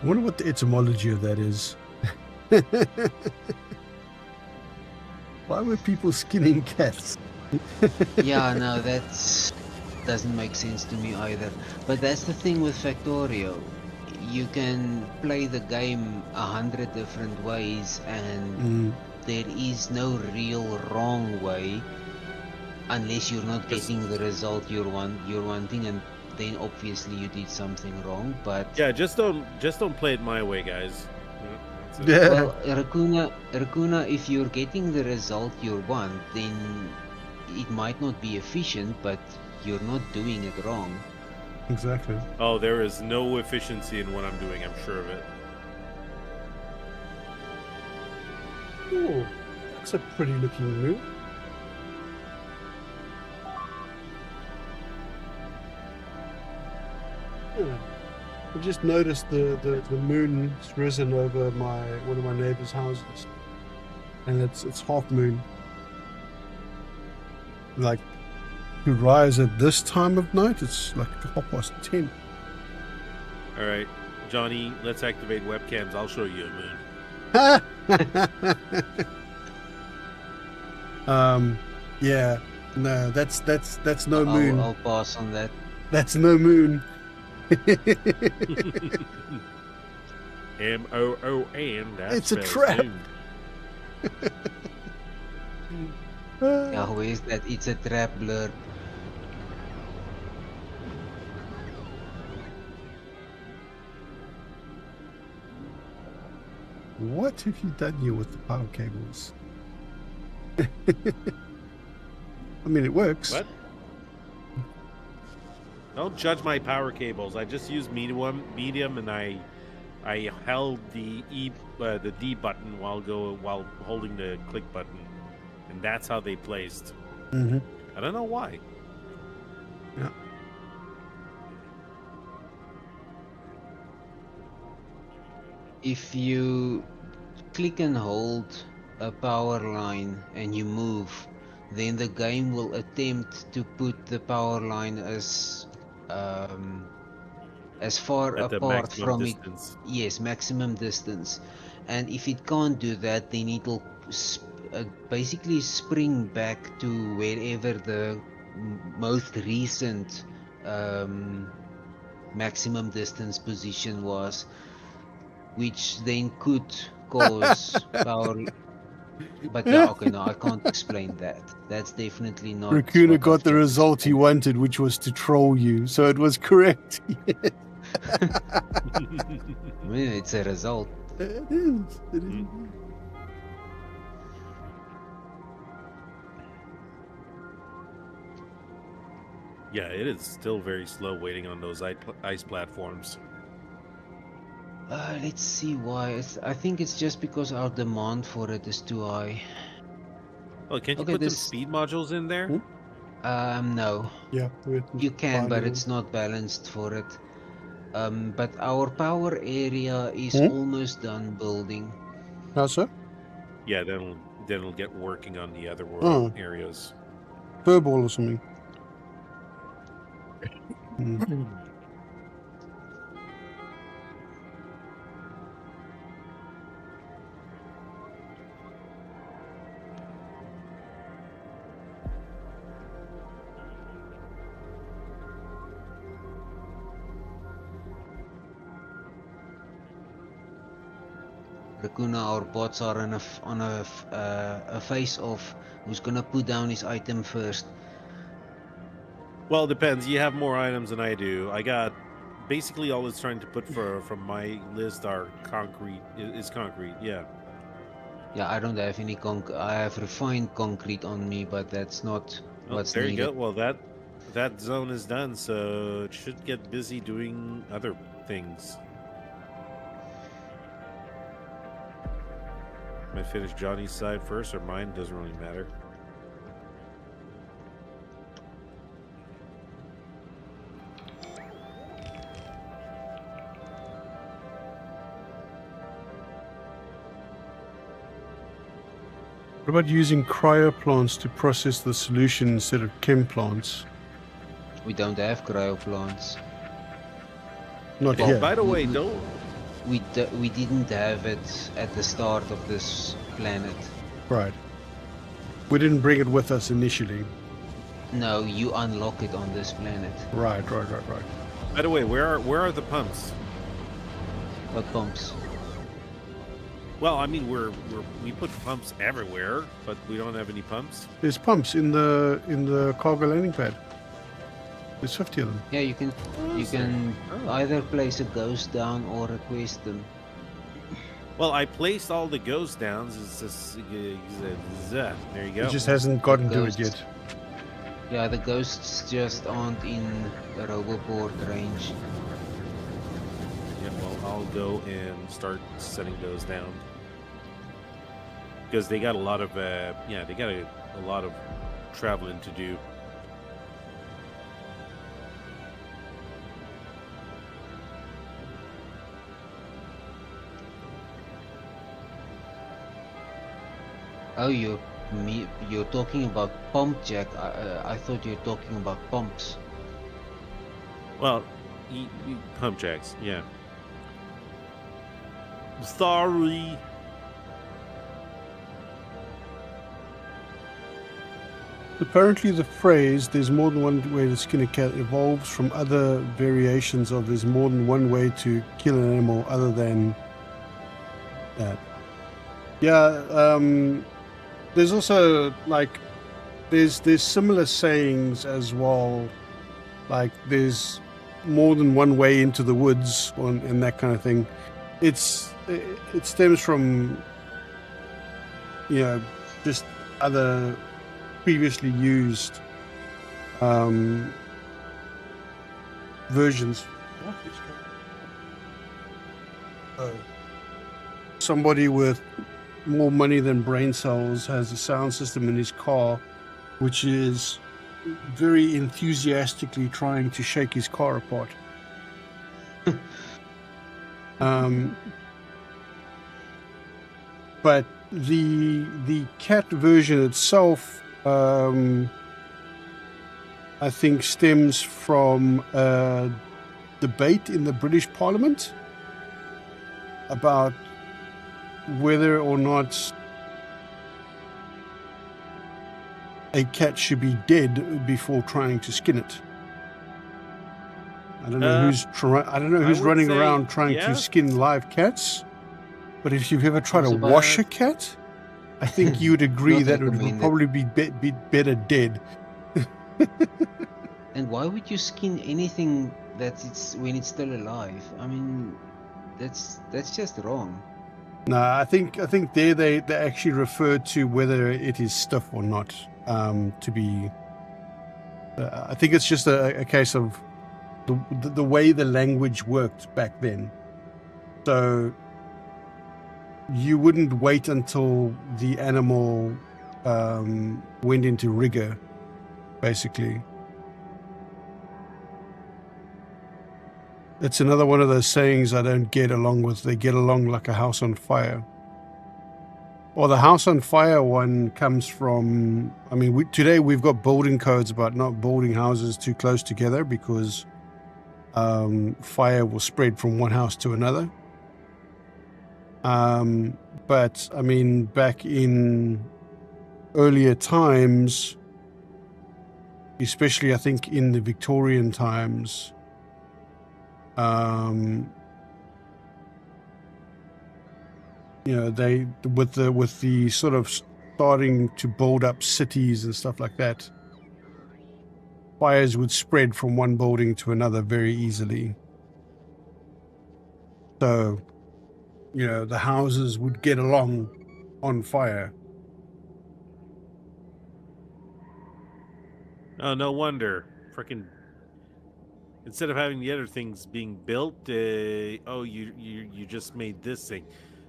wonder what the etymology of that is. Why were people skinning cats? yeah, no, that doesn't make sense to me either. But that's the thing with Factorio. You can play the game 100 different ways, and there is no real wrong way, unless you're not getting the result you're wanting, and then obviously you did something wrong. But Yeah, just don't play it my way, guys. That's it. Yeah. well, Raccoona, if you're getting the result you want, then it might not be efficient, but you're not doing it wrong. Exactly. Oh, there is no efficiency in what I'm doing, I'm sure of it. Oh, that's a pretty looking moon. Yeah. I just noticed the moon's risen over one of my neighbor's houses, and it's half moon. Like, to rise at this time of night, it's like 10:30. All right, Johnny, let's activate webcams. I'll show you a moon. Yeah, no, that's no moon. I'll pass on that. That's no moon. MOON. It's a trap. Yeah, who is that? It's a trap blur. What have you done here with the power cables? I mean, it works. What? Don't judge my power cables. I just used medium, and I held the D button while holding the click button, and that's how they placed. Mm-hmm. I don't know why. Yeah. If you click and hold a power line and you move, then the game will attempt to put the power line as far At the apart maximum from it. distance. Yes, maximum distance. And if it can't do that, then it'll basically spring back to wherever the most recent maximum distance position was, which then could cause power. But yeah, okay, no, I can't explain that. That's definitely not Raccoona what got I've the just result he explained. wanted, which was to troll you. So it was correct. Yeah, it's a result. It is. It is. Mm. Yeah, it is still very slow waiting on those ice platforms. Let's see why. I think it's just because our demand for it is too high. Oh, can't you Okay, put some this speed modules in there? no, Yeah. you can, but Binary. it's not balanced for it. But our power area is Hmm? almost done building. How so? Yeah, then it'll get working on the other Oh. areas. Furball or something. Hmm. Raccoona, our bots are on a face-off. Who's gonna put down his item first? Well, it depends. You have more items than I do. I got basically all it's trying to put from my list are concrete. Is concrete, yeah. Yeah, I don't have any I have refined concrete on me, but that's not Oh, what's there you needed. go. Well, that zone is done, so it should get busy doing other things. Am I finish Johnny's side first or mine? Doesn't really matter. What about using cryo plants to process the solution instead of chem plants? We don't have cryo plants. Not Oh, here. by the way, don't. We didn't have it at the start of this planet. Right. We didn't bring it with us initially. No, you unlock it on this planet. Right. By the way, where are the pumps? What pumps? Well, I mean, we put pumps everywhere, but we don't have any pumps. There's pumps in the cargo landing pad. There's 50 of them. Yeah, you can Oh. either place a ghost down or request them. Well, I placed all the ghost downs. It's just there you go. It just hasn't gotten to it Ghosts. yet. Yeah, the ghosts just aren't in the roboport range. Yeah, well, I'll go and start setting those down because they got a lot of they got a lot of traveling to do. Oh, you're talking about pump jack. I thought you were talking about pumps. Well, pump jacks, yeah. Sorry. Apparently the phrase "there's more than one way to skin a cat" evolves from other variations of "there's more than one way to kill an animal other than that." Yeah, there's also like there's similar sayings as well, like there's more than one way into the woods and that kind of thing. It stems from just other previously used versions. What is going on? Somebody with more money than brain cells has a sound system in his car, which is very enthusiastically trying to shake his car apart. But the cat version itself, I think, stems from a debate in the British Parliament about whether or not a cat should be dead before trying to skin it. I don't know who's running around trying to skin live cats, but if you've ever tried to wash a cat, I think you would agree that it would probably be better dead. And why would you skin anything when it's still alive? I mean, that's just wrong. No, I think there they actually refer to whether it is stiff or not. To be, I think it's just a case of the way the language worked back then. So you wouldn't wait until the animal went into rigor, basically. It's another one of those sayings I don't get along with. They get along like a house on fire. Well, the house on fire one comes from, I mean, today we've got building codes about not building houses too close together because fire will spread from one house to another. But, I mean, back in earlier times, especially I think in the Victorian times, you know, they with the sort of starting to build up cities and stuff like that, fires would spread from one building to another very easily. So, you know, the houses would get along on fire. Oh, no wonder. Freaking. Instead of having the other things being built, you just made this thing.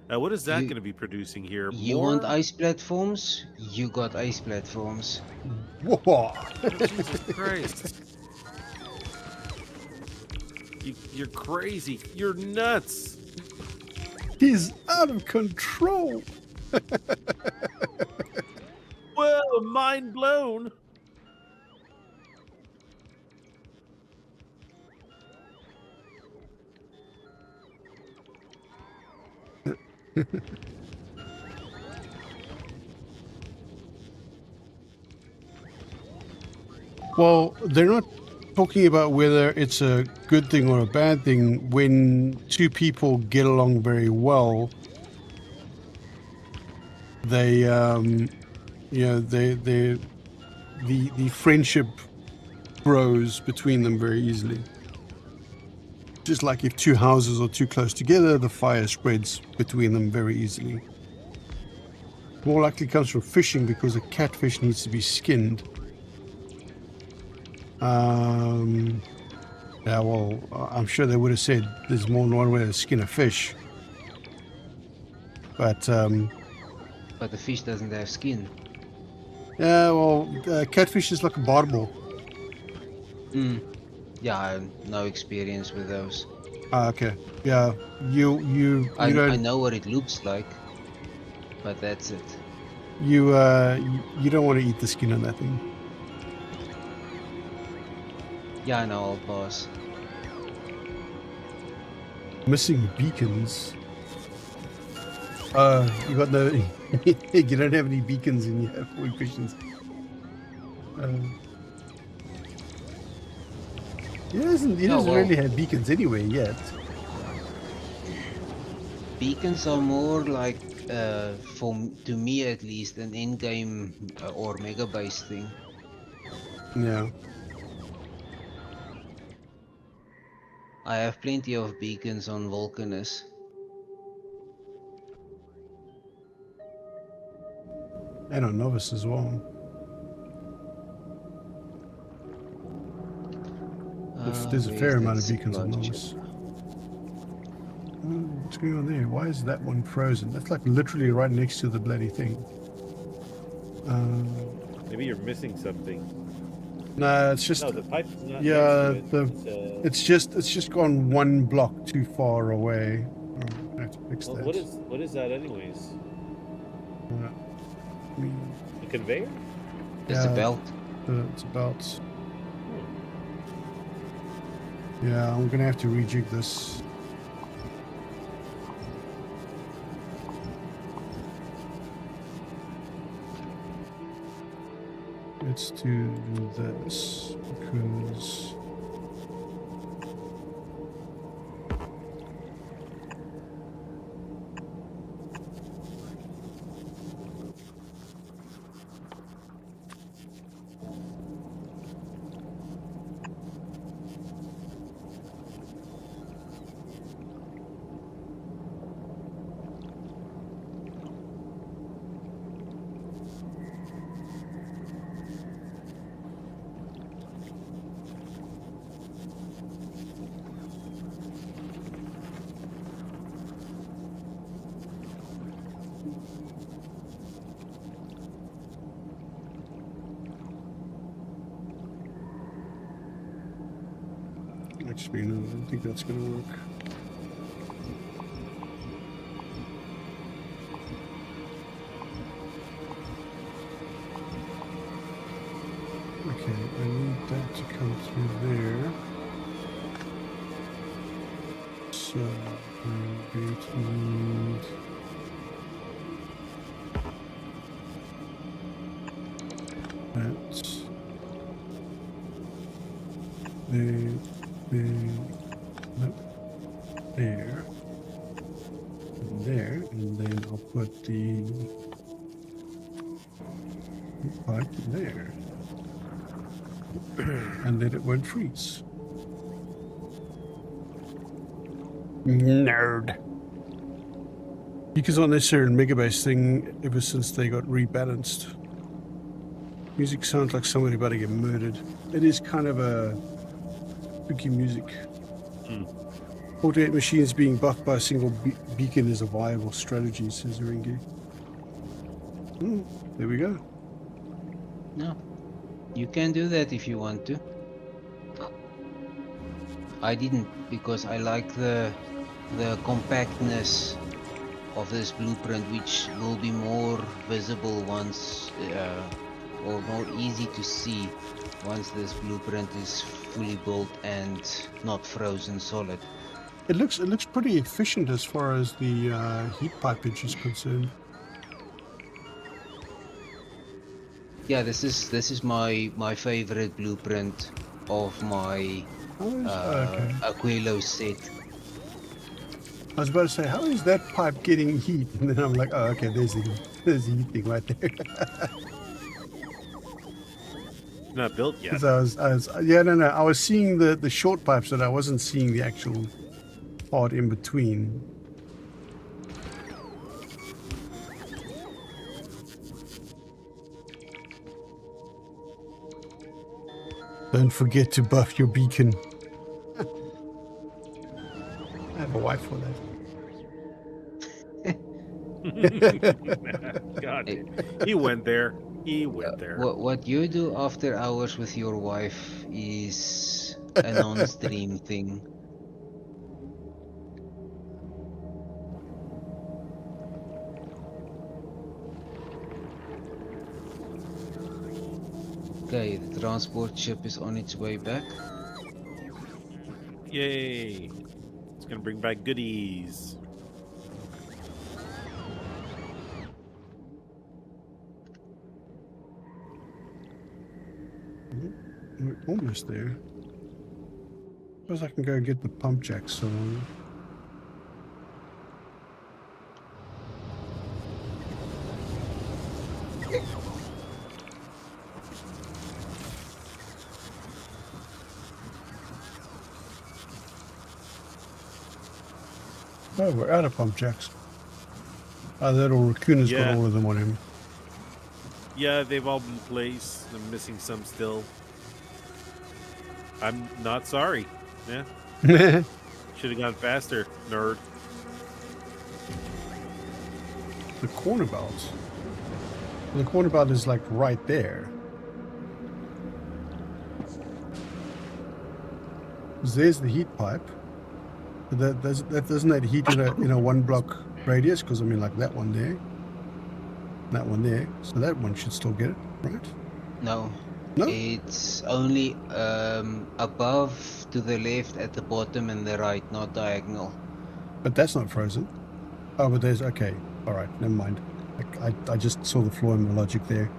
What is that going to be producing here? You want ice platforms? You got ice platforms. Whoa! Jesus Christ! You're crazy. You're nuts. He's out of control. Whoa! Mind blown. Well, they're not talking about whether it's a good thing or a bad thing. When two people get along very well, they, you know, the friendship grows between them very easily. Just like if two houses are too close together, the fire spreads between them very easily. More likely comes from fishing because a catfish needs to be skinned. Yeah, well, I'm sure they would have said there's more than one way to skin a fish. But the fish doesn't have skin. Yeah, well, catfish is like a barbel. Yeah, I have no experience with those. Okay. Yeah, you I don't. know what it looks like, but that's it. You don't want to eat the skin on that thing. Yeah, I know, I'll pass. Missing beacons. You got no. You don't have any beacons in your equations. He doesn't really have beacons anywhere yet. Beacons are more like, to me at least, an in-game or Megabase thing. Yeah. I have plenty of beacons on Vulcanus. And on Novus as well. There's a fair amount of beacons on Novus. What's going on there? Why is that one frozen? That's like literally right next to the bloody thing. Maybe you're missing something. No, it's just No, the pipe's not yeah. next to it. It's just gone one block too far away. Oh, I have to fix Well, that. what is that anyways? I mean, A conveyor? It's a yeah, belt. it's about. Yeah, I'm gonna have to rejig this. Let's do this because actually, no, I don't think that's gonna work. Okay, I need that to come through there. So I'm going to need that. There, and then I'll put the pipe there, and then it won't freeze. Nerd. Because on this certain Megabase thing, ever since they got rebalanced, music sounds like somebody about to get murdered. It is kind of a spooky music. 48 machines being buffed by a single beacon is a viable strategy, says Ringy. There we go. No, you can do that if you want to. I didn't because I like the compactness of this blueprint, which will be more visible once, or more easy to see once this blueprint is fully built and not frozen solid. It looks pretty efficient as far as the heat pipage is concerned. Yeah, this is my favorite blueprint of my Okay. Aquilo set. I was about to say, how is that pipe getting heat? And then I'm like, oh, okay, there's the heat thing right there. Not built yet. 'Cause I was, yeah, no, I was seeing the short pipes, but I wasn't seeing the actual part in between. Don't forget to buff your beacon. I have a wife for that. God, he went there. He went there. What you do after hours with your wife is a non-stream thing. Okay, the transport ship is on its way back. Yay! It's gonna bring back goodies. We're almost there. Suppose I can go get the pump jacks. So. Oh, we're out of pump jacks. Oh, that old raccoon has got all of them on him. Yeah, they've all been placed. I'm missing some still. I'm not sorry. Yeah. Should have gone faster, nerd. The corner belt. The corner belt is like right there. 'Cause there's the heat pipe. But that doesn't that heat in a 1 block radius? Because I mean, like that one there, that one there. So that one should still get it, right? No. No? It's only above to the left, at the bottom, and the right, not diagonal. But that's not frozen. Oh, but there's okay. All right, never mind. I just saw the flaw in my logic there.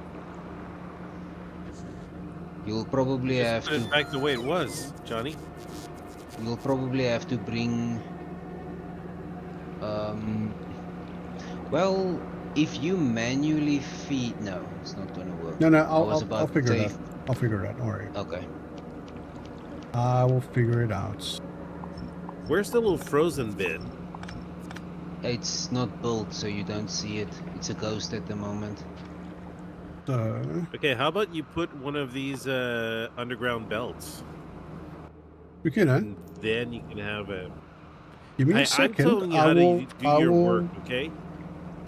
You'll probably have Put it to. back the way it was, Johnny. You'll probably have to bring. Well, if you manually feed, no, it's not gonna work. No, I was I'll about to figure it say- out. I'll figure it out. Don't worry. Okay. I will figure it out. Where's the little frozen bin? It's not built, so you don't see it. It's a ghost at the moment. So Okay, how about you put one of these underground belts, we can. and then you can have a. Give me Hey, a I'm second. telling you I how will. to do I your will. work, okay?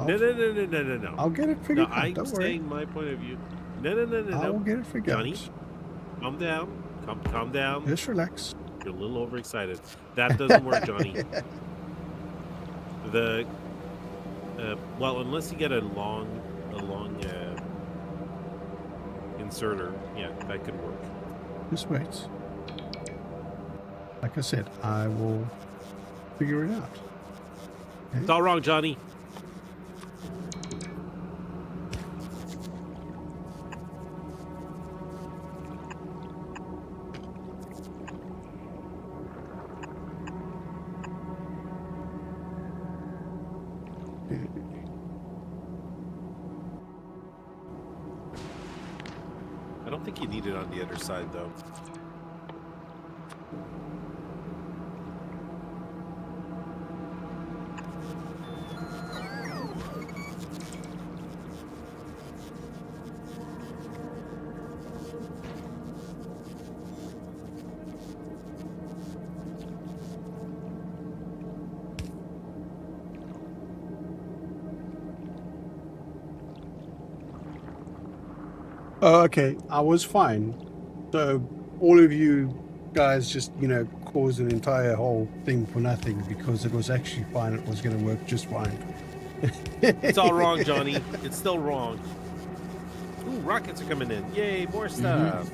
I'll, No. I'll get it No, figured out. I'm Don't worry. saying my point of view. No. I will get it figured Johnny? out. Calm down. Calm down. Just relax. You're a little overexcited. That doesn't work, Johnny. The well, unless you get a long inserter, yeah, that could work. Just wait. Like I said, I will figure it out. It's all wrong, Johnny. I don't think you need it on the other side, though. Oh, okay. I was fine. So all of you guys just, caused an entire whole thing for nothing because it was actually fine. It was going to work just fine. It's all wrong, Johnny. It's still wrong. Ooh, rockets are coming in. Yay, more stuff.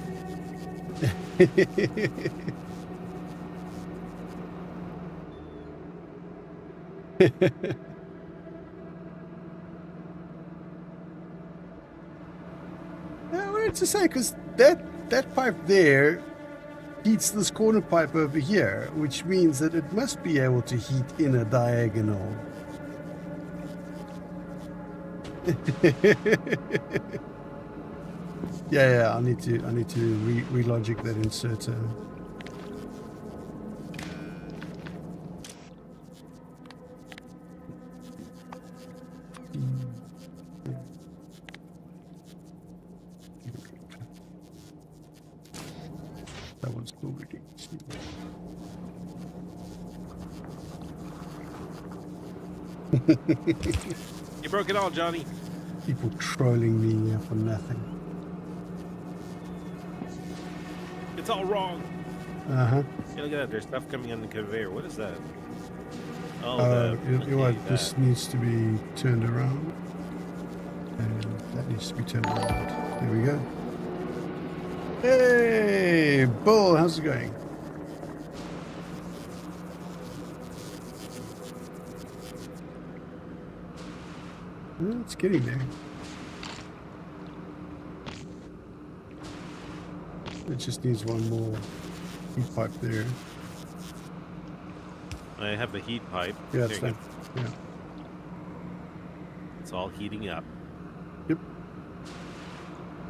I wanted to say, because that pipe there heats this corner pipe over here, which means that it must be able to heat in a diagonal. yeah, I need to relogic that inserter. That one's still reading. You broke it all, Johnny. People trolling me for nothing. It's all wrong. Uh-huh. Hey, look at that. There's stuff coming on the conveyor. What is that? Oh, You know what? that. This needs to be turned around. And that needs to be turned around. There we go. Hey, Bull, how's it going? Well, it's getting there. It just needs one more heat pipe there. I have the heat pipe. Yeah, There it's you fine. go. Yeah. It's all heating up. Yep.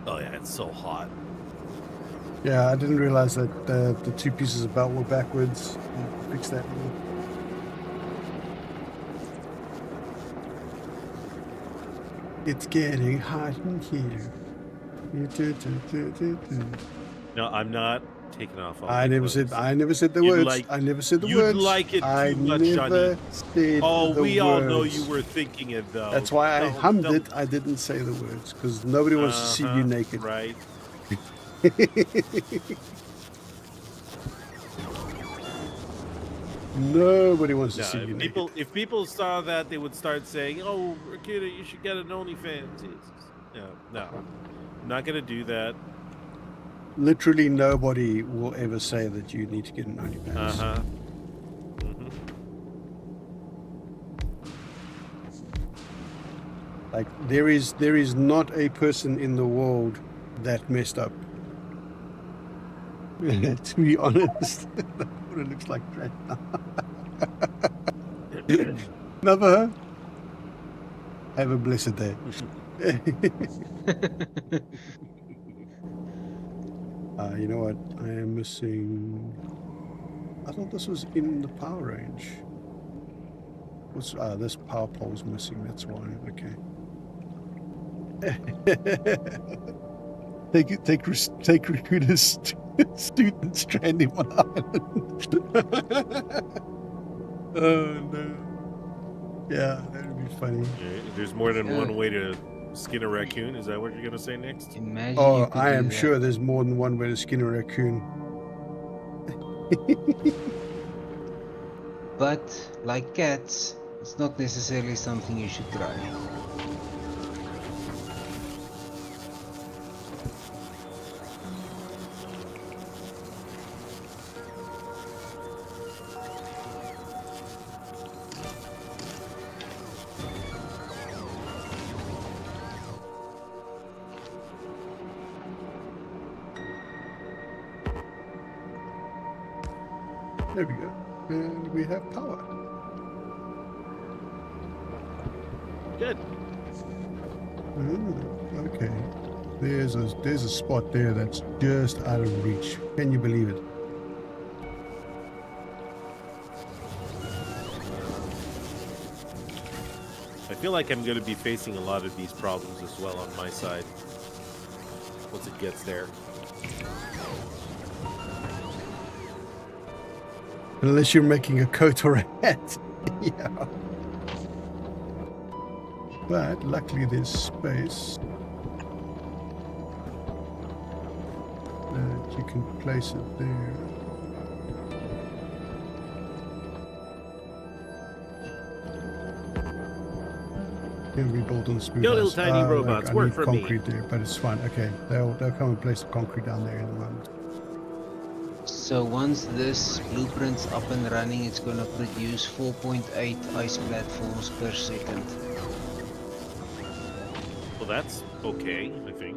Oh yeah, it's so hot. Yeah, I didn't realize that the two pieces of belt were backwards. Fix that. It's getting hot in here. No, I'm not taking off all I the never said. clothes. I never said the You'd words. like- I never said the you'd words. like it I too much, never Johnny. said Oh, the we all know words. you were thinking it though. That's why I Don't- hummed don't- it. I didn't say the words because nobody wants to see you Uh-huh, naked. Right. Nobody wants to No, see you naked. if people saw that, they would start saying, "Oh, Rakita, you should get an OnlyFans." No, I'm not gonna do that. Literally nobody will ever say that you need to get an OnlyFans. Mm-hmm. Like there is not a person in the world that messed up. To be honest, that's what it looks like right now. Never. Have a blessed day. You know what? I am missing. I thought this was in the power range. What's this power pole's missing? That's why. Okay. Take recruiters students stranding on island. Oh no. Yeah, that would be funny. There's more than one way to skin a raccoon. Is that what you're gonna say next? Imagine Oh, you could I do am that. sure there's more than one way to skin a raccoon. But like cats, it's not necessarily something you should try. There we go. And we have power. Good. Okay. There's a spot there that's just out of reach. Can you believe it? I feel like I'm going to be facing a lot of these problems as well on my side once it gets there. Unless you're making a coat or a hat. Yeah. But luckily there's space that you can place it there. Can we build on smooth Your little ice? tiny robots I work need for me. concrete there, but it's fine. Okay, they'll come and place the concrete down there in a moment. So once this blueprint's up and running, it's gonna produce 4.8 ice platforms per second. Well, that's okay, I think.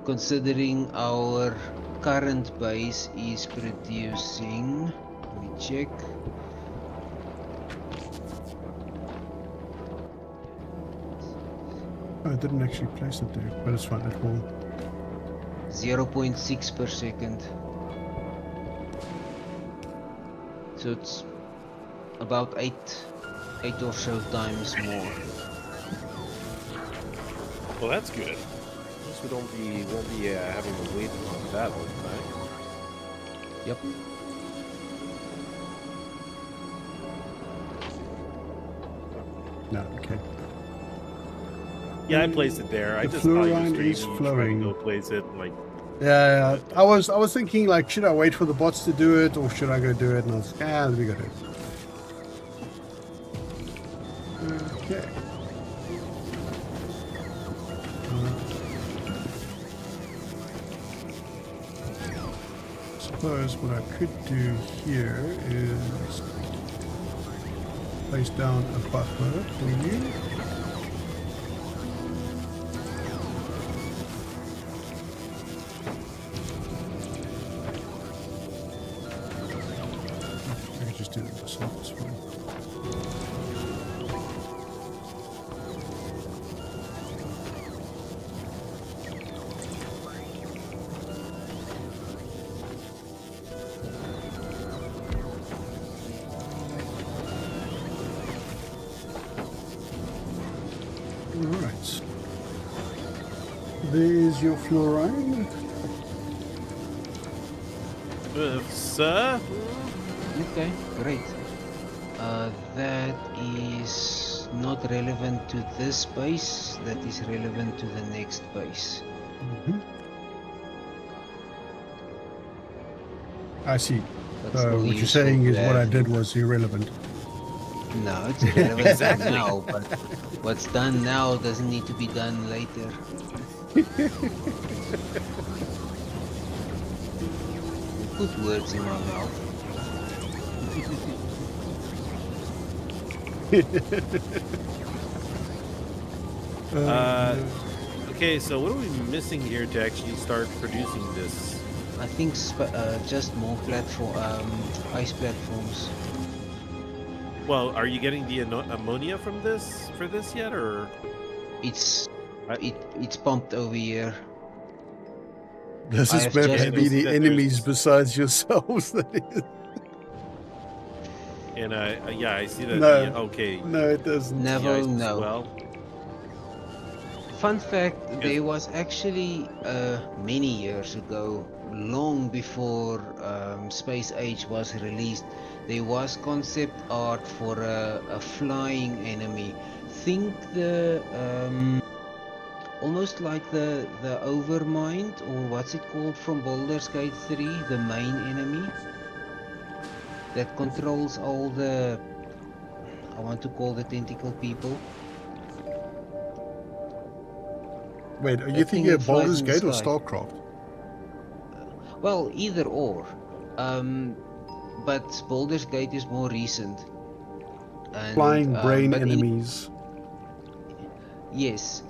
Considering our current base is producing, let me check, Oh, I didn't actually place it there, but it's fine. It will. 0.6 per second. So it's about 8 or so times more. Well, that's good. At least we won't be having to wait on that all the time. Yep. No, okay. Yeah, I placed it there. I The just saw your fluorine stream is and you flowing. tried to go place it. Like, Yeah, I was thinking like, should I wait for the bots to do it or should I go do it? And I was like, let me go do it. Okay. Suppose what I could do here is place down a buffer for you. I can just do it myself, it's fine. Alright. There's your fluorine. sir? Okay, great. That is not relevant to this base, that is relevant to the next base. I see. but still What you're useful saying to is what I have. did was irrelevant. No, it's relevant Exactly. now, but what's done now doesn't need to be done later. Put words in my mouth. Okay, so what are we missing here to actually start producing this? I think just more ice platforms. Well, are you getting the ammonia from this yet, or It's I- it's pumped over here. Does I this have map just have noticed any that enemies there's- besides yourselves? That is? and yeah, I see that. No. Okay, No, it doesn't. the Never ice as know. well. Fun fact, Yes. there was actually many years ago, long before Space Age was released, there was concept art for a flying enemy. Think the almost like the Overmind, or what's it called from Baldur's Gate 3, the main enemy that controls all the, I want to call the tentacle people. Wait, are you That thing thinking that of flies Baldur's in the Gate or sky. StarCraft? Well, either or. But Baldur's Gate is more recent. And, Flying brain but enemies. yes.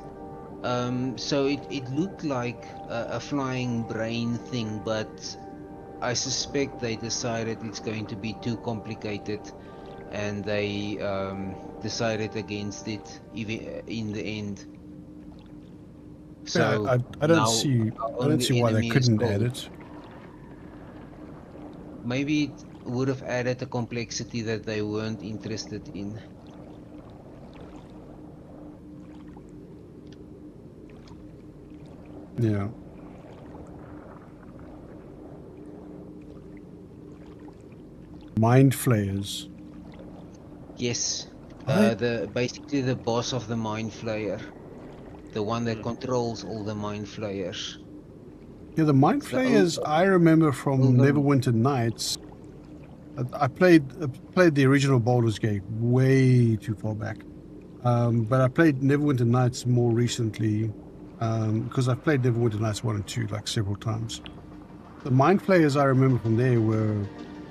So it looked like a flying brain thing, but I suspect they decided it's going to be too complicated, and they decided against it in the end. So Yeah, I don't now see. our I don't only see why they enemy is couldn't add gold. it. Maybe it would have added a complexity that they weren't interested in. Yeah. Mind flayers. Yes, What? basically the boss of the Mind Flayer, the one that controls all the Mind Flayers. Yeah, the mind The flayers I remember from Over- Neverwinter Nights. I played the original Baldur's Gate way too far back, but I played Neverwinter Nights more recently because I've played Neverwinter Nights 1 and 2 like several times. The mind flayers I remember from there were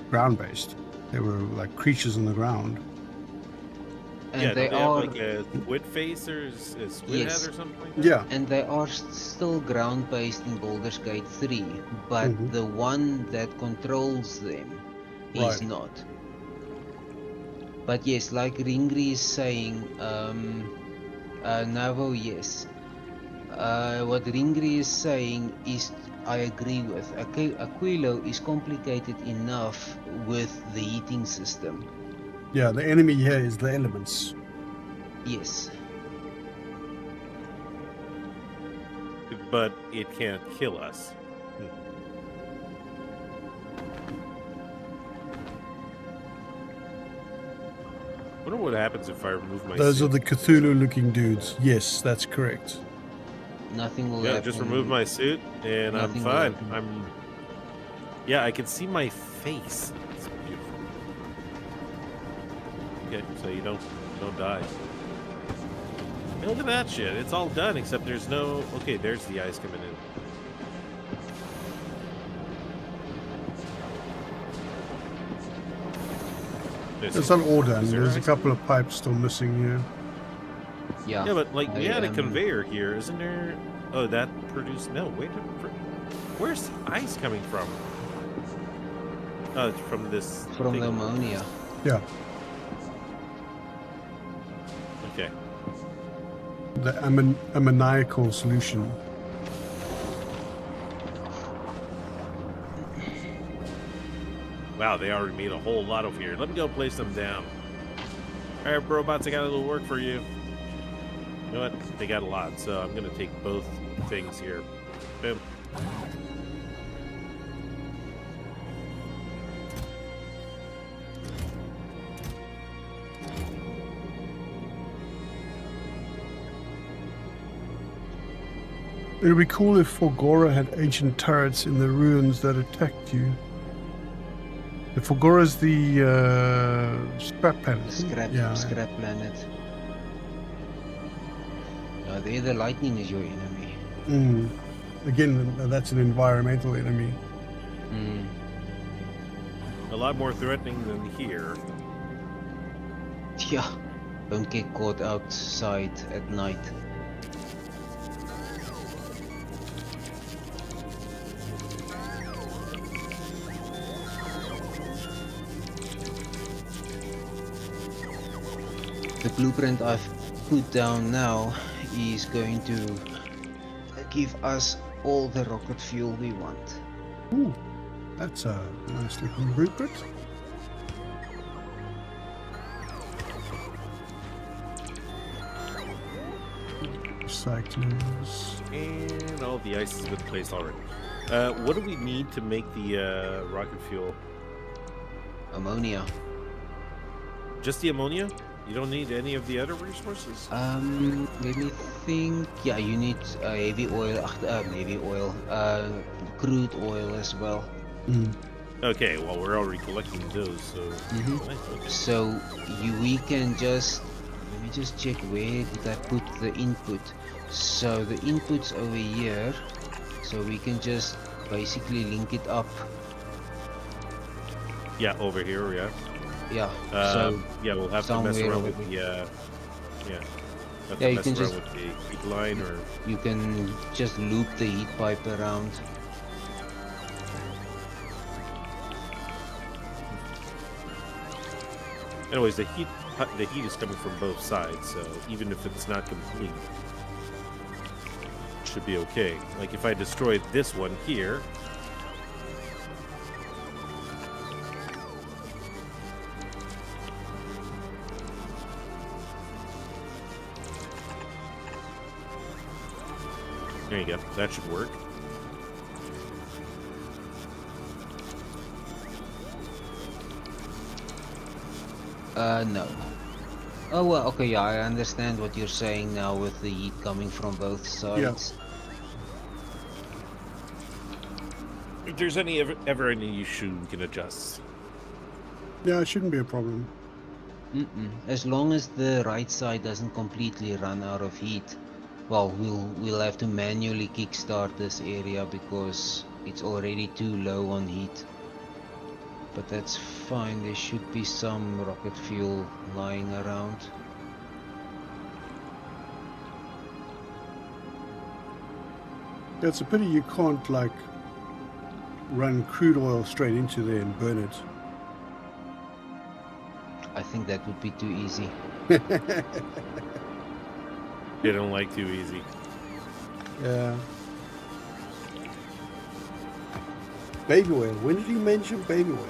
ground based. They were like creatures on the ground. And Yeah, they don't have are, like a squid face or a squid Yes. head or something like that? Yeah, and they are still ground based in Baldur's Gate 3, but Mhm. the one that controls them is Right. not. But yes, like Ringri is saying, Navo, yes. What Ringri is saying is, I agree with. Aquilo is complicated enough with the heating system. yeah. The enemy here is the elements. Yes. But it can't kill us. I wonder what happens if I remove my Those suit. are the Cthulhu-looking dudes. Yes, that's correct. Nothing will Yeah, happen. just remove my suit and Nothing I'm will fine. happen. Yeah, I can see my face. It's beautiful. Okay, so you don't die. Hey, look at that shit. It's all done except there's no. Okay, there's the ice coming in. It's not all done. Is there There's a ice? couple of pipes still missing here. Yeah. Yeah, but like we I, had a conveyor here, isn't there? Oh, that produced. No, wait. Where's ice coming from? Oh, it's from this. From thing. the ammonia. Yeah, Okay. the ammoniacal solution. Wow, they already made a whole lot over here. Let me go place them down. All right, robots, I got a little work for you. You know what? They got a lot, so I'm gonna take both things here. Boom. It would be cool if Forgora had ancient turrets in the ruins that attacked you. The Fulgora's the scrap planet. The scrap planet. There the lightning is your enemy. Again, that's an environmental enemy. A lot more threatening than here. Yeah, don't get caught outside at night. The blueprint I've put down now is going to give us all the rocket fuel we want. Ooh, that's a nice looking blueprint. Cyclones. And all the ice has been placed already. What do we need to make the rocket fuel? Ammonia. Just the ammonia? You don't need any of the other resources? Let me think. Yeah, you need heavy oil, crude oil as well. Okay, well, we're already collecting those, so... Okay. So, we can just... Let me just check where did I put the input. So, the input's over here. So, we can just basically link it up. Yeah, over here, yeah. Yeah, yeah, we'll have to mess around with the, yeah, you can just with the heat line, or you can just loop the heat pipe around. anyways, the heat is coming from both sides, so even if it's not complete, it should be okay. Like if I destroyed this one here. There you go. That should work. No. Oh, well, okay, yeah, I understand what you're saying now with the heat coming from both sides. Yeah. If there's ever any issue, we can adjust. Yeah, it shouldn't be a problem. As long as the right side doesn't completely run out of heat. Well, we'll have to manually kickstart this area because it's already too low on heat. But that's fine, there should be some rocket fuel lying around. It's a pity you can't, like, run crude oil straight into there and burn it. I think that would be too easy. They don't like too easy. Yeah. Baby oil. When did he mention baby oil?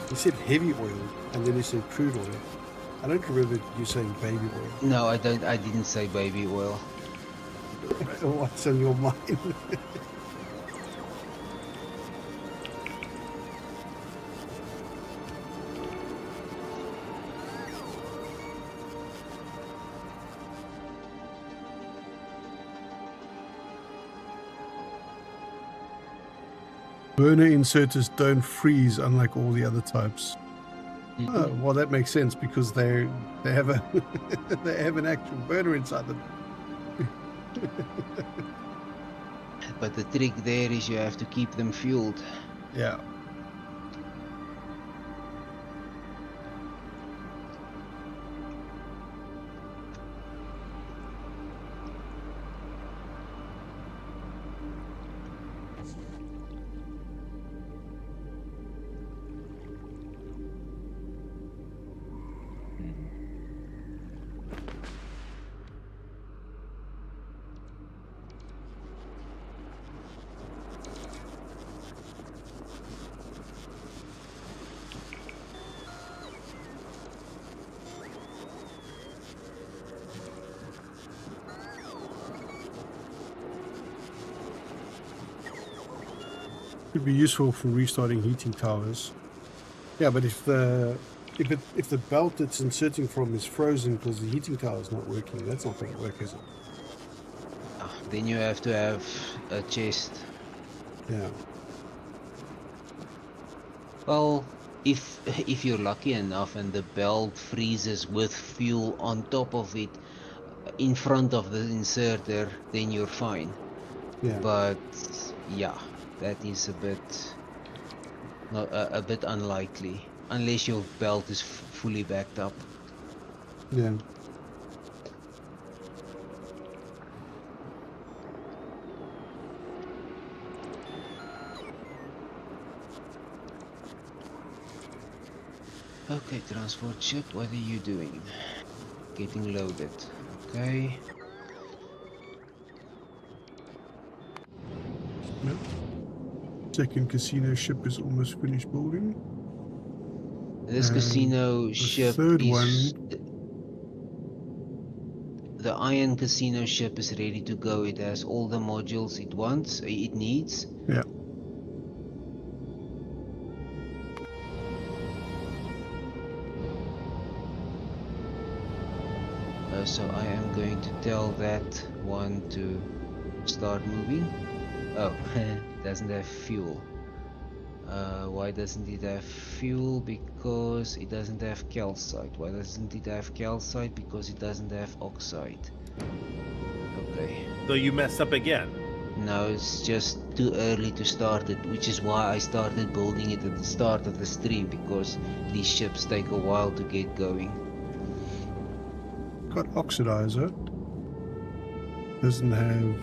He said heavy oil, and then he said crude oil. I don't remember you saying baby oil. No, I didn't say baby oil. What's on your mind? Burner inserters don't freeze unlike all the other types. Oh, well, that makes sense because they have a they have an actual burner inside them. But the trick there is you have to keep them fueled. Yeah. Could be useful for restarting heating towers. Yeah, but if the belt it's inserting from is frozen because the heating tower is not working, that's not going to work, is it? Then you have to have a chest. Yeah. Well, if you're lucky enough and the belt freezes with fuel on top of it in front of the inserter, then you're fine. Yeah. But yeah, that is a bit not a bit unlikely unless your belt is fully backed up. Yeah. Okay, transport ship, what are you doing? Getting loaded. Okay. Yep. Second casino ship is almost finished building. This And casino the ship third is one. the iron casino ship is ready to go. It has all the modules it wants, it needs. Yeah. So I am going to tell that one to start moving. Oh, doesn't have fuel. Why doesn't it have fuel? Because it doesn't have calcite. Why doesn't it have calcite? Because it doesn't have oxide. Okay. So you messed up again. No, it's just too early to start it, which is why I started building it at the start of the stream, because these ships take a while to get going. Got oxidizer. Doesn't have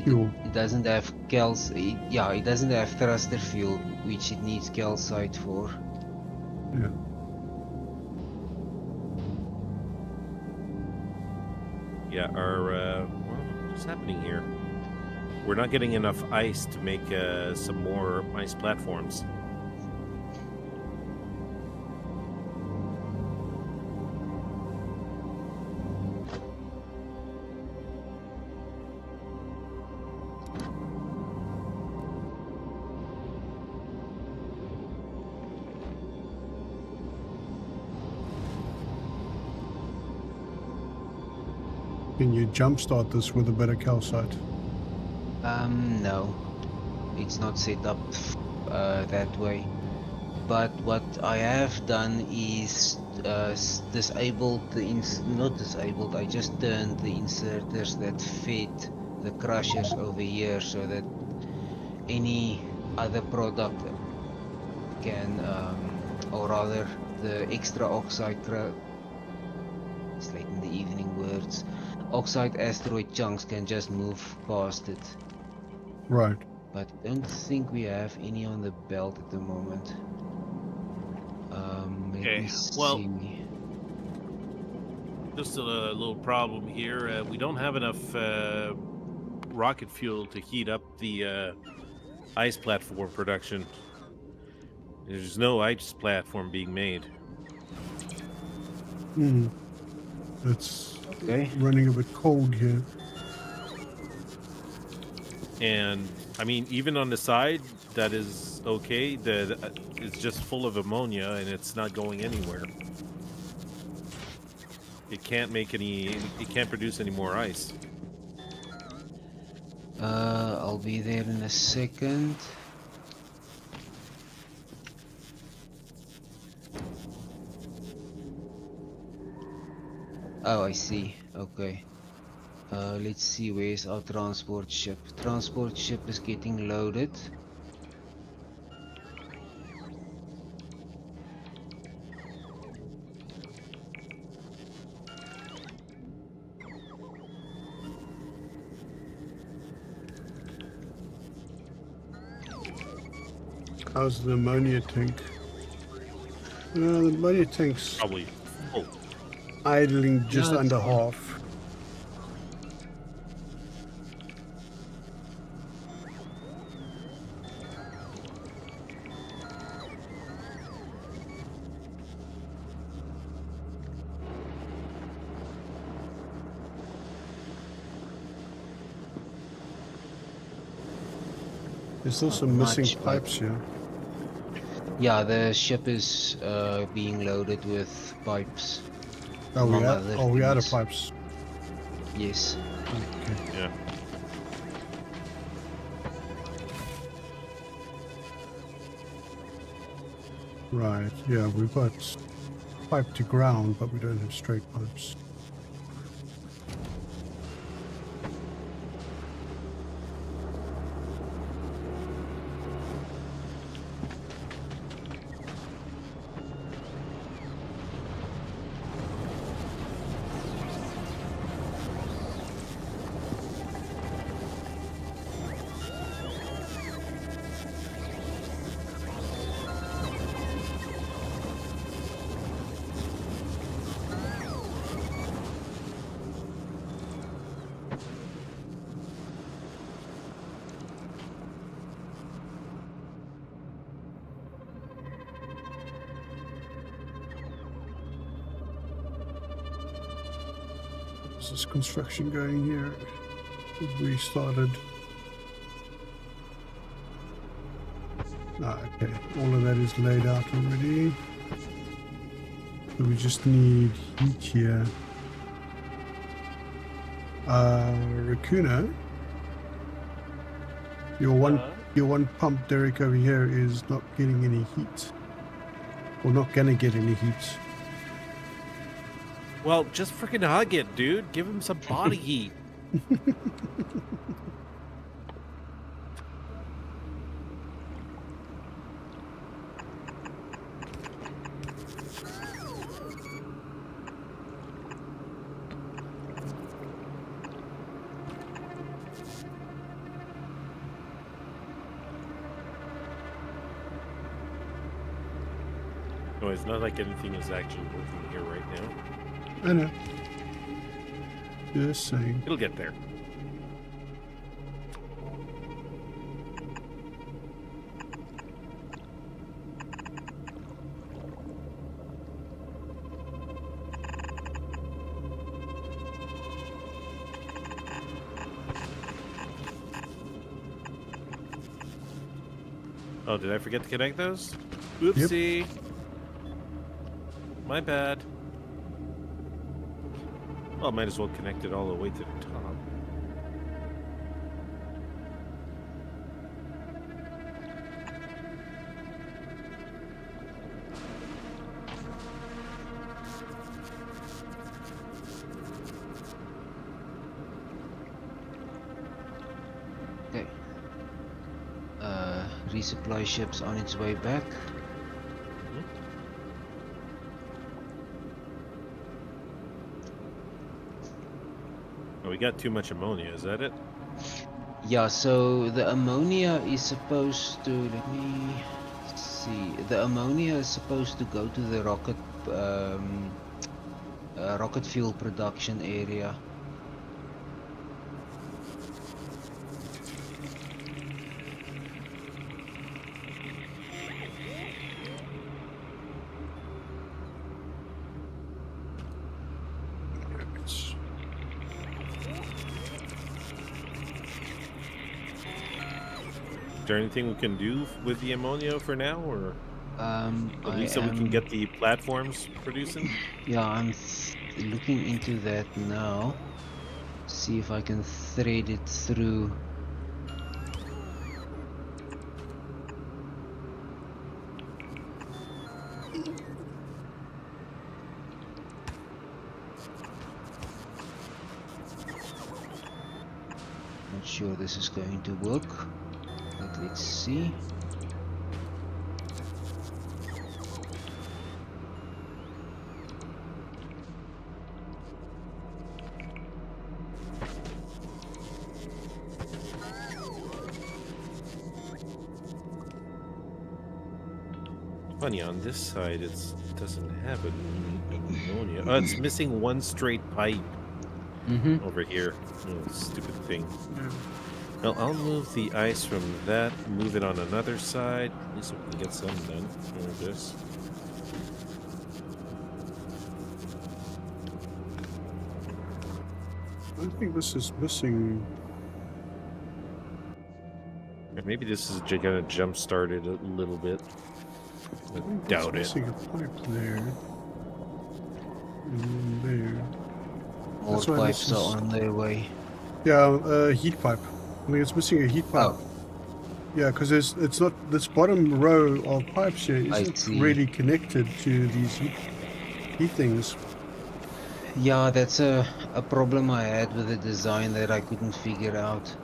fuel. It doesn't have it doesn't have thruster fuel, which it needs calcite for. Yeah. Yeah, what's happening here? We're not getting enough ice to make some more ice platforms. Can you jumpstart this with a bit of calcite? No, it's not set up that way. But what I have done is disabled the not disabled. I just turned the inserters that fed the crushers over here, so that any other product can, or rather, the extra oxide. It's late in the evening. Words. Oxide asteroid chunks can just move past it. Right. But I don't think we have any on the belt at the moment. Okay, well, just a little problem here. We don't have enough rocket fuel to heat up the ice platform production. There's no ice platform being made. It's okay. Running a bit cold here. And I mean, even on the side, that is okay. It's just full of ammonia and it's not going anywhere. It can't make any. It can't produce any more ice. I'll be there in a second. Oh, I see. Okay. Let's see, where's our transport ship? Transport ship is getting loaded. How's the ammonia tank? The ammonia tank's Probably full. idling just No, under it's fine. half. There's still some missing much, but- pipes here. Yeah, the ship is being loaded with pipes. Oh, among other we out of things. pipes. Yes. Okay. Yeah. Right. Yeah, we've got pipe to ground, but we don't have straight pipes. There's construction going here. We started. Ah, okay. All of that is laid out already. So we just need heat here. Raccoona. Your one pump, Derek, over here is not getting any heat. Or not gonna get any heat. Well, just freaking hug it, dude. Give him some body heat. No, it's not like anything is actually working here right now. I know. Just saying. It'll get there. Oh, did I forget to connect those? Oopsie. Yep. My bad. Well, might as well connect it all the way to the top. Okay. Resupply ship's on its way back. We got too much ammonia, is that it? Yeah, so the ammonia is supposed to, let me see, the ammonia is supposed to go to the rocket fuel production area. Is there anything we can do with the ammonia for now, or at least so we can get the platforms producing? Yeah, I'm looking into that now. See if I can thread it through. Not sure this is going to work. But let's see. Funny, on this side it doesn't have ammonia. Oh, it's missing one straight pipe over here. Oh, stupid thing. Well, I'll move the ice from that, move it on another side, at least we can get some done. Or this. I think this is missing. Or maybe this is gonna jump start it a little bit. I doubt it. Missing a pipe there. And there. More pipes are on their way. Yeah, heat pipe. I think it's missing a heat pipe. Oh. Yeah, because it's not, this bottom row of pipes here isn't see. really connected to these heat things. Yeah, that's a problem I had with the design that I couldn't figure out.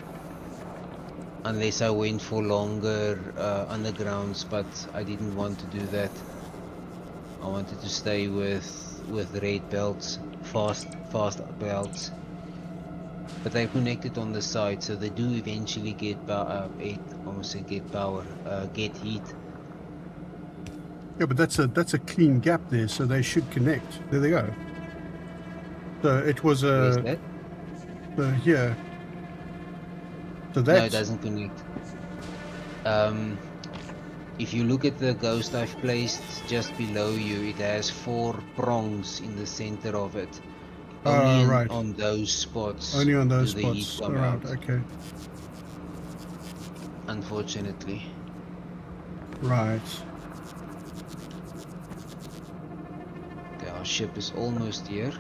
Unless I went for longer undergrounds, but I didn't want to do that. I wanted to stay with red belts, fast belts. But they're connected on the side, so they do eventually get get heat. Yeah, but that's a clean gap there, so they should connect. There they go. So it was Where's that? Here. So No, that's it doesn't connect. If you look at the ghost I've placed just below you, it has 4 prongs in the center of it. Only right. on those spots. Only on those do the heat spots. come All right, out, okay. unfortunately. Right. Okay, our ship is almost here.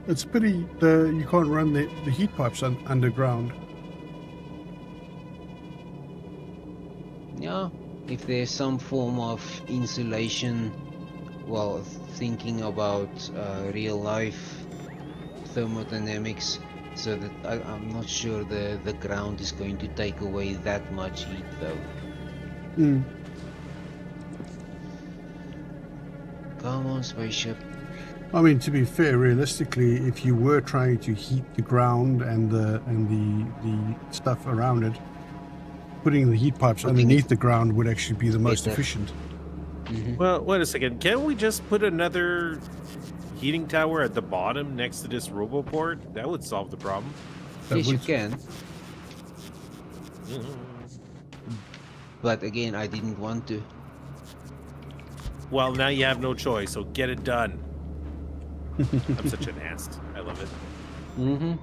It's pity you can't run the heat pipes underground. Yeah, if there's some form of insulation, well, thinking about real life thermodynamics, so that I'm not sure the ground is going to take away that much heat though. Mm. Come on, spaceship. I mean, to be fair, realistically, if you were trying to heat the ground and the stuff around it, putting the heat pipes underneath the ground would actually be the most efficient. Mm-hmm. Well, wait a second. Can't we just put another heating tower at the bottom next to this roboport? That would solve the problem. Yes, you can. Mm. But again, I didn't want to. Well, now you have no choice, so get it done. I'm such an ass. I love it. Mm-hmm.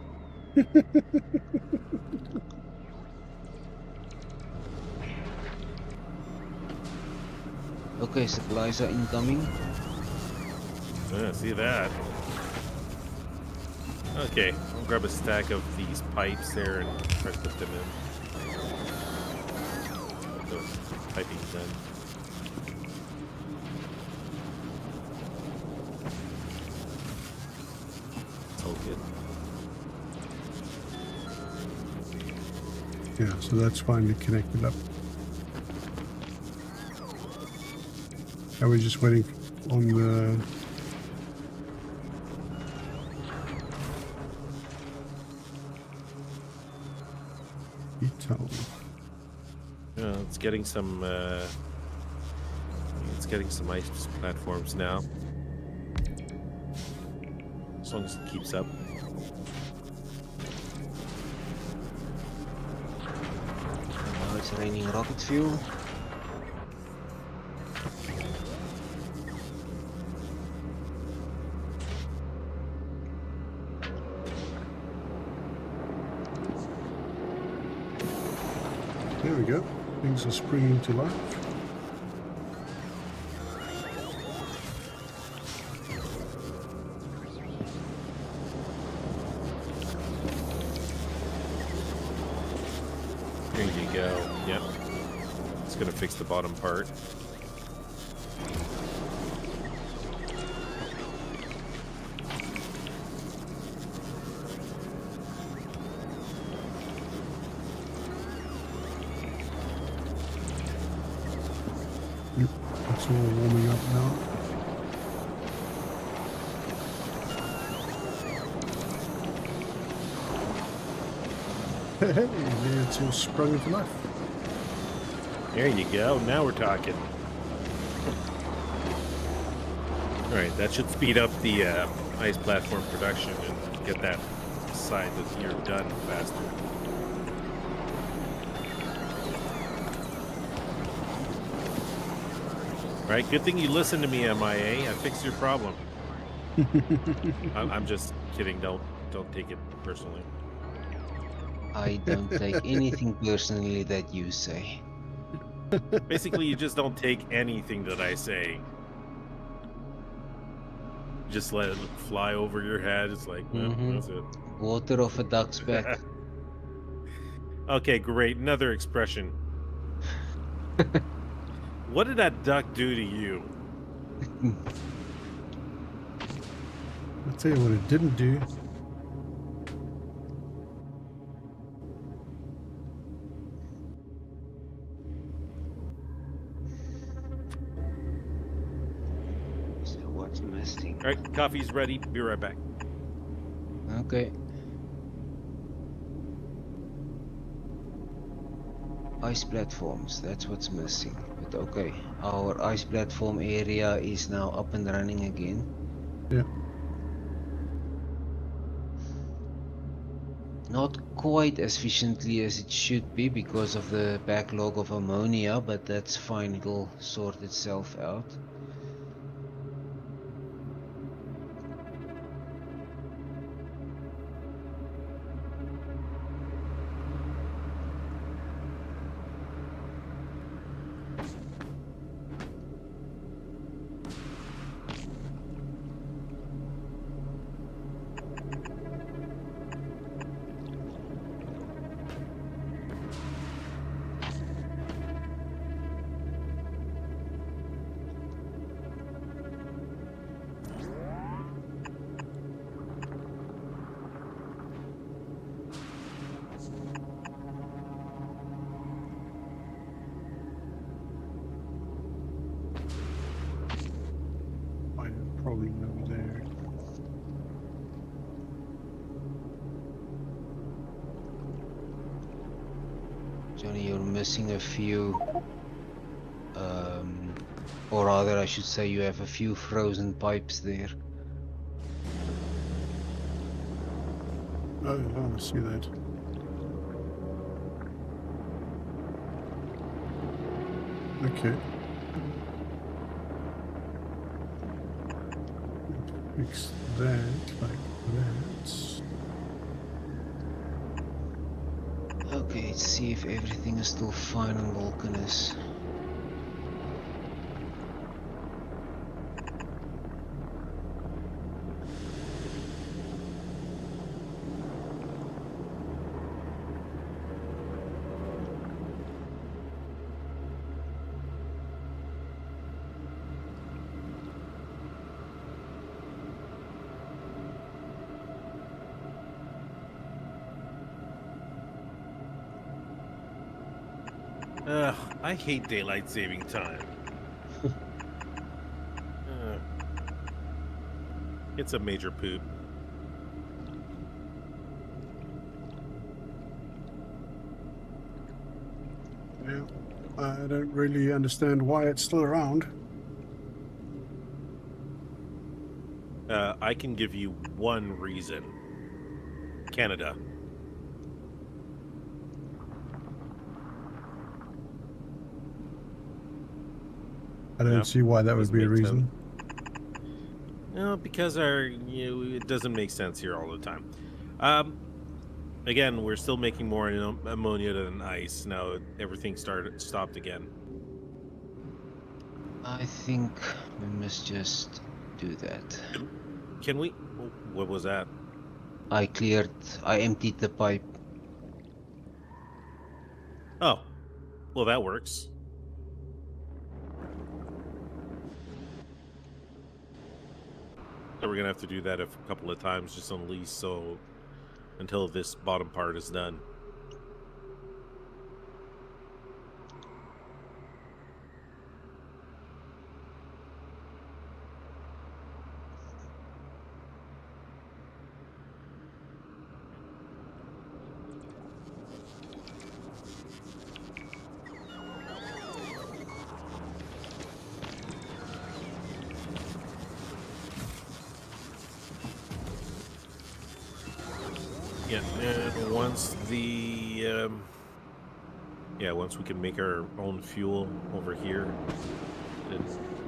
Okay, supplies are incoming. See that? Okay, I'll grab a stack of these pipes there and try to put them in. Those piping done. It's all good. Yeah, so that's finally connected up. And we're just waiting on the heat tower. Yeah, it's getting some ice platforms now. As long as it keeps up. Now it's raining rocket fuel. There we go. Things are springing to life. There you go. Yep. It's gonna fix the bottom part. It's all warming up now. Hey, there it's all sprung into life. There you go. Now we're talking. All right, that should speed up the ice platform production and get that side that's here done faster. All right, good thing you listened to me, MIA. I fixed your problem. I'm just kidding. Don't take it personally. I don't take anything personally that you say. Basically, you just don't take anything that I say. Just let it fly over your head. It's like, no, that's it. Water off a duck's back. Okay, great. Another expression. What did that duck do to you? I'll tell you what it didn't do. So what's missing? All right, coffee's ready. Be right back. Okay. Ice platforms, that's what's missing. But okay, our ice platform area is now up and running again. Yeah. Not quite as efficiently as it should be because of the backlog of ammonia, but that's fine, it'll sort itself out. Probably over there. Johnny, you're missing a few, or rather I should say you have a few frozen pipes there. Oh, I see that. Okay. Fix that like that. Okay, let's see if everything is still fine on Vulcanus. Ugh, I hate daylight saving time. It's a major poop. Yeah, I don't really understand why it's still around. I can give you one reason. Canada. I don't Yeah, see why that would doesn't be a make reason. No, because it doesn't make sense here all the time. Again, we're still making more ammonia than ice. Now everything stopped again. I think we must just do that. Can we? What was that? I emptied the pipe. Oh, well, that works. So we're gonna have to do that a couple of times just on lease, so until this bottom part is done. Yeah, and once once we can make our own fuel over here, it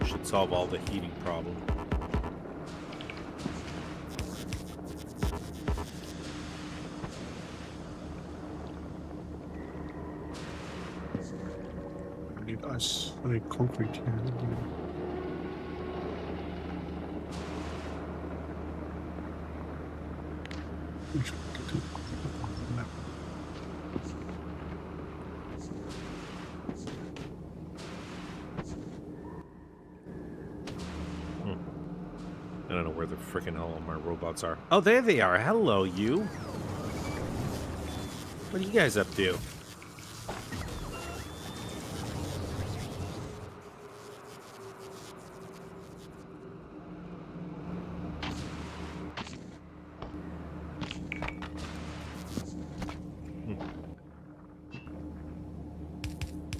should solve all the heating problem. I need ice. I need concrete here. I don't know where the freaking hell my robots are. Oh, there they are. Hello, you. What are you guys up to?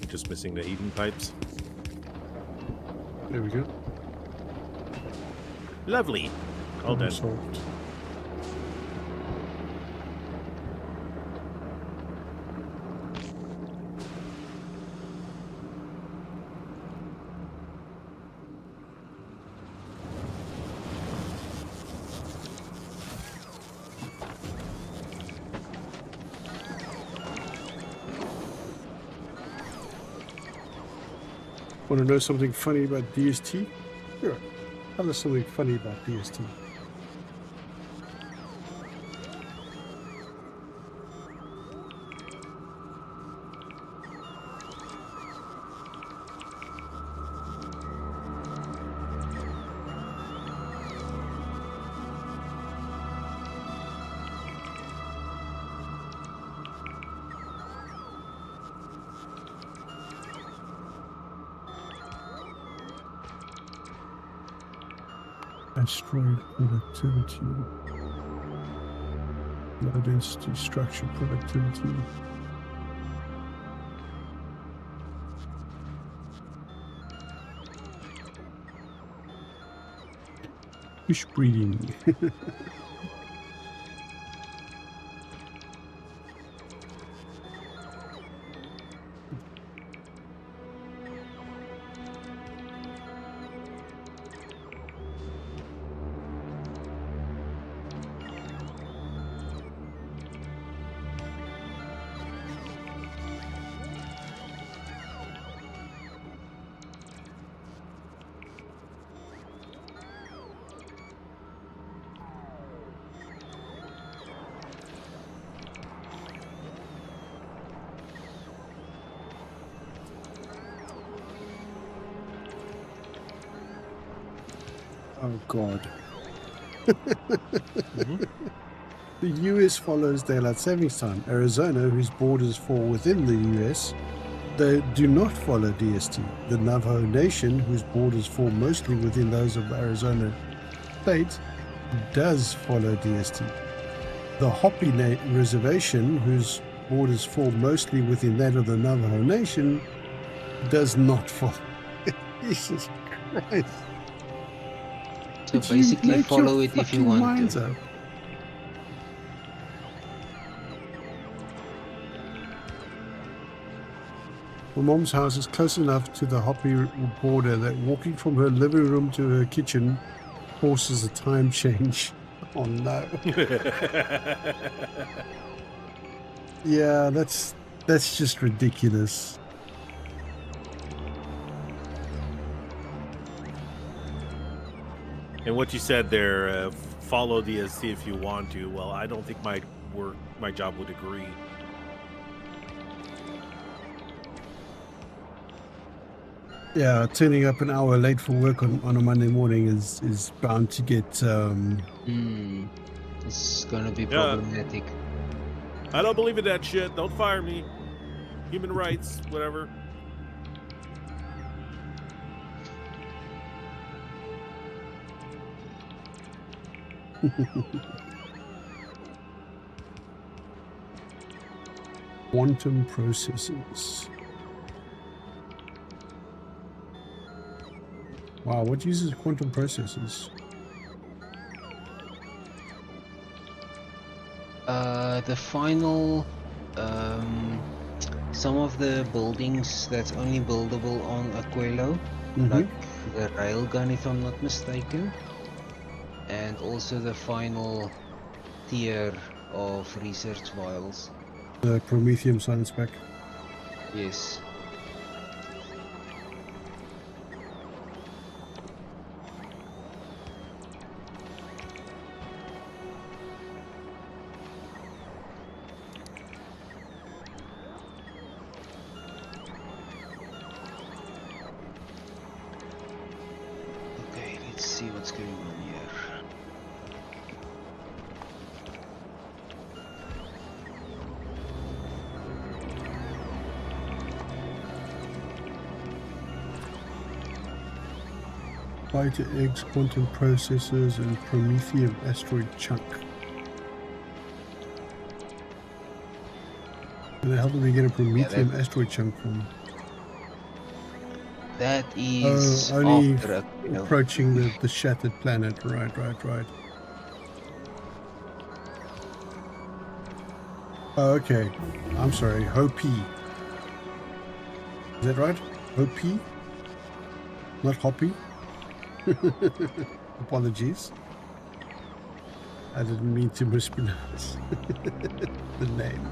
Just missing the heating pipes. There we go. Lovely. All done. Solved. Want to know something funny about DST? Sure. Tell us something funny about DST. Asteroid productivity, low density structure productivity. Fish breeding. Oh God. The US follows daylight savings time. Arizona, whose borders fall within the US, they do not follow DST. The Navajo Nation, whose borders fall mostly within those of Arizona state, does follow DST. The Hopi Reservation, whose borders fall mostly within that of the Navajo Nation, does not follow. Jesus Christ. So basically follow it if you want to. Up. My mom's house is close enough to the Hopi border that walking from her living room to her kitchen forces a time change. Oh no. Yeah, that's just ridiculous. And what you said there, follow DST if you want to. Well, I don't think my job would agree. Yeah, turning up an hour late for work on a Monday morning is bound to get It's gonna be problematic. I don't believe in that shit. Don't fire me. Human rights, whatever. Quantum processes. Wow, what uses quantum processes? The final, some of the buildings that's only buildable on Aquilo, like the railgun if I'm not mistaken, and also the final tier of research vials. The Prometheum science pack. Yes. what's going on here. Fighter eggs, quantum processors, and Prometheum asteroid chunk. Where the hell did we get a Prometheum asteroid chunk from? That is only after a kill. approaching the shattered planet. Right. Oh, okay. I'm sorry. Hopi. Is that right? Hopi? Not Hoppy? Apologies. I didn't mean to mispronounce the name.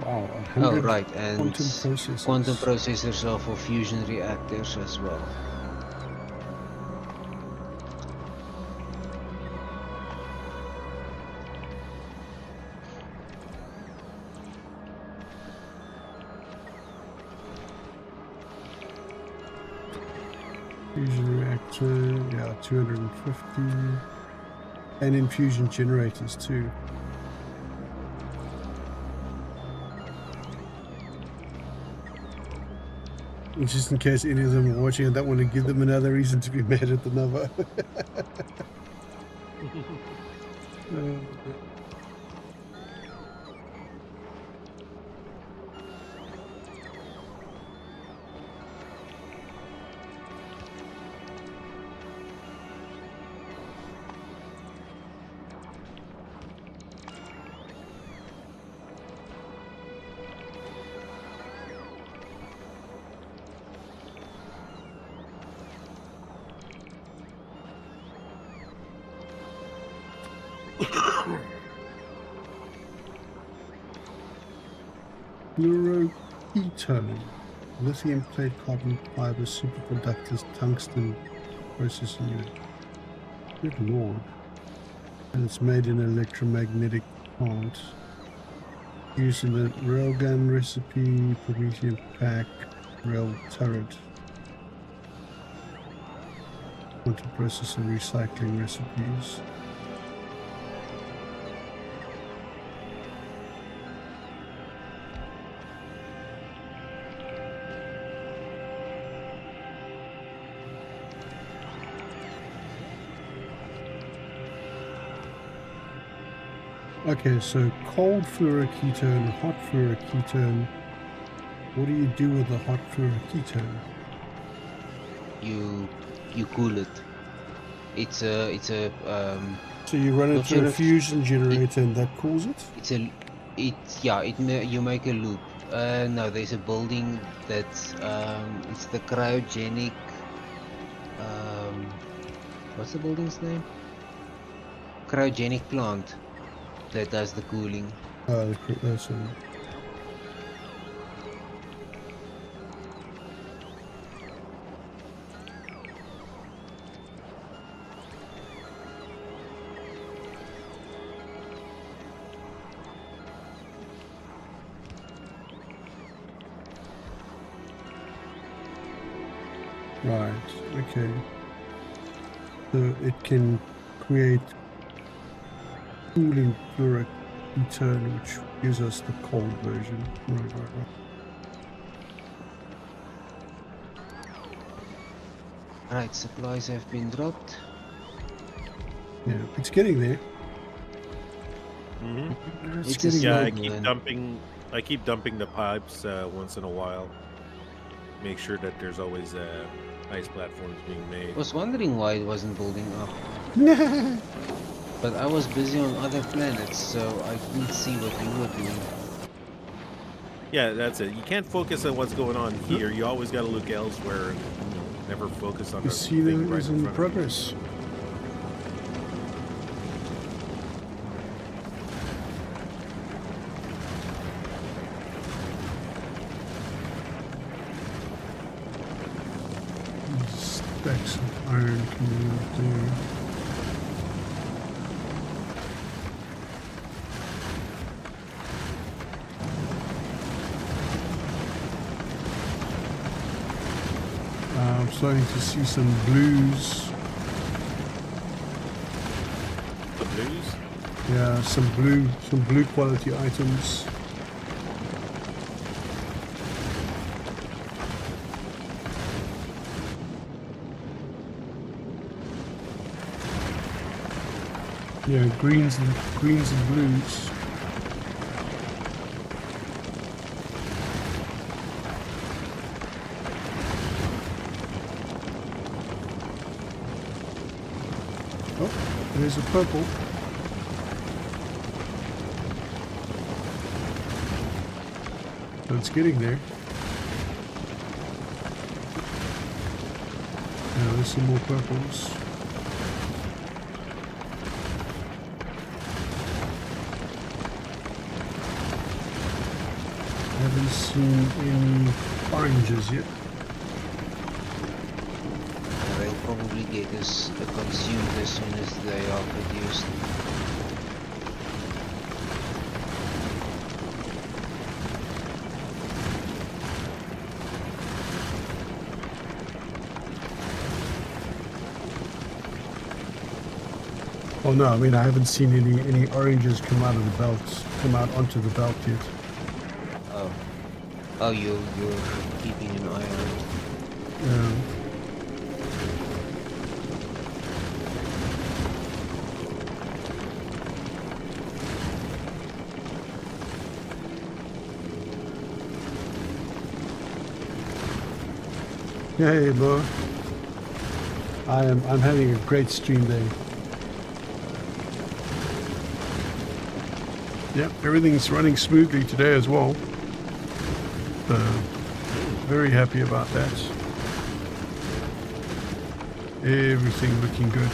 Wow, Oh, right, and quantum processors. quantum processors are for fusion reactors as well. Fusion reactor, yeah, 250. And infusion generators too. Just in case any of them are watching, I don't want to give them another reason to be mad at the Nova. Fluoroketone, lithium plate carbon fiber superconductors, tungsten processing unit. Good lord. And it's made in an electromagnetic plant. Used in the railgun recipe, Prometheum pack, rail turret. Quantum processor recycling recipes. Okay, so cold fluoroketone, hot fluoroketone. What do you do with the hot fluoroketone? You cool it. It's a So you run it not through sure a if fusion generator and that cools it? you make a loop. No, there's a building that's it's the cryogenic what's the building's name? Cryogenic plant that does the cooling. That's a... Right, okay. So it can create cooling fluoroketone, which gives us the cold version. Right. Right, supplies have been dropped. Yeah, it's getting there. Mm-hmm. It's It's getting Yeah, there. I keep dumping the pipes once in a while. Make sure that there's always ice platforms being made. I was wondering why it wasn't building up, but I was busy on other planets, so I couldn't see what you were doing. Yeah, that's it. You can't focus on what's going on here. You always got to look elsewhere and never focus on the Casino thing right is in in front of you. progress. Stacks of iron coming out there. I'm starting to see some blues. The blues? Yeah, some blue quality items. Yeah, greens and blues. Oh, there's a purple. So it's getting there. Now there's some more purples. Haven't seen any oranges yet. They'll probably get consumed as soon as they are produced. Oh no, I mean I haven't seen any oranges come out of the belts, come out onto the belt yet. Oh, you're keeping an eye on it. Hey, Bo. I'm having a great stream day. Yep, everything's running smoothly today as well. Very happy about that. Everything looking good.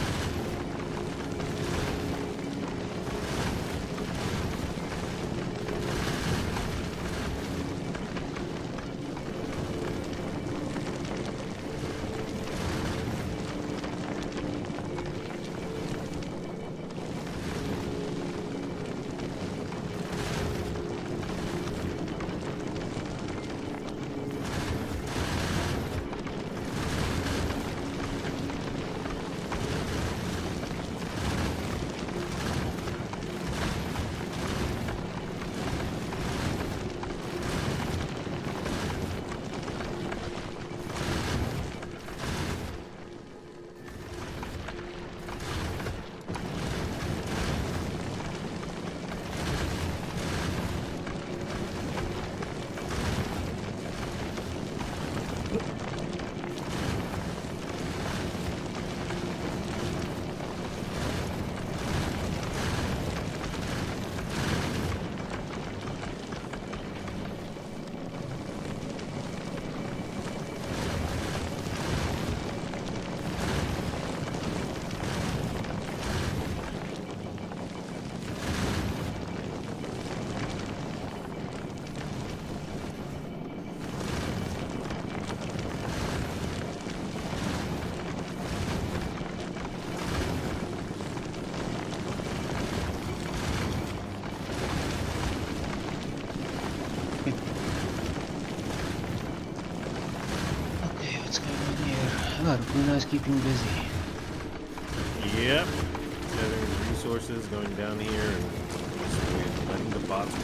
Luna's keeping busy. Yep. Gathering resources, going down here, and just letting the bots work.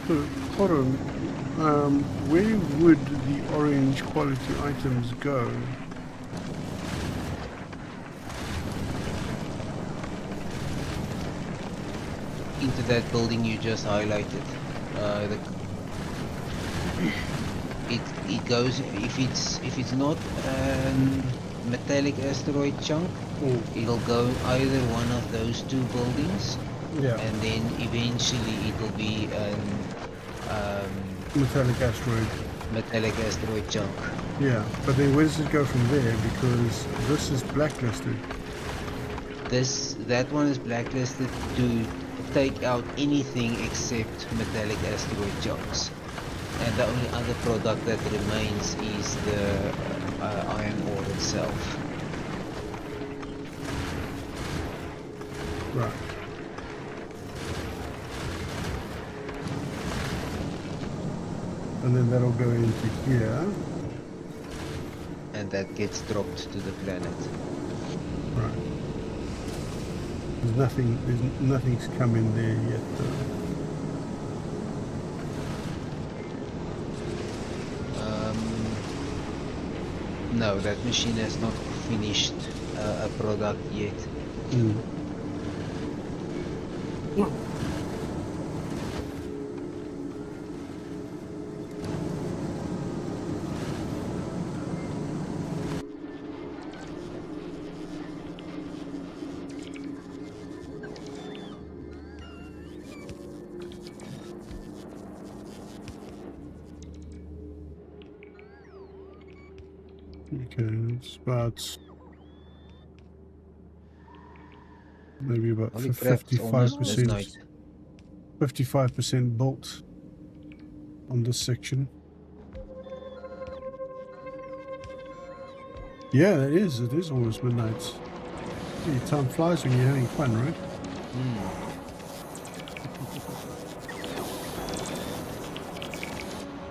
So, hold on. Where would the orange quality items go? Into that building you just highlighted. It goes if it's not metallic asteroid chunk, it'll go either one of those two buildings. Yeah. And then eventually it'll be metallic asteroid chunk. Yeah, but then where does it go from there? Because this is blacklisted. That one is blacklisted to take out anything except metallic asteroid chunks. And the only other product that remains is the iron ore itself. Right. And then that'll go into here. And that gets dropped to the planet. Right. Nothing's come in there yet though. No, that machine has not finished a product yet. Mm. Okay, it's about maybe about Holy crap, it's almost 55%. midnight. 55% built on this section. Yeah, it is. It is almost midnight. Hey, time flies when you're having fun, right?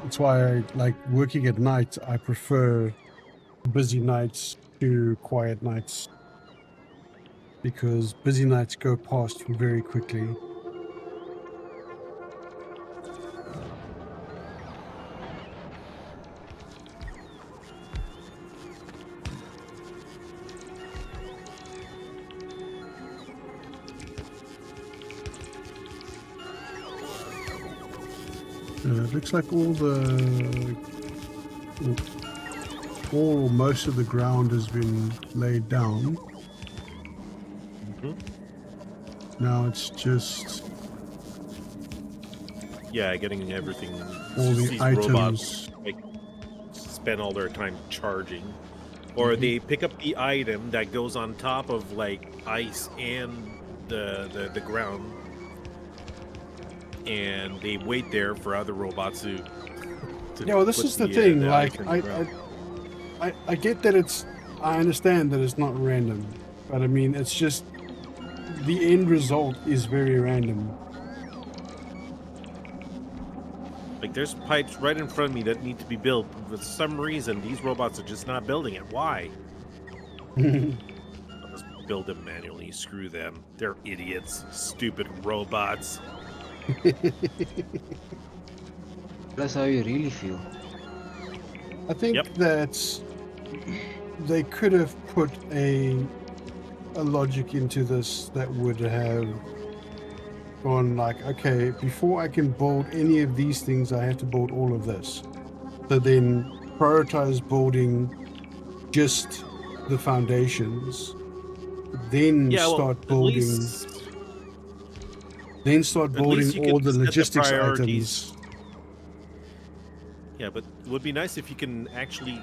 That's why I like working at night. I prefer busy nights to quiet nights, because busy nights go past very quickly. It looks like most of the ground has been laid down. Mm-hmm. Now it's just getting everything. all the These items. robots spend all their time charging, or they pick up the item that goes on top of like ice and the ground, and they wait there for other robots to Yeah, well, this put is the thing. the Like, ice in the ground. I get that I understand that it's not random, but I mean, it's just the end result is very random. Like, there's pipes right in front of me that need to be built. For some reason, these robots are just not building it. Why? I'll just build them manually. Screw them. They're idiots. Stupid robots. That's how you really feel. I think Yep. that they could have put a logic into this that would have gone like, okay, before I can build any of these things, I have to build all of this. So then prioritize building just the foundations, then Yeah, well, start at building. least- Then start At least building you all can the set the logistics priorities. items. Yeah, but it would be nice if you can actually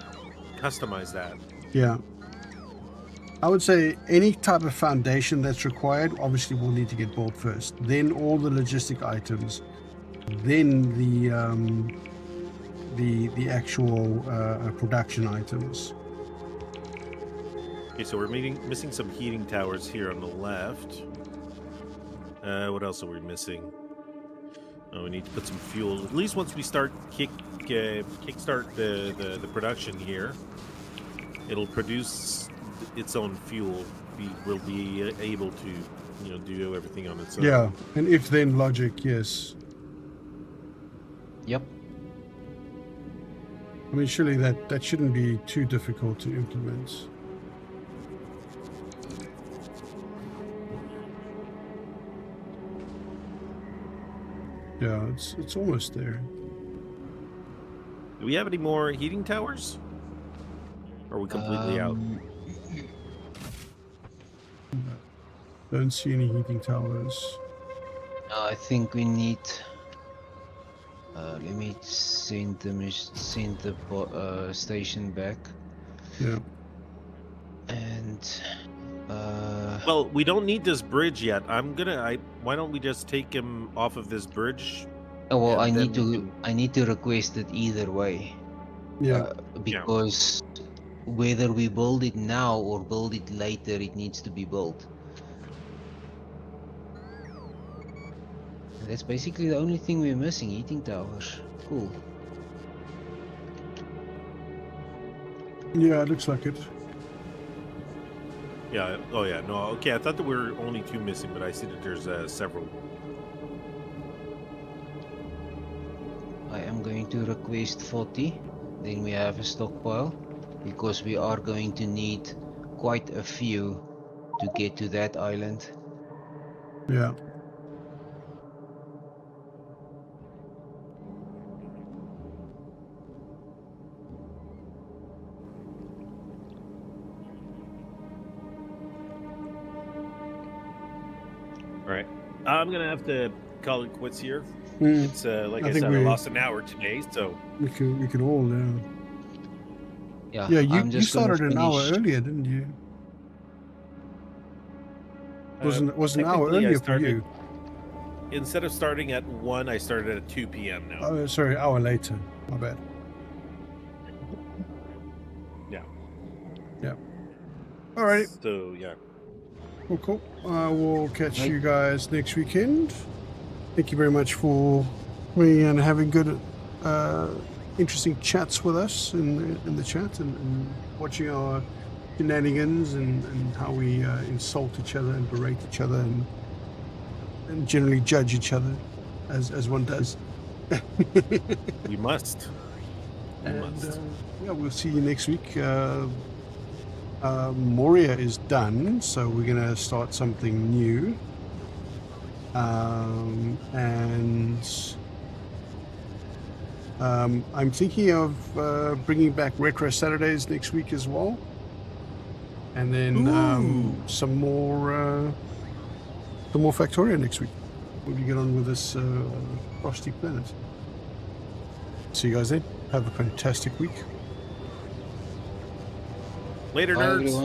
customize that. Yeah. I would say any type of foundation that's required obviously will need to get built first. Then all the logistic items. Then the actual production items. Okay, so we're missing some heating towers here on the left. What else are we missing? Oh, we need to put some fuel. At least once we start kickstart the production here, it'll produce its own fuel. We'll be able to, do everything on its own. Yeah, and if then logic, yes. Yep. I mean, surely that shouldn't be too difficult to implement. Yeah, it's almost there. Do we have any more heating towers? Or are we completely out? Don't see any heating towers. I think we need. Let me send the station back. Yeah. And Well, we don't need this bridge yet. Why don't we just take him off of this bridge? Oh, well, And I then need we to can- I need to request it either way. Yeah. Because whether we build it now or build it later, it needs to be built. And that's basically the only thing we're missing, heating towers. Cool. Yeah, it looks like it. Yeah. Oh, yeah. No. Okay. I thought that we were only 2 missing, but I see that there's several. I am going to request 40. Then we have a stockpile. Because we are going to need quite a few to get to that island. Yeah. All right. I'm gonna have to call it quits here. Mm, It's like I I think said, I we- lost an hour today, so we can all. Yeah, Yeah, I'm you just gonna started an hour finish- earlier, didn't you? Was an hour technically, I earlier for started- you? Instead of starting at 1, I started at 2 p.m. now. Oh, sorry, hour later. My bad. Yeah. Yeah. All right. So yeah. Cool. We'll catch Right. you guys next weekend. Thank you very much for being and having good, interesting chats with us in the chat and watching our shenanigans and how we insult each other and berate each other and generally judge each other as one does. We must. We And must. yeah, we'll see you next week. Moria is done, so we're going to start something new. I'm thinking of bringing back Retro Saturdays next week as well. And then some more Factorio next week. When we get on with this Frosty Planet. See you guys then. Have a fantastic week. Later, Bye, nerds. everyone.